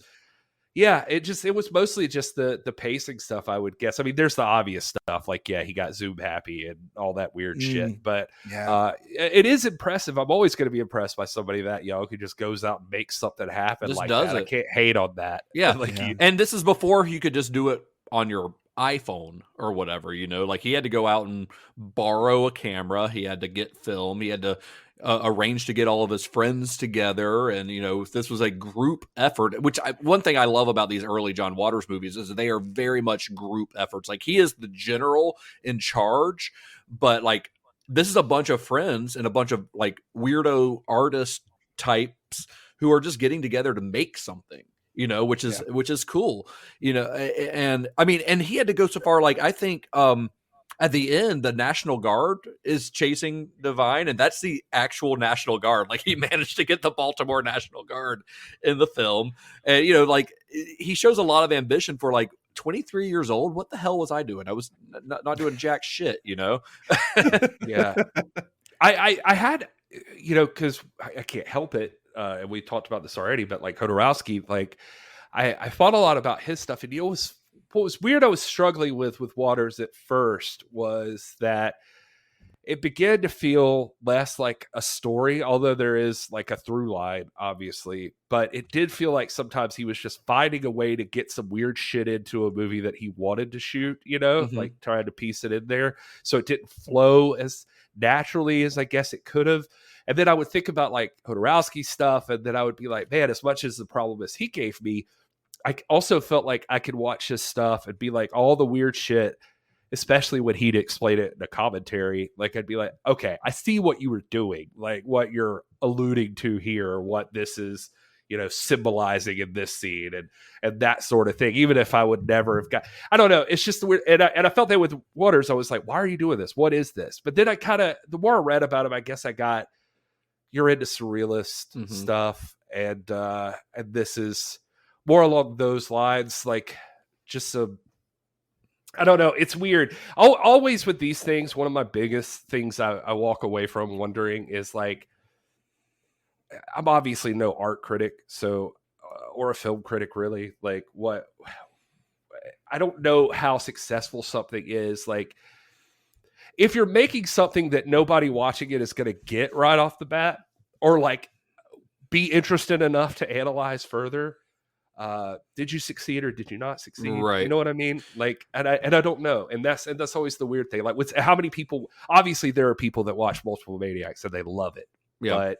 S6: it was mostly just the pacing stuff, I would guess. I mean, there's the obvious stuff like, he got Zoom happy and all that weird shit. But it is impressive. I'm always going to be impressed by somebody that young who just goes out and makes something happen.
S7: Just
S6: like
S7: does
S6: that.
S7: it.
S6: I can't hate on that.
S7: Yeah. And this is before you could just do it on your iPhone or whatever, like he had to go out and borrow a camera. He had to get film. He had to arrange to get all of his friends together. And, this was a group effort, which one thing I love about these early John Waters movies is that they are very much group efforts. Like he is the general in charge, but like this is a bunch of friends and a bunch of like weirdo artist types who are just getting together to make something. Which is cool, and I mean, and he had to go so far. Like, I think, at the end, the National Guard is chasing Divine, and that's the actual National Guard. Like, he managed to get the Baltimore National Guard in the film. And, like he shows a lot of ambition for like 23 years old. What the hell was I doing? I was not doing jack shit, Yeah. I had, cause I can't help it. And we talked about this already, but like Hodorowski, like I thought a lot about his stuff. And what was weird I was struggling with Waters at first was that it began to feel less like a story, although there is like a through line, obviously. But it did feel like sometimes he was just finding a way to get some weird shit into a movie that he wanted to shoot, like trying to piece it in there. So it didn't flow as naturally as I guess it could have. And then I would think about like Hodorowski stuff, and then I would be like, man, as much as the problem is he gave me, I also felt like I could watch his stuff and be like, all the weird shit, especially when he'd explain it in a commentary. Like I'd be like, okay, I see what you were doing, like what you're alluding to here, or what this is, symbolizing in this scene and that sort of thing. Even if I would never have I don't know. It's just the weird. And I felt that with Waters, I was like, why are you doing this? What is this? But then I the more I read about him, I guess I got, you're into surrealist stuff, and this is more along those lines, like just I don't know. It's weird. Always with these things, one of my biggest things I walk away from wondering is like, I'm obviously no art critic, so or a film critic really. Like what? I don't know how successful something is. Like, if you're making something that nobody watching it is going to get right off the bat, or like be interested enough to analyze further, did you succeed or did you not succeed? Right.
S6: You know what I mean? Like, and I don't know. And that's always the weird thing. Like, how many people? Obviously, there are people that watch Multiple Maniacs and they love it. Yeah. But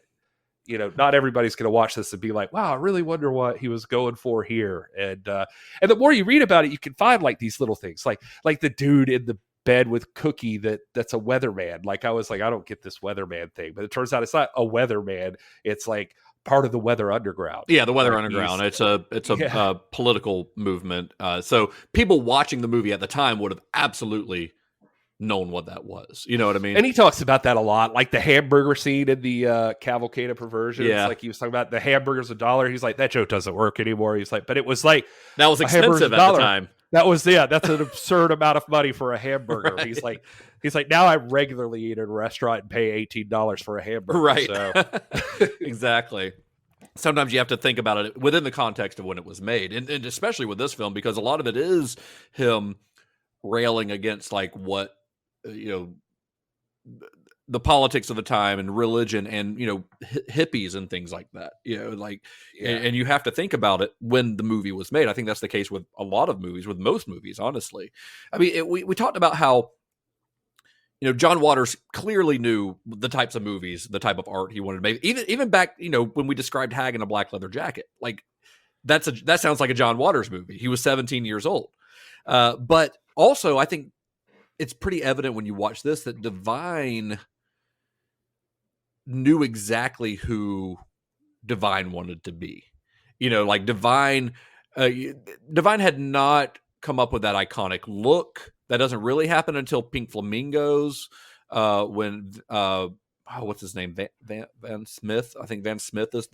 S6: not everybody's going to watch this and be like, wow, I really wonder what he was going for here. And the more you read about it, you can find like these little things, like the dude in the bed with Cookie that's a weatherman. Like I was like, I don't get this weatherman thing, but it turns out it's not a weatherman. It's like part of the Weather Underground.
S7: Yeah, the Weather Underground. It's a political movement. So people watching the movie at the time would have absolutely known what that was. You know what I mean?
S6: And he talks about that a lot, like the hamburger scene in the Cavalcade of Perversion.
S7: Yeah.
S6: It's like he was talking about the hamburger's $1. He's like, that joke doesn't work anymore. He's like, but it was like
S7: that was expensive at the time.
S6: That was that's an absurd amount of money for a hamburger. Right. He's like, now I regularly eat at a restaurant and pay $18 for a hamburger.
S7: Right.
S6: So.
S7: Exactly. Sometimes you have to think about it within the context of when it was made, and especially with this film, because a lot of it is him railing against like what the politics of the time and religion and hippies and things like that. And you have to think about it when the movie was made. I think that's the case with a lot of movies, with most movies, honestly. I mean, we talked about how John Waters clearly knew the types of movies, the type of art he wanted to make. Even back, when we described Hag in a black leather jacket, like that sounds like a John Waters movie. He was 17 years old. But also, I think it's pretty evident when you watch this that Divine knew exactly who Divine wanted to be. Like Divine had not come up with that iconic look. That doesn't really happen until Pink Flamingos, when what's his name, Van Smith. I think Van Smith is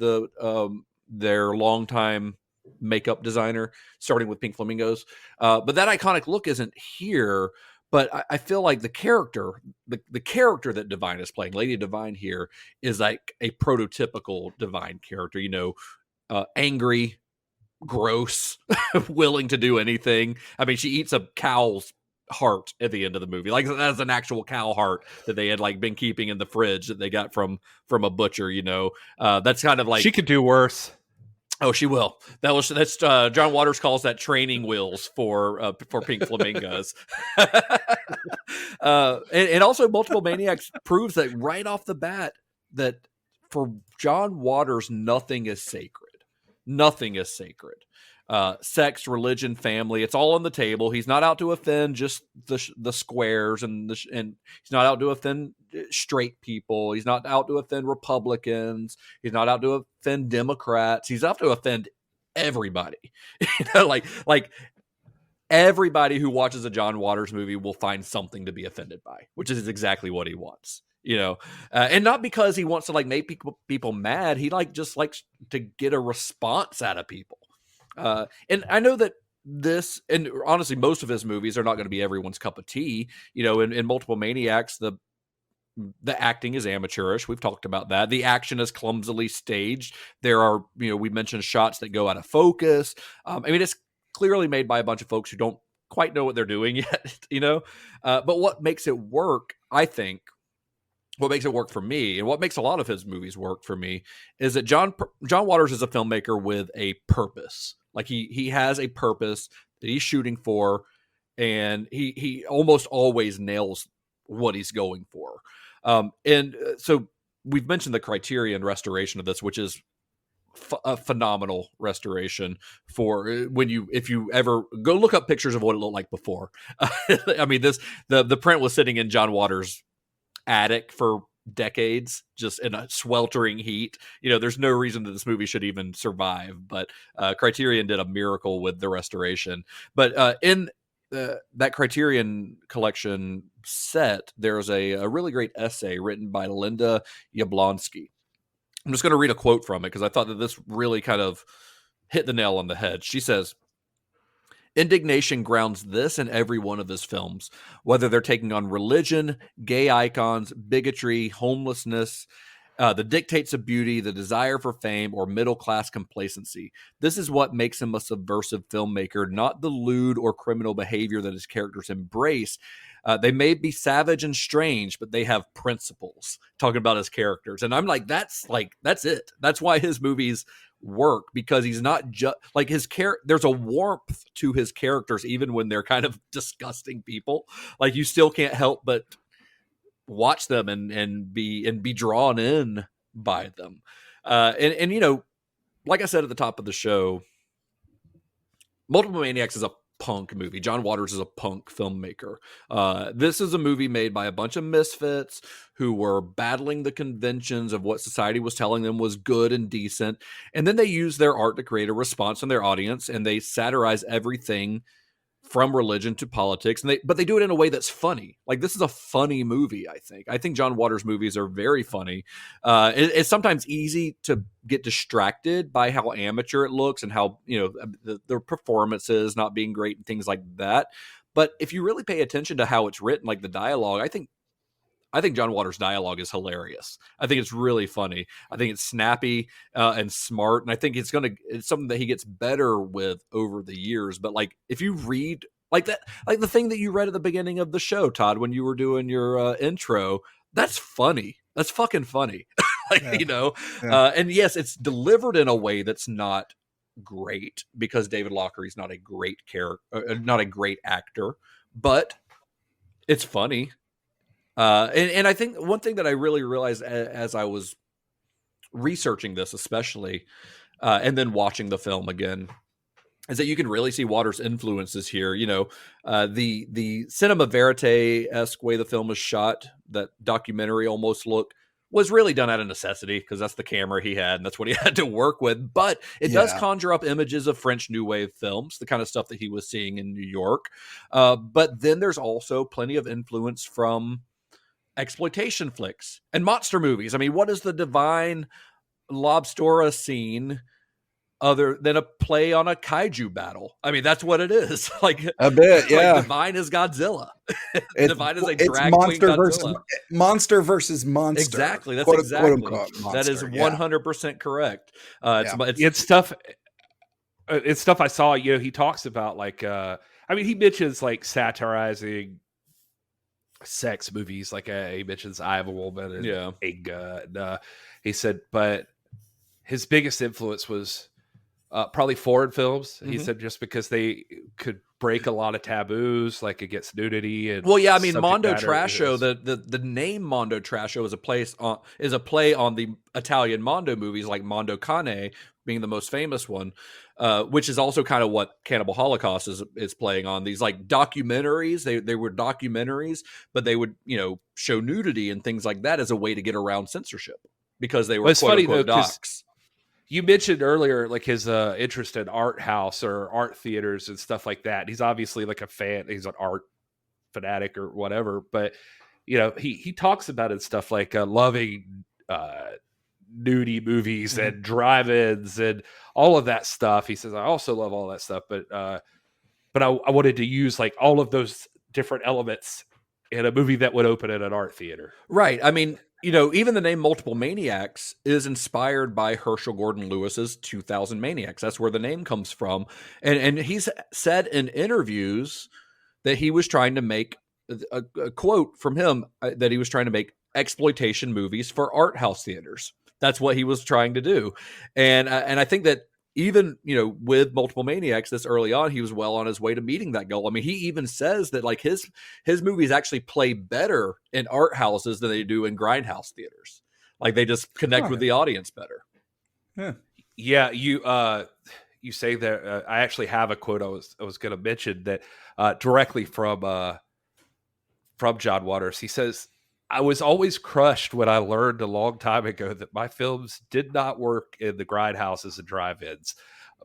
S7: their longtime makeup designer, starting with Pink Flamingos. But that iconic look isn't here. But I feel like the character that Divine is playing, Lady Divine here, is like a prototypical Divine character. Angry, gross, willing to do anything. I mean, she eats a cow's heart at the end of the movie. Like, that's an actual cow heart that they had like been keeping in the fridge that they got from a butcher. That's kind of like,
S6: she could do worse.
S7: Oh, she will. That's John Waters calls that training wheels for Pink Flamingos. And also Multiple Maniacs proves that right off the bat that for John Waters, nothing is sacred. Nothing is sacred. Sex, religion, family, it's all on the table. He's not out to offend just the squares and he's not out to offend straight people. He's not out to offend Republicans. He's not out to offend Democrats. He's out to offend everybody. Like everybody who watches a John Waters movie will find something to be offended by, which is exactly what he wants. And not because he wants to like make people mad. He just likes to get a response out of people. And I know that this, and honestly, most of his movies are not going to be everyone's cup of tea. In Multiple Maniacs, the acting is amateurish. We've talked about that. The action is clumsily staged. There are, we mentioned shots that go out of focus. I mean, it's clearly made by a bunch of folks who don't quite know what they're doing yet, but what makes it work, I think, what makes it work for me, and what makes a lot of his movies work for me, is that John Waters is a filmmaker with a purpose. Like he has a purpose that he's shooting for, and he almost always nails what he's going for. So we've mentioned the Criterion restoration of this, which is a phenomenal restoration for if you ever go look up pictures of what it looked like before. I mean, the print was sitting in John Waters' attic for decades, just in a sweltering heat. There's no reason that this movie should even survive, but Criterion did a miracle with the restoration. But in that Criterion collection set, there's a really great essay written by Linda Jablonski. I'm just going to read a quote from it because I thought that this really kind of hit the nail on the head. She says, "Indignation grounds this and every one of his films, whether they're taking on religion, gay icons, bigotry, homelessness, the dictates of beauty, the desire for fame, or middle-class complacency. This is what makes him a subversive filmmaker, not the lewd or criminal behavior that his characters embrace. They may be savage and strange, but they have principles," talking about his characters. And I'm like, that's it. That's why his movies work, because he's not just like his character. There's a warmth to his characters, even when they're kind of disgusting people. Like, you still can't help but watch them and be drawn in by them. And like I said at the top of the show, Multiple Maniacs is a punk movie. John Waters is a punk filmmaker. This is a movie made by a bunch of misfits who were battling the conventions of what society was telling them was good and decent. And then they use their art to create a response in their audience, and they satirize everything from religion to politics, but they do it in a way that's funny. Like, this is a funny movie. I think John Waters movies are very funny. It's sometimes easy to get distracted by how amateur it looks and how, the performances not being great and things like that. But if you really pay attention to how it's written, like the dialogue, I think John Waters' dialogue is hilarious. I think it's really funny. I think it's snappy and smart, and I think it's something that he gets better with over the years. But like, if you read like that, like the thing that you read at the beginning of the show, Todd, when you were doing your intro, that's funny. That's fucking funny. And yes, it's delivered in a way that's not great because David Lochry's not a great not a great actor, but it's funny. And I think one thing that I really realized as I was researching this, especially, and then watching the film again, is that you can really see Waters' influences here. The cinema verite-esque way the film was shot, that documentary almost look, was really done out of necessity because that's the camera he had and that's what he had to work with. But it does conjure up images of French New Wave films, the kind of stuff that he was seeing in New York. But then there's also plenty of influence from exploitation flicks and monster movies. I mean, what is the divine Lobstora scene other than a play on a kaiju battle? I mean, that's what it is. Like
S8: a bit, yeah.
S7: Like Divine is Godzilla. Divine is a drag queen Godzilla.
S8: Monster versus monster.
S7: Exactly. That's
S8: quote,
S7: exactly.
S8: Quote, unquote,
S7: that is 100% correct.
S6: It's stuff. It's stuff I saw. He talks about like. He mentions like satirizing sex movies, like he mentions I Have a Woman and Inga. And, he said, but his biggest influence was probably foreign films. He said just because they could break a lot of taboos, like against nudity and
S7: Mondo Trasho. The name Mondo Trasho is a play on the Italian Mondo movies, like Mondo Cane being the most famous one, which is also kind of what Cannibal Holocaust is playing on. These like documentaries, they were documentaries, but they would show nudity and things like that as a way to get around censorship because they were quote unquote docs.
S6: You mentioned earlier like his interest in art house or art theaters and stuff like that. He's obviously like a fan. He's an art fanatic or whatever, but he talks about it stuff like loving nudie movies and drive-ins and all of that stuff. He says, I also love all that stuff, but I wanted to use like all of those different elements in a movie that would open at an art theater.
S7: Right. I mean, even the name Multiple Maniacs is inspired by Herschel Gordon Lewis's 2000 Maniacs. That's where the name comes from. And he's said in interviews that he was trying to make a quote from him that he was trying to make exploitation movies for art house theaters. That's what he was trying to do. And I think that even, with Multiple Maniacs this early on, he was well on his way to meeting that goal. I mean, he even says that like his movies actually play better in art houses than they do in grindhouse theaters. Like they just connect with the audience better.
S6: Yeah. You say that I actually have a quote I was going to mention that directly from John Waters. He says, I was always crushed when I learned a long time ago that my films did not work in the grindhouses and drive-ins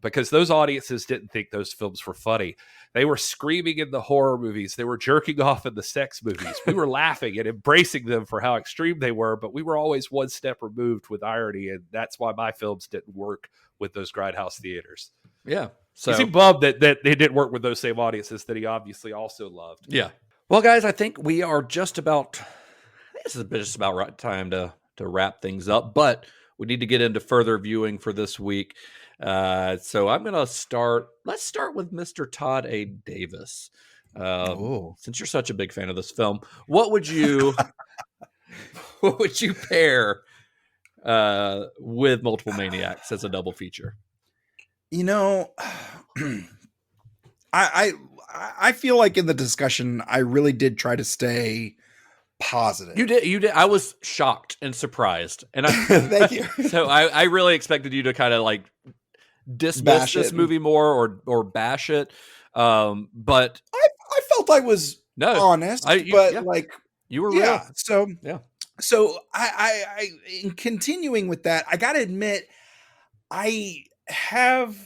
S6: because those audiences didn't think those films were funny. They were screaming in the horror movies. They were jerking off in the sex movies. We were laughing and embracing them for how extreme they were, but we were always one step removed with irony, and that's why my films didn't work with those grindhouse theaters.
S7: Yeah. So
S6: he seemed bummed that they didn't work with those same audiences that he obviously also loved.
S7: Yeah. Well, guys, I think we are just about... This is just about right time to wrap things up, but we need to get into further viewing for this week. So I'm going to start. Let's start with Mr. Todd A. Davis. Since you're such a big fan of this film, what would you pair with Multiple Maniacs as a double feature?
S8: I feel like in the discussion, I really did try to stay positive.
S7: You did. I was shocked and surprised, and
S8: thank you.
S7: So I really expected you to kind of like dismiss this movie more or bash it. But
S8: I felt I was honest, like
S7: you were real.
S8: So I in continuing with that, I got to admit, I have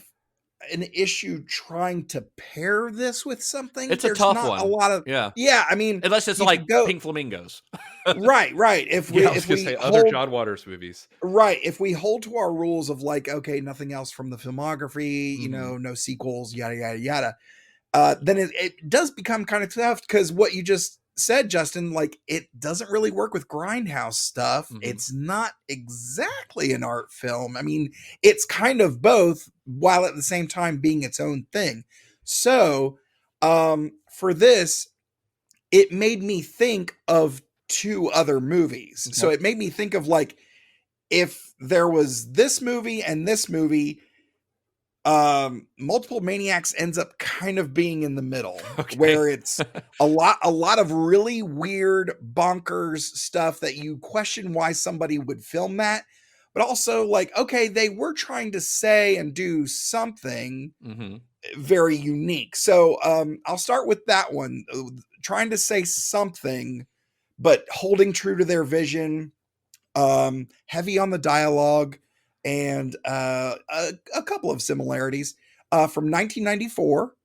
S8: an issue trying to pair this with something.
S7: It's
S8: There's
S7: a tough
S8: not
S7: one.
S8: a lot of yeah. I mean,
S7: unless it's
S8: you
S7: like
S8: could go
S7: Pink Flamingos.
S8: right. If we
S6: Yeah, I was
S8: if
S6: gonna
S8: we
S6: say
S8: hold,
S6: other John Waters movies.
S8: right, if we hold to our rules of like, okay, nothing else from the filmography, you know, no sequels, yada yada yada, then it does become kind of tough because what you just said, Justin, like it doesn't really work with grindhouse stuff. It's not exactly an art film. I mean, it's kind of both while at the same time being its own thing. So for this, it made me think of two other movies. So it made me think of like if there was this movie and this movie, Multiple Maniacs ends up kind of being in the middle, where it's a lot of really weird, bonkers stuff that you question why somebody would film that, but also like, okay, they were trying to say and do something very unique. So I'll start with that one, trying to say something, but holding true to their vision, heavy on the dialogue, and a couple of similarities. From 1994,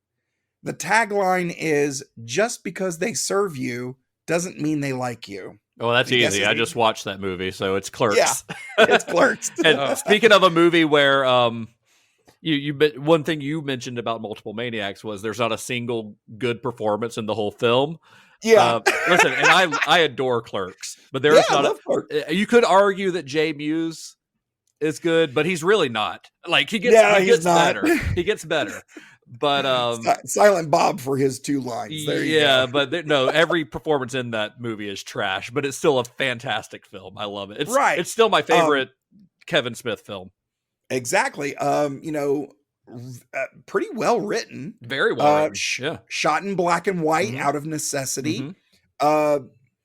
S8: the tagline is, "Just because they serve you doesn't mean they like you."
S7: Oh, that's easy. I just watched that movie, so it's Clerks.
S8: Yeah, it's Clerks.
S7: And speaking of a movie where one thing you mentioned about Multiple Maniacs was there's not a single good performance in the whole film.
S8: Yeah.
S7: Listen, and I adore Clerks, but there's
S8: I
S7: not
S8: love Clerks.
S7: You could argue that Jay Muse is good, but he's really not. Like he gets better. He gets better. But
S8: Silent Bob for his two lines. There you go.
S7: But every performance in that movie is trash, but it's still a fantastic film. I love it. It's still my favorite Kevin Smith film.
S8: Exactly. Pretty well written.
S7: Very well written.
S8: Shot in black and white out of necessity.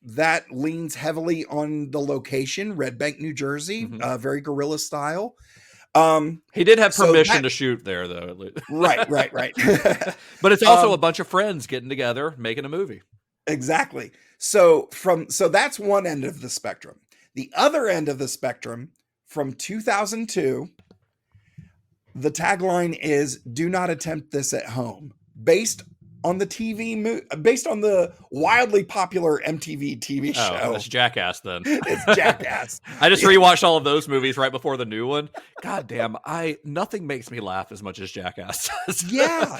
S8: That leans heavily on the location, Red Bank, New Jersey, very guerrilla style.
S7: He did have permission to shoot there, though.
S8: Right.
S7: But it's also a bunch of friends getting together, making a movie.
S8: Exactly. So that's one end of the spectrum. The other end of the spectrum, from 2002, the tagline is "Do not attempt this at home," based on the wildly popular MTV TV show.
S7: Oh, that's Jackass then.
S8: It's Jackass.
S7: I just rewatched all of those movies right before the new one. God damn, nothing makes me laugh as much as Jackass does.
S8: yeah.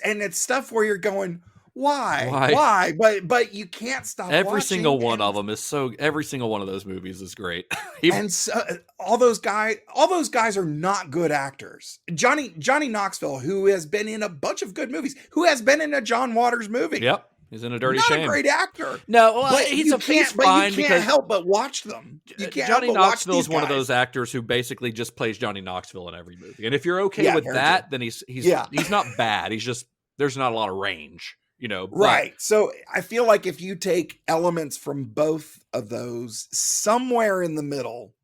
S8: And it's stuff where you're going, why? But you can't stop.
S7: Every single one of them is every single one of those movies is great.
S8: And so, all those guys are not good actors. Johnny Knoxville, who has been in a bunch of good movies, who has been in a John Waters movie.
S7: Yep. He's in a Dirty
S8: Not
S7: Shame.
S8: a great actor.
S7: No, well,
S8: but
S7: he's
S8: he's
S7: fine
S8: you
S7: because
S8: can't help but watch them.
S7: Johnny Knoxville is one of those actors who basically just plays Johnny Knoxville in every movie. And if you're okay with that, then he's not bad. He's just there's not a lot of range.
S8: Right. So I feel like if you take elements from both of those, somewhere in the middle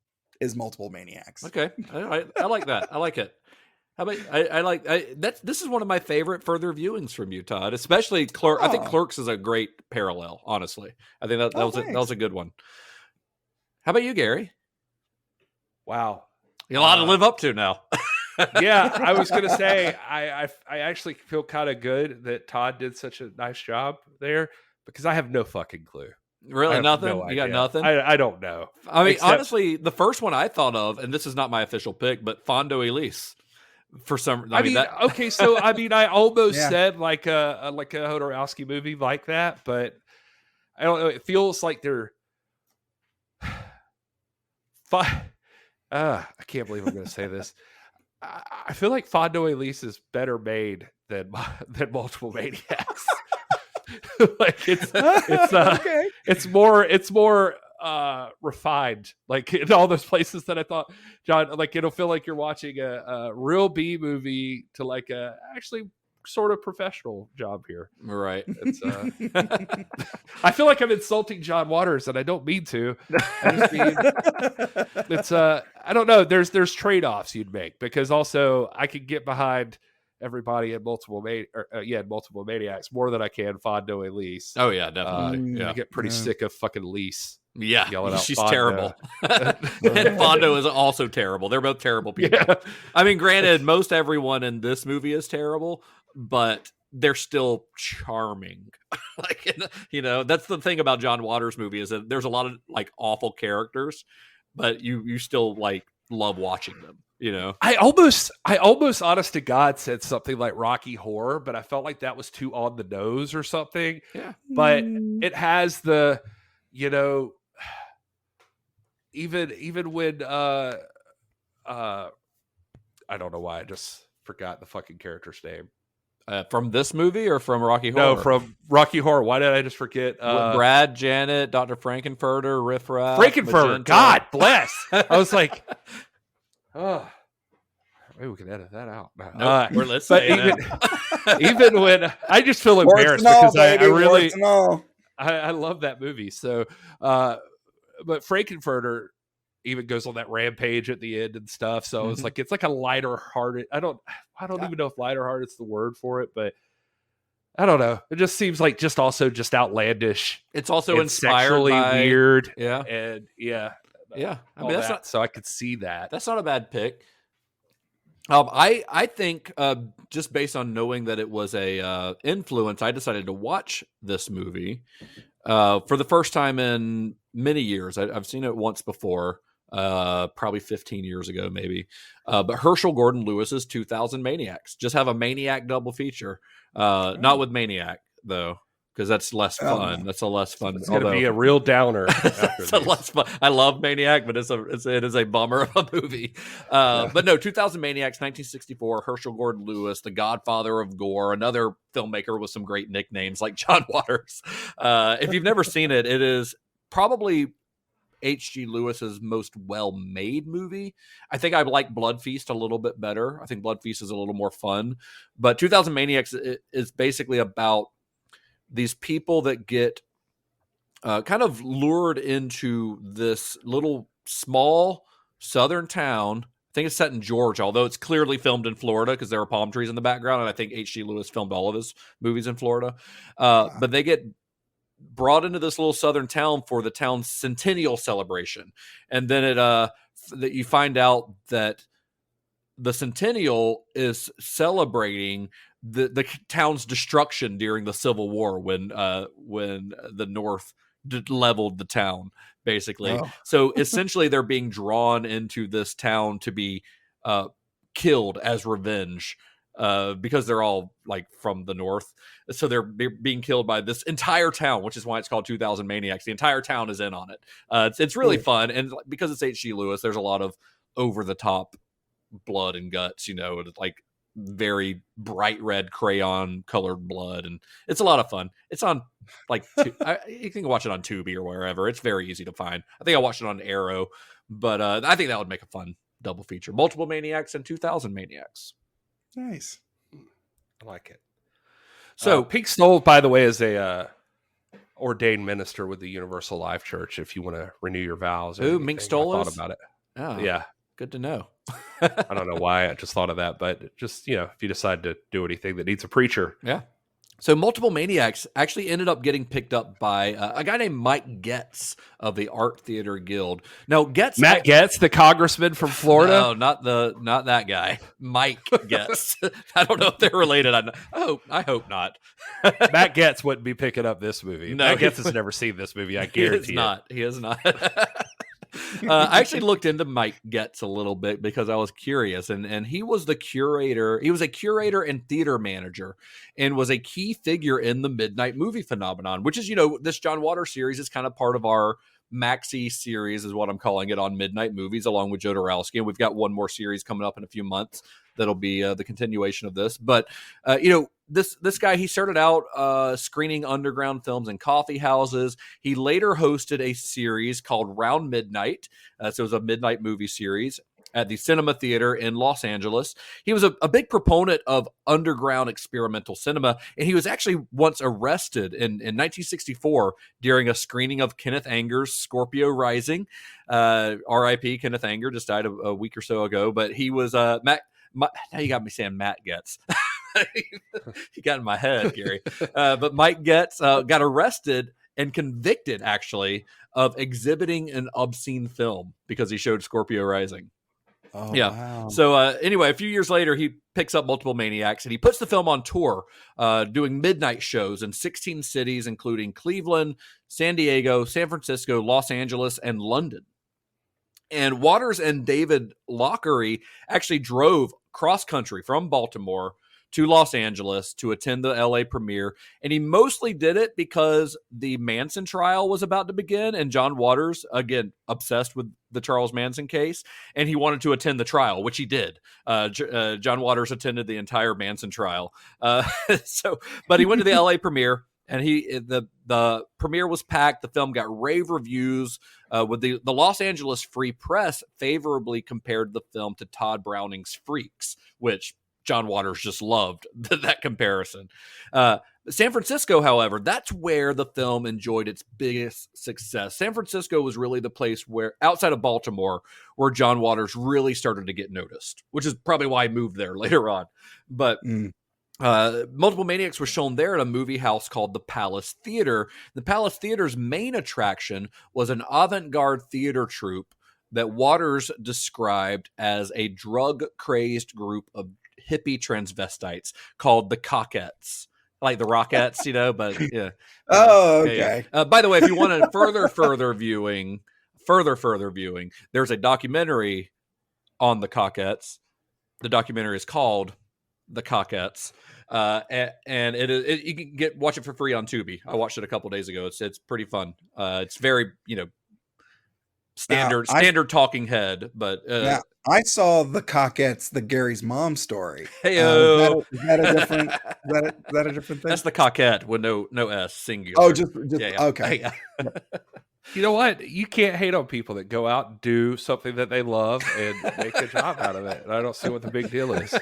S8: is Multiple Maniacs.
S7: Okay, I like that. I like it. How about this is one of my favorite further viewings from you, Todd. Especially Clerks. I think Clerks is a great parallel. Honestly, I think that was a good one. How about you, Gary?
S6: Wow,
S7: you have a lot to live up to now.
S6: Yeah, I was gonna say I actually feel kind of good that Todd did such a nice job there because I have no fucking clue.
S7: Really, nothing? You got nothing?
S6: I don't know.
S7: I mean, honestly, the first one I thought of, and this is not my official pick, but Fondo Elise. For some,
S6: okay, so I almost said like a Hodorowski movie like that, but I don't know. It feels like they're. I can't believe I'm going to say this. I feel like Fondo Elise is better made than Multiple Maniacs. Like it's more refined, like in all those places that I thought, John, like it'll feel like you're watching a real B movie to like a actually sort of professional job here.
S7: Right.
S6: It's I feel like I'm insulting John Waters and I don't mean to. I just mean it's I don't know, there's trade-offs you'd make because also I could get behind everybody in multiple maniacs more than I can Fondo and Lise.
S7: Oh yeah, definitely.
S6: I get pretty sick of fucking Lise.
S7: Yeah,
S6: yelling out
S7: she's
S6: Fondo.
S7: terrible. And Fondo is also terrible. They're both terrible people.
S6: Yeah.
S7: I mean, granted, most everyone in this movie is terrible, but they're still charming. Like, you know, that's the thing about John Waters' movie is that there's a lot of like awful characters, but you still like love watching them. You know,
S6: I almost honest to God said something like Rocky Horror, but I felt like that was too on the nose or something.
S7: Yeah.
S6: But it has the, you know, even when I don't know why I just forgot the fucking character's name.
S7: From this movie or from Rocky Horror?
S6: No, from Rocky Horror. Why did I just forget?
S7: Brad, Janet, Dr. Frankenfurter, Riff Raff.
S6: Frankenfurter. God bless. I was like, oh, maybe we can edit that out.
S7: No, we're listening.
S6: But even when I just feel embarrassed because I really, I love that movie. So, but Frankenfurter even goes on that rampage at the end and stuff. So it's like, it's like a lighter hearted. I don't even know if lighter hearted is the word for it, but I don't know. It just seems like just outlandish.
S7: It's also inspired
S6: sexually
S7: by
S6: weird.
S7: Yeah.
S6: And
S7: yeah. I mean,
S6: that's not, so I could see that.
S7: That's not a bad pick. I think just based on knowing that it was a influence, I decided to watch this movie for the first time in many years. I've seen it once before, probably 15 years ago, maybe. But Herschel Gordon Lewis's 2000 Maniacs. Just have a Maniac double feature. Not with Maniac though, because that's less fun. That's a less fun.
S6: It's going to be a real downer.
S7: It's a less fun. I love Maniac, but it is a bummer of a movie. But no, 2000 Maniacs, 1964. Herschel Gordon Lewis, the godfather of gore, another filmmaker with some great nicknames like John Waters. If you've never seen it, it is probably H.G. Lewis's most well-made movie. I think I like Blood Feast a little bit better. I think Blood Feast is a little more fun. But 2000 Maniacs is basically about these people that get kind of lured into this little small southern town. I think it's set in Georgia, although it's clearly filmed in Florida because there are palm trees in the background. And I think H.G. Lewis filmed all of his movies in Florida. But they get brought into this little southern town for the town's centennial celebration. And then that you find out that the centennial is celebrating the town's destruction during the Civil War when the North leveled the town, basically. Oh. So essentially they're being drawn into this town to be killed as revenge because they're all like from the North. So they're being killed by this entire town, which is why it's called 2000 Maniacs. The entire town is in on it. It's really fun. And because it's H.G. Lewis, there's a lot of over the top blood and guts, you know, like very bright red crayon colored blood. And it's a lot of fun. It's on like, you can watch it on Tubi or wherever. It's very easy to find. I think I watched it on Arrow, but I think that would make a fun double feature. Multiple Maniacs and 2000 Maniacs.
S8: Nice.
S6: I like it.
S7: So
S6: Pink Stole, by the way, is a ordained minister with the Universal Life Church. If you want to renew your vows,
S7: who Mink Stole
S6: thought about it.
S7: Oh,
S6: yeah,
S7: good to know.
S6: I don't know why I just thought of that, but just if you decide to do anything that needs a preacher,
S7: yeah. So Multiple Maniacs actually ended up getting picked up by a guy named Mike Getz of the Art Theater Guild. Now, Getz,
S6: Matt Getz, the congressman from Florida.
S7: No, not that guy. Mike Getz. I don't know if they're related. I hope not.
S6: Matt Getz wouldn't be picking up this movie.
S7: No,
S6: Matt Getz has never seen this movie. I guarantee
S7: He is not. I actually looked into Mike Getz a little bit because I was curious, and he was the curator. He was a curator and theater manager, and was a key figure in the midnight movie phenomenon, which is, this John Waters series is kind of part of our maxi series, is what I'm calling it, on midnight movies, along with Jodorowsky. And we've got one more series coming up in a few months that'll be the continuation of this. But this guy, he started out screening underground films in coffee houses. He later hosted a series called Round Midnight. So it was a midnight movie series at the Cinema Theater in Los Angeles. He was a big proponent of underground experimental cinema, and he was actually once arrested in 1964 during a screening of Kenneth Anger's Scorpio Rising. R.I.P. Kenneth Anger just died a week or so ago, but he was now you got me saying Matt Getz. You got in my head, Gary. But Mike Getz got arrested and convicted, actually, of exhibiting an obscene film because he showed Scorpio Rising.
S8: Oh,
S7: Yeah.
S8: wow.
S7: So anyway, a few years later, he picks up Multiple Maniacs and he puts the film on tour, doing midnight shows in 16 cities, including Cleveland, San Diego, San Francisco, Los Angeles, and London. And Waters and David Lockery actually drove cross country from Baltimore to Los Angeles to attend the LA premiere. And he mostly did it because the Manson trial was about to begin. And John Waters, again, obsessed with the Charles Manson case, and he wanted to attend the trial, which he did. John Waters attended the entire Manson trial. But he went to the LA premiere. And the premiere was packed. The film got rave reviews. With the Los Angeles Free Press favorably compared the film to Todd Browning's Freaks, which John Waters just loved that comparison. San Francisco, however, that's where the film enjoyed its biggest success. San Francisco was really the place where, outside of Baltimore, where John Waters really started to get noticed, which is probably why he moved there later on. But Multiple Maniacs was shown there at a movie house called the Palace Theater. The Palace Theater's main attraction was an avant-garde theater troupe that Waters described as a drug-crazed group of hippie transvestites called the Cockettes. Like the Rockettes, but yeah.
S8: Oh, okay.
S7: Yeah. By the way, if you want a further viewing, there's a documentary on the Cockettes. The documentary is called The Cockettes. And you can watch it for free on Tubi. I watched it a couple days ago. It's pretty fun. It's very, standard talking head, but
S8: yeah, I saw The Cockettes, the Gary's Mom story.
S7: Hey,
S8: is that a different? Is that a different thing?
S7: That's the Cockette with no S, singular.
S8: Oh, just
S7: yeah.
S8: Okay.
S7: Yeah.
S6: You know what? You can't hate on people that go out and do something that they love and make a job out of it. And I don't see what the big deal is.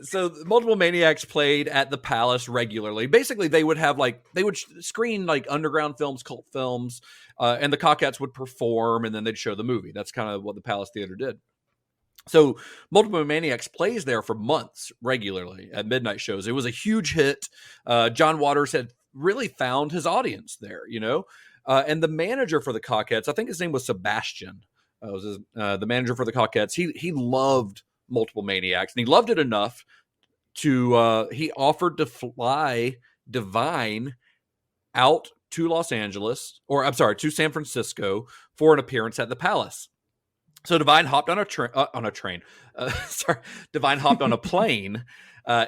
S7: So Multiple Maniacs played at the Palace regularly. Basically, they would screen like underground films, cult films, and the Cockettes would perform, and then they'd show the movie. That's kind of what the Palace Theater did. So Multiple Maniacs plays there for months regularly at midnight shows. It was a huge hit. John Waters had really found his audience there, and the manager for the Cockettes, I think his name was Sebastian, the manager for the Cockettes. He loved Multiple Maniacs, and he loved it enough to he offered to fly Divine out to to San Francisco for an appearance at the Palace. So Divine hopped on Divine hopped on a plane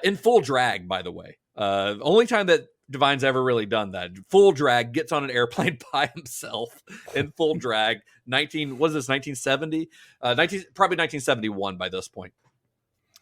S7: in full drag, by the way. Only time that Divine's ever really done that. Full drag, gets on an airplane by himself in full drag. 1970? Probably 1971 by this point.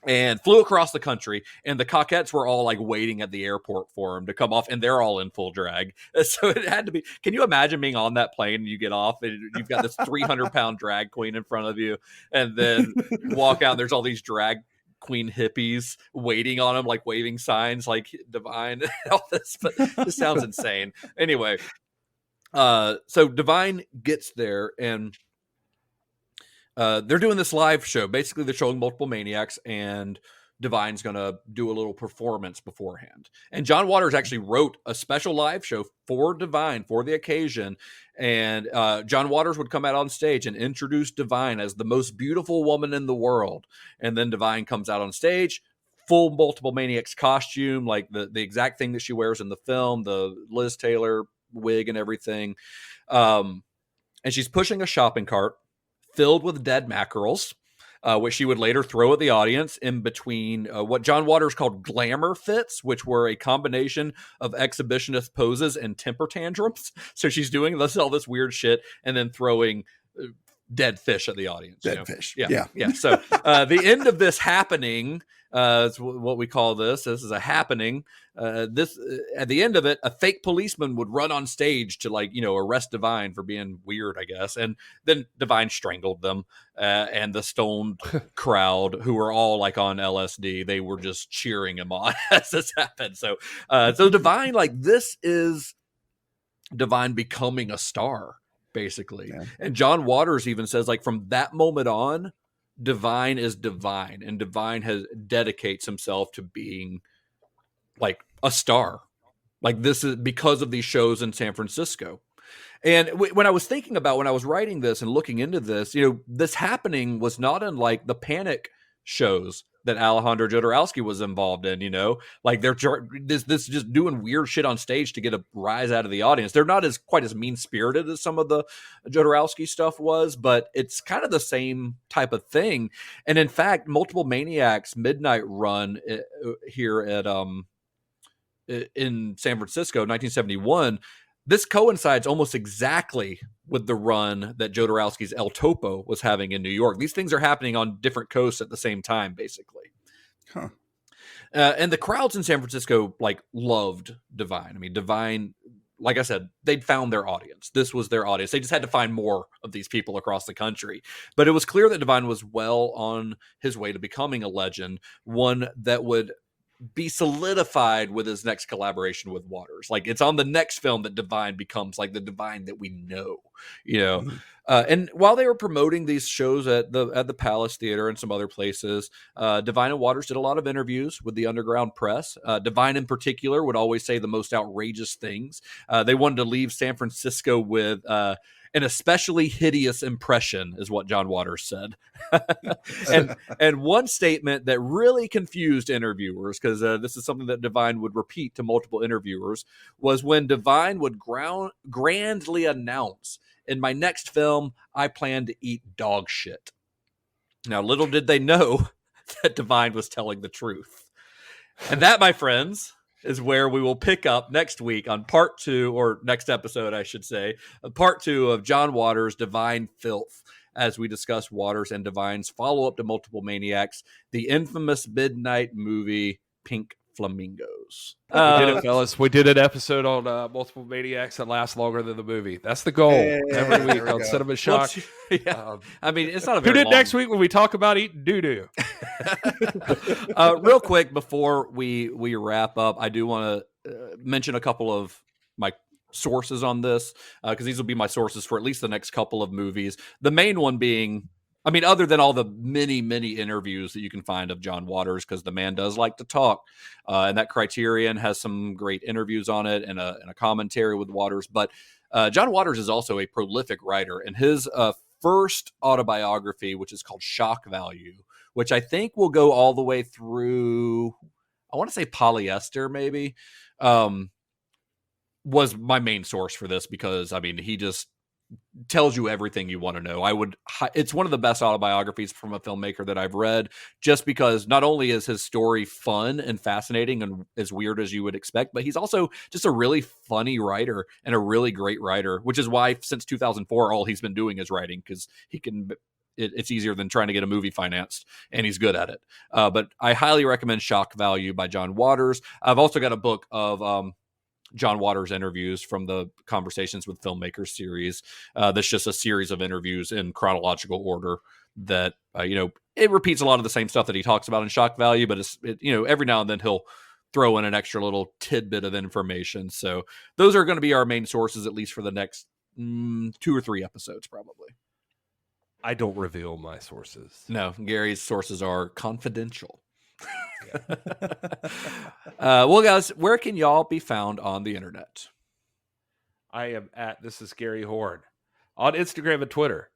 S7: And flew across the country, and the Cockettes were all like waiting at the airport for him to come off, and they're all in full drag. So it had to be. Can you imagine being on that plane and you get off and you've got this 300-pound drag queen in front of you, and then walk out and there's all these drag queen hippies waiting on him, like waving signs like Divine and all this, but this sounds insane. Anyway, so Divine gets there, and they're doing this live show. Basically, they're showing Multiple Maniacs, and Divine's going to do a little performance beforehand. And John Waters actually wrote a special live show for Divine for the occasion. And John Waters would come out on stage and introduce Divine as the most beautiful woman in the world. And then Divine comes out on stage, full Multiple Maniacs costume, like the exact thing that she wears in the film, the Liz Taylor wig and everything. And she's pushing a shopping cart filled with dead mackerels, which she would later throw at the audience in between what John Waters called glamour fits, which were a combination of exhibitionist poses and temper tantrums. So she's doing all this weird shit and then throwing dead fish at the audience.
S8: Dead fish.
S7: Yeah. So the end of this happening, is what we call this. This is a happening. At the end of it, a fake policeman would run on stage to arrest Divine for being weird, I guess. And then Divine strangled them. And the stoned crowd, who were all like on LSD, they were just cheering him on as this happened. So Divine, this is Divine becoming a star, basically. Yeah. And John Waters even says, from that moment on, Divine is divine, and Divine dedicates himself to being like a star. Like this is because of these shows in San Francisco. And when I was thinking about when I was writing this and looking into this, this happening was not unlike the Panic shows that Alejandro Jodorowsky was involved in. Like they're this just doing weird shit on stage to get a rise out of the audience. They're not quite as mean spirited as some of the Jodorowsky stuff was, but it's kind of the same type of thing. And in fact, Multiple Maniacs midnight run here at in San Francisco, 1971. This coincides almost exactly with the run that Jodorowsky's El Topo was having in New York. These things are happening on different coasts at the same time, basically.
S8: Huh.
S7: And the crowds in San Francisco loved Divine. I mean, Divine, like I said, they'd found their audience. This was their audience. They just had to find more of these people across the country. But it was clear that Divine was well on his way to becoming a legend, one that would be solidified with his next collaboration with Waters. Like it's on the next film that Divine becomes like the Divine that we know, Mm-hmm. And while they were promoting these shows at the Palace Theater and some other places, Divine and Waters did a lot of interviews with the underground press. Divine in particular would always say the most outrageous things. They wanted to leave San Francisco with an especially hideous impression, is what John Waters said. and one statement that really confused interviewers, because this is something that Divine would repeat to multiple interviewers, was when Divine would grandly announce, in my next film, I plan to eat dog shit. Now, little did they know that Divine was telling the truth. And that, my friends, is where we will pick up next week on part 2, or next episode, I should say, part 2 of John Waters' Divine Filth, as we discuss Waters and Divine's follow-up to Multiple Maniacs, the infamous midnight movie Pink Flamingos.
S6: We did it, fellas. We did an episode on Multiple Maniacs that lasts longer than the movie. That's the goal every week on Cinema Shock.
S7: I mean, it's not a very
S6: Tune in
S7: long...
S6: next week when we talk about eating doo-doo.
S7: Real quick, before we wrap up, I do want to mention a couple of my sources on this, because these will be my sources for at least the next couple of movies. The main one being, I mean, other than all the many, many interviews that you can find of John Waters, because the man does like to talk, and that Criterion has some great interviews on it and a commentary with Waters. But John Waters is also a prolific writer, and his first autobiography, which is called Shock Value, which I think will go all the way through, I want to say Polyester, maybe, was my main source for this, because, I mean, he just tells you everything you want to know. It's one of the best autobiographies from a filmmaker that I've read, just because not only is his story fun and fascinating and as weird as you would expect, but he's also just a really funny writer and a really great writer, which is why since 2004, all he's been doing is writing, because it's easier than trying to get a movie financed, and he's good at it. But I highly recommend Shock Value by John Waters. I've also got a book of John Waters interviews from the Conversations with Filmmakers series. That's just a series of interviews in chronological order that, it repeats a lot of the same stuff that he talks about in Shock Value, but every now and then he'll throw in an extra little tidbit of information. So those are going to be our main sources, at least for the next 2 or 3 episodes, probably.
S6: I don't reveal my sources.
S7: No, Gary's sources are confidential. Well, guys, where can y'all be found on the internet?
S6: I am at This Is Gary Horn on Instagram and Twitter.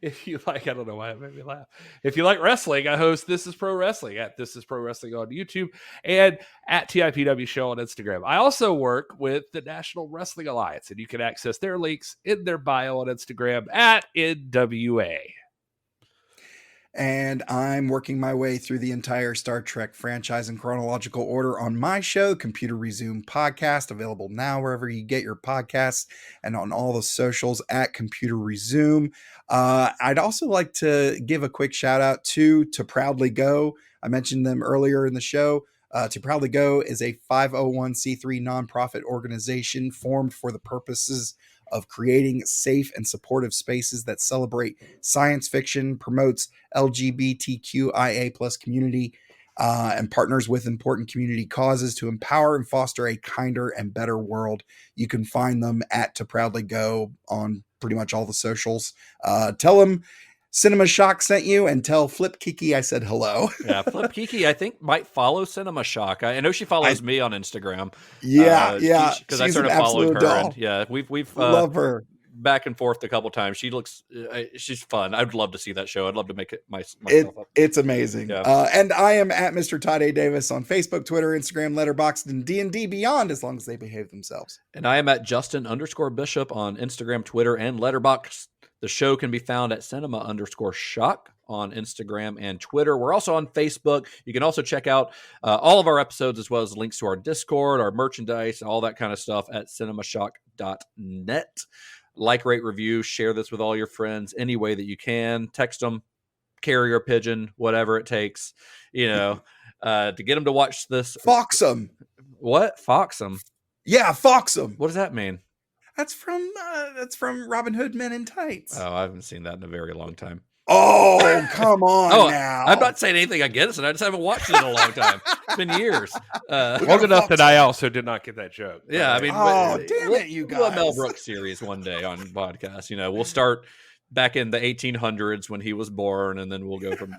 S6: If you like, I don't know why it made me laugh. If you like wrestling, I host This Is Pro Wrestling at This Is Pro Wrestling on YouTube and at TIPW Show on Instagram. I also work with the National Wrestling Alliance, and you can access their links in their bio on Instagram at NWA.
S8: And I'm working my way through the entire Star Trek franchise in chronological order on my show, Computer Resume Podcast, available now wherever you get your podcasts and on all the socials at Computer Resume. I'd also like to give a quick shout out to Proudly Go. I mentioned them earlier in the show. To Proudly Go is a 501c3 nonprofit organization formed for the purposes of creating safe and supportive spaces that celebrate science fiction, promotes LGBTQIA plus community, and partners with important community causes to empower and foster a kinder and better world. You can find them at To Proudly Go on pretty much all the socials. Tell them Cinema Shock sent you, and tell Flip Kiki I said hello.
S7: Yeah, Flip Kiki, I think, might follow Cinema Shock. I know she follows me on Instagram.
S8: Yeah,
S7: because I started following her.
S8: Doll.
S7: And, yeah, we've
S8: love her.
S7: Back and forth a couple times. She looks, she's fun. I'd love to see that show. I'd love to make it myself up.
S8: It's amazing.
S7: Yeah.
S8: And I am at Mr. Todd A. Davis on Facebook, Twitter, Instagram, Letterboxd, and D&D Beyond, as long as they behave themselves.
S7: And I am at Justin_Bishop on Instagram, Twitter, and Letterboxd. The show can be found at Cinema_Shock on Instagram and Twitter. We're also on Facebook. You can also check out all of our episodes, as well as links to our Discord, our merchandise, and all that kind of stuff at cinemashock.net. Like, rate, review, share this with all your friends any way that you can. Text them, carrier pigeon, whatever it takes, to get them to watch this.
S8: Fox them.
S7: What? Fox them?
S8: Yeah, fox them.
S7: What does that mean?
S8: That's from Robin Hood Men in Tights.
S7: Oh, I haven't seen that in a very long time.
S8: Oh, come on now.
S7: I'm not saying anything against it. I just haven't watched it in a long time. It's been years.
S6: Long enough that I also did not get that joke.
S7: Yeah, I mean,
S8: damn it, you guys.
S7: We'll do a Mel Brooks series one day on podcast. We'll start back in the 1800s when he was born, and then we'll go from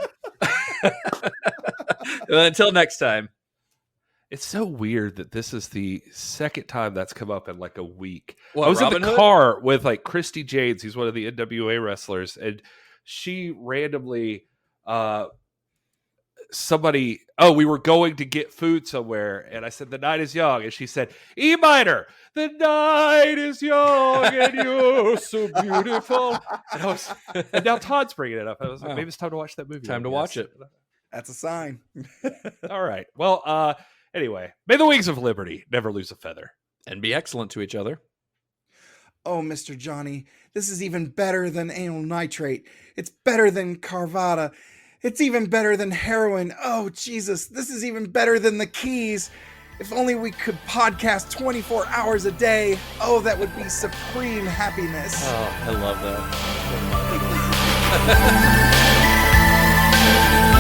S7: until next time.
S6: It's so weird that this is the second time that's come up in like a week.
S7: What,
S6: I was
S7: Robin
S6: in the
S7: Hood?
S6: car with like Christy Janes. He's one of the NWA wrestlers, and she randomly, we were going to get food somewhere, and I said, the night is young, and she said, E minor, the night is young, and you're so beautiful. And now Todd's bringing it up. I was like, maybe it's time to watch that movie.
S7: Time to watch it.
S8: That's a sign.
S6: All right. Well, anyway, may the wings of liberty never lose a feather.
S7: And be excellent to each other.
S8: Oh, Mr. Johnny, this is even better than anal nitrate. It's better than Carvada. It's even better than heroin. Oh, Jesus, this is even better than the Keys. If only we could podcast 24 hours a day. Oh, that would be supreme happiness.
S7: Oh, I love that.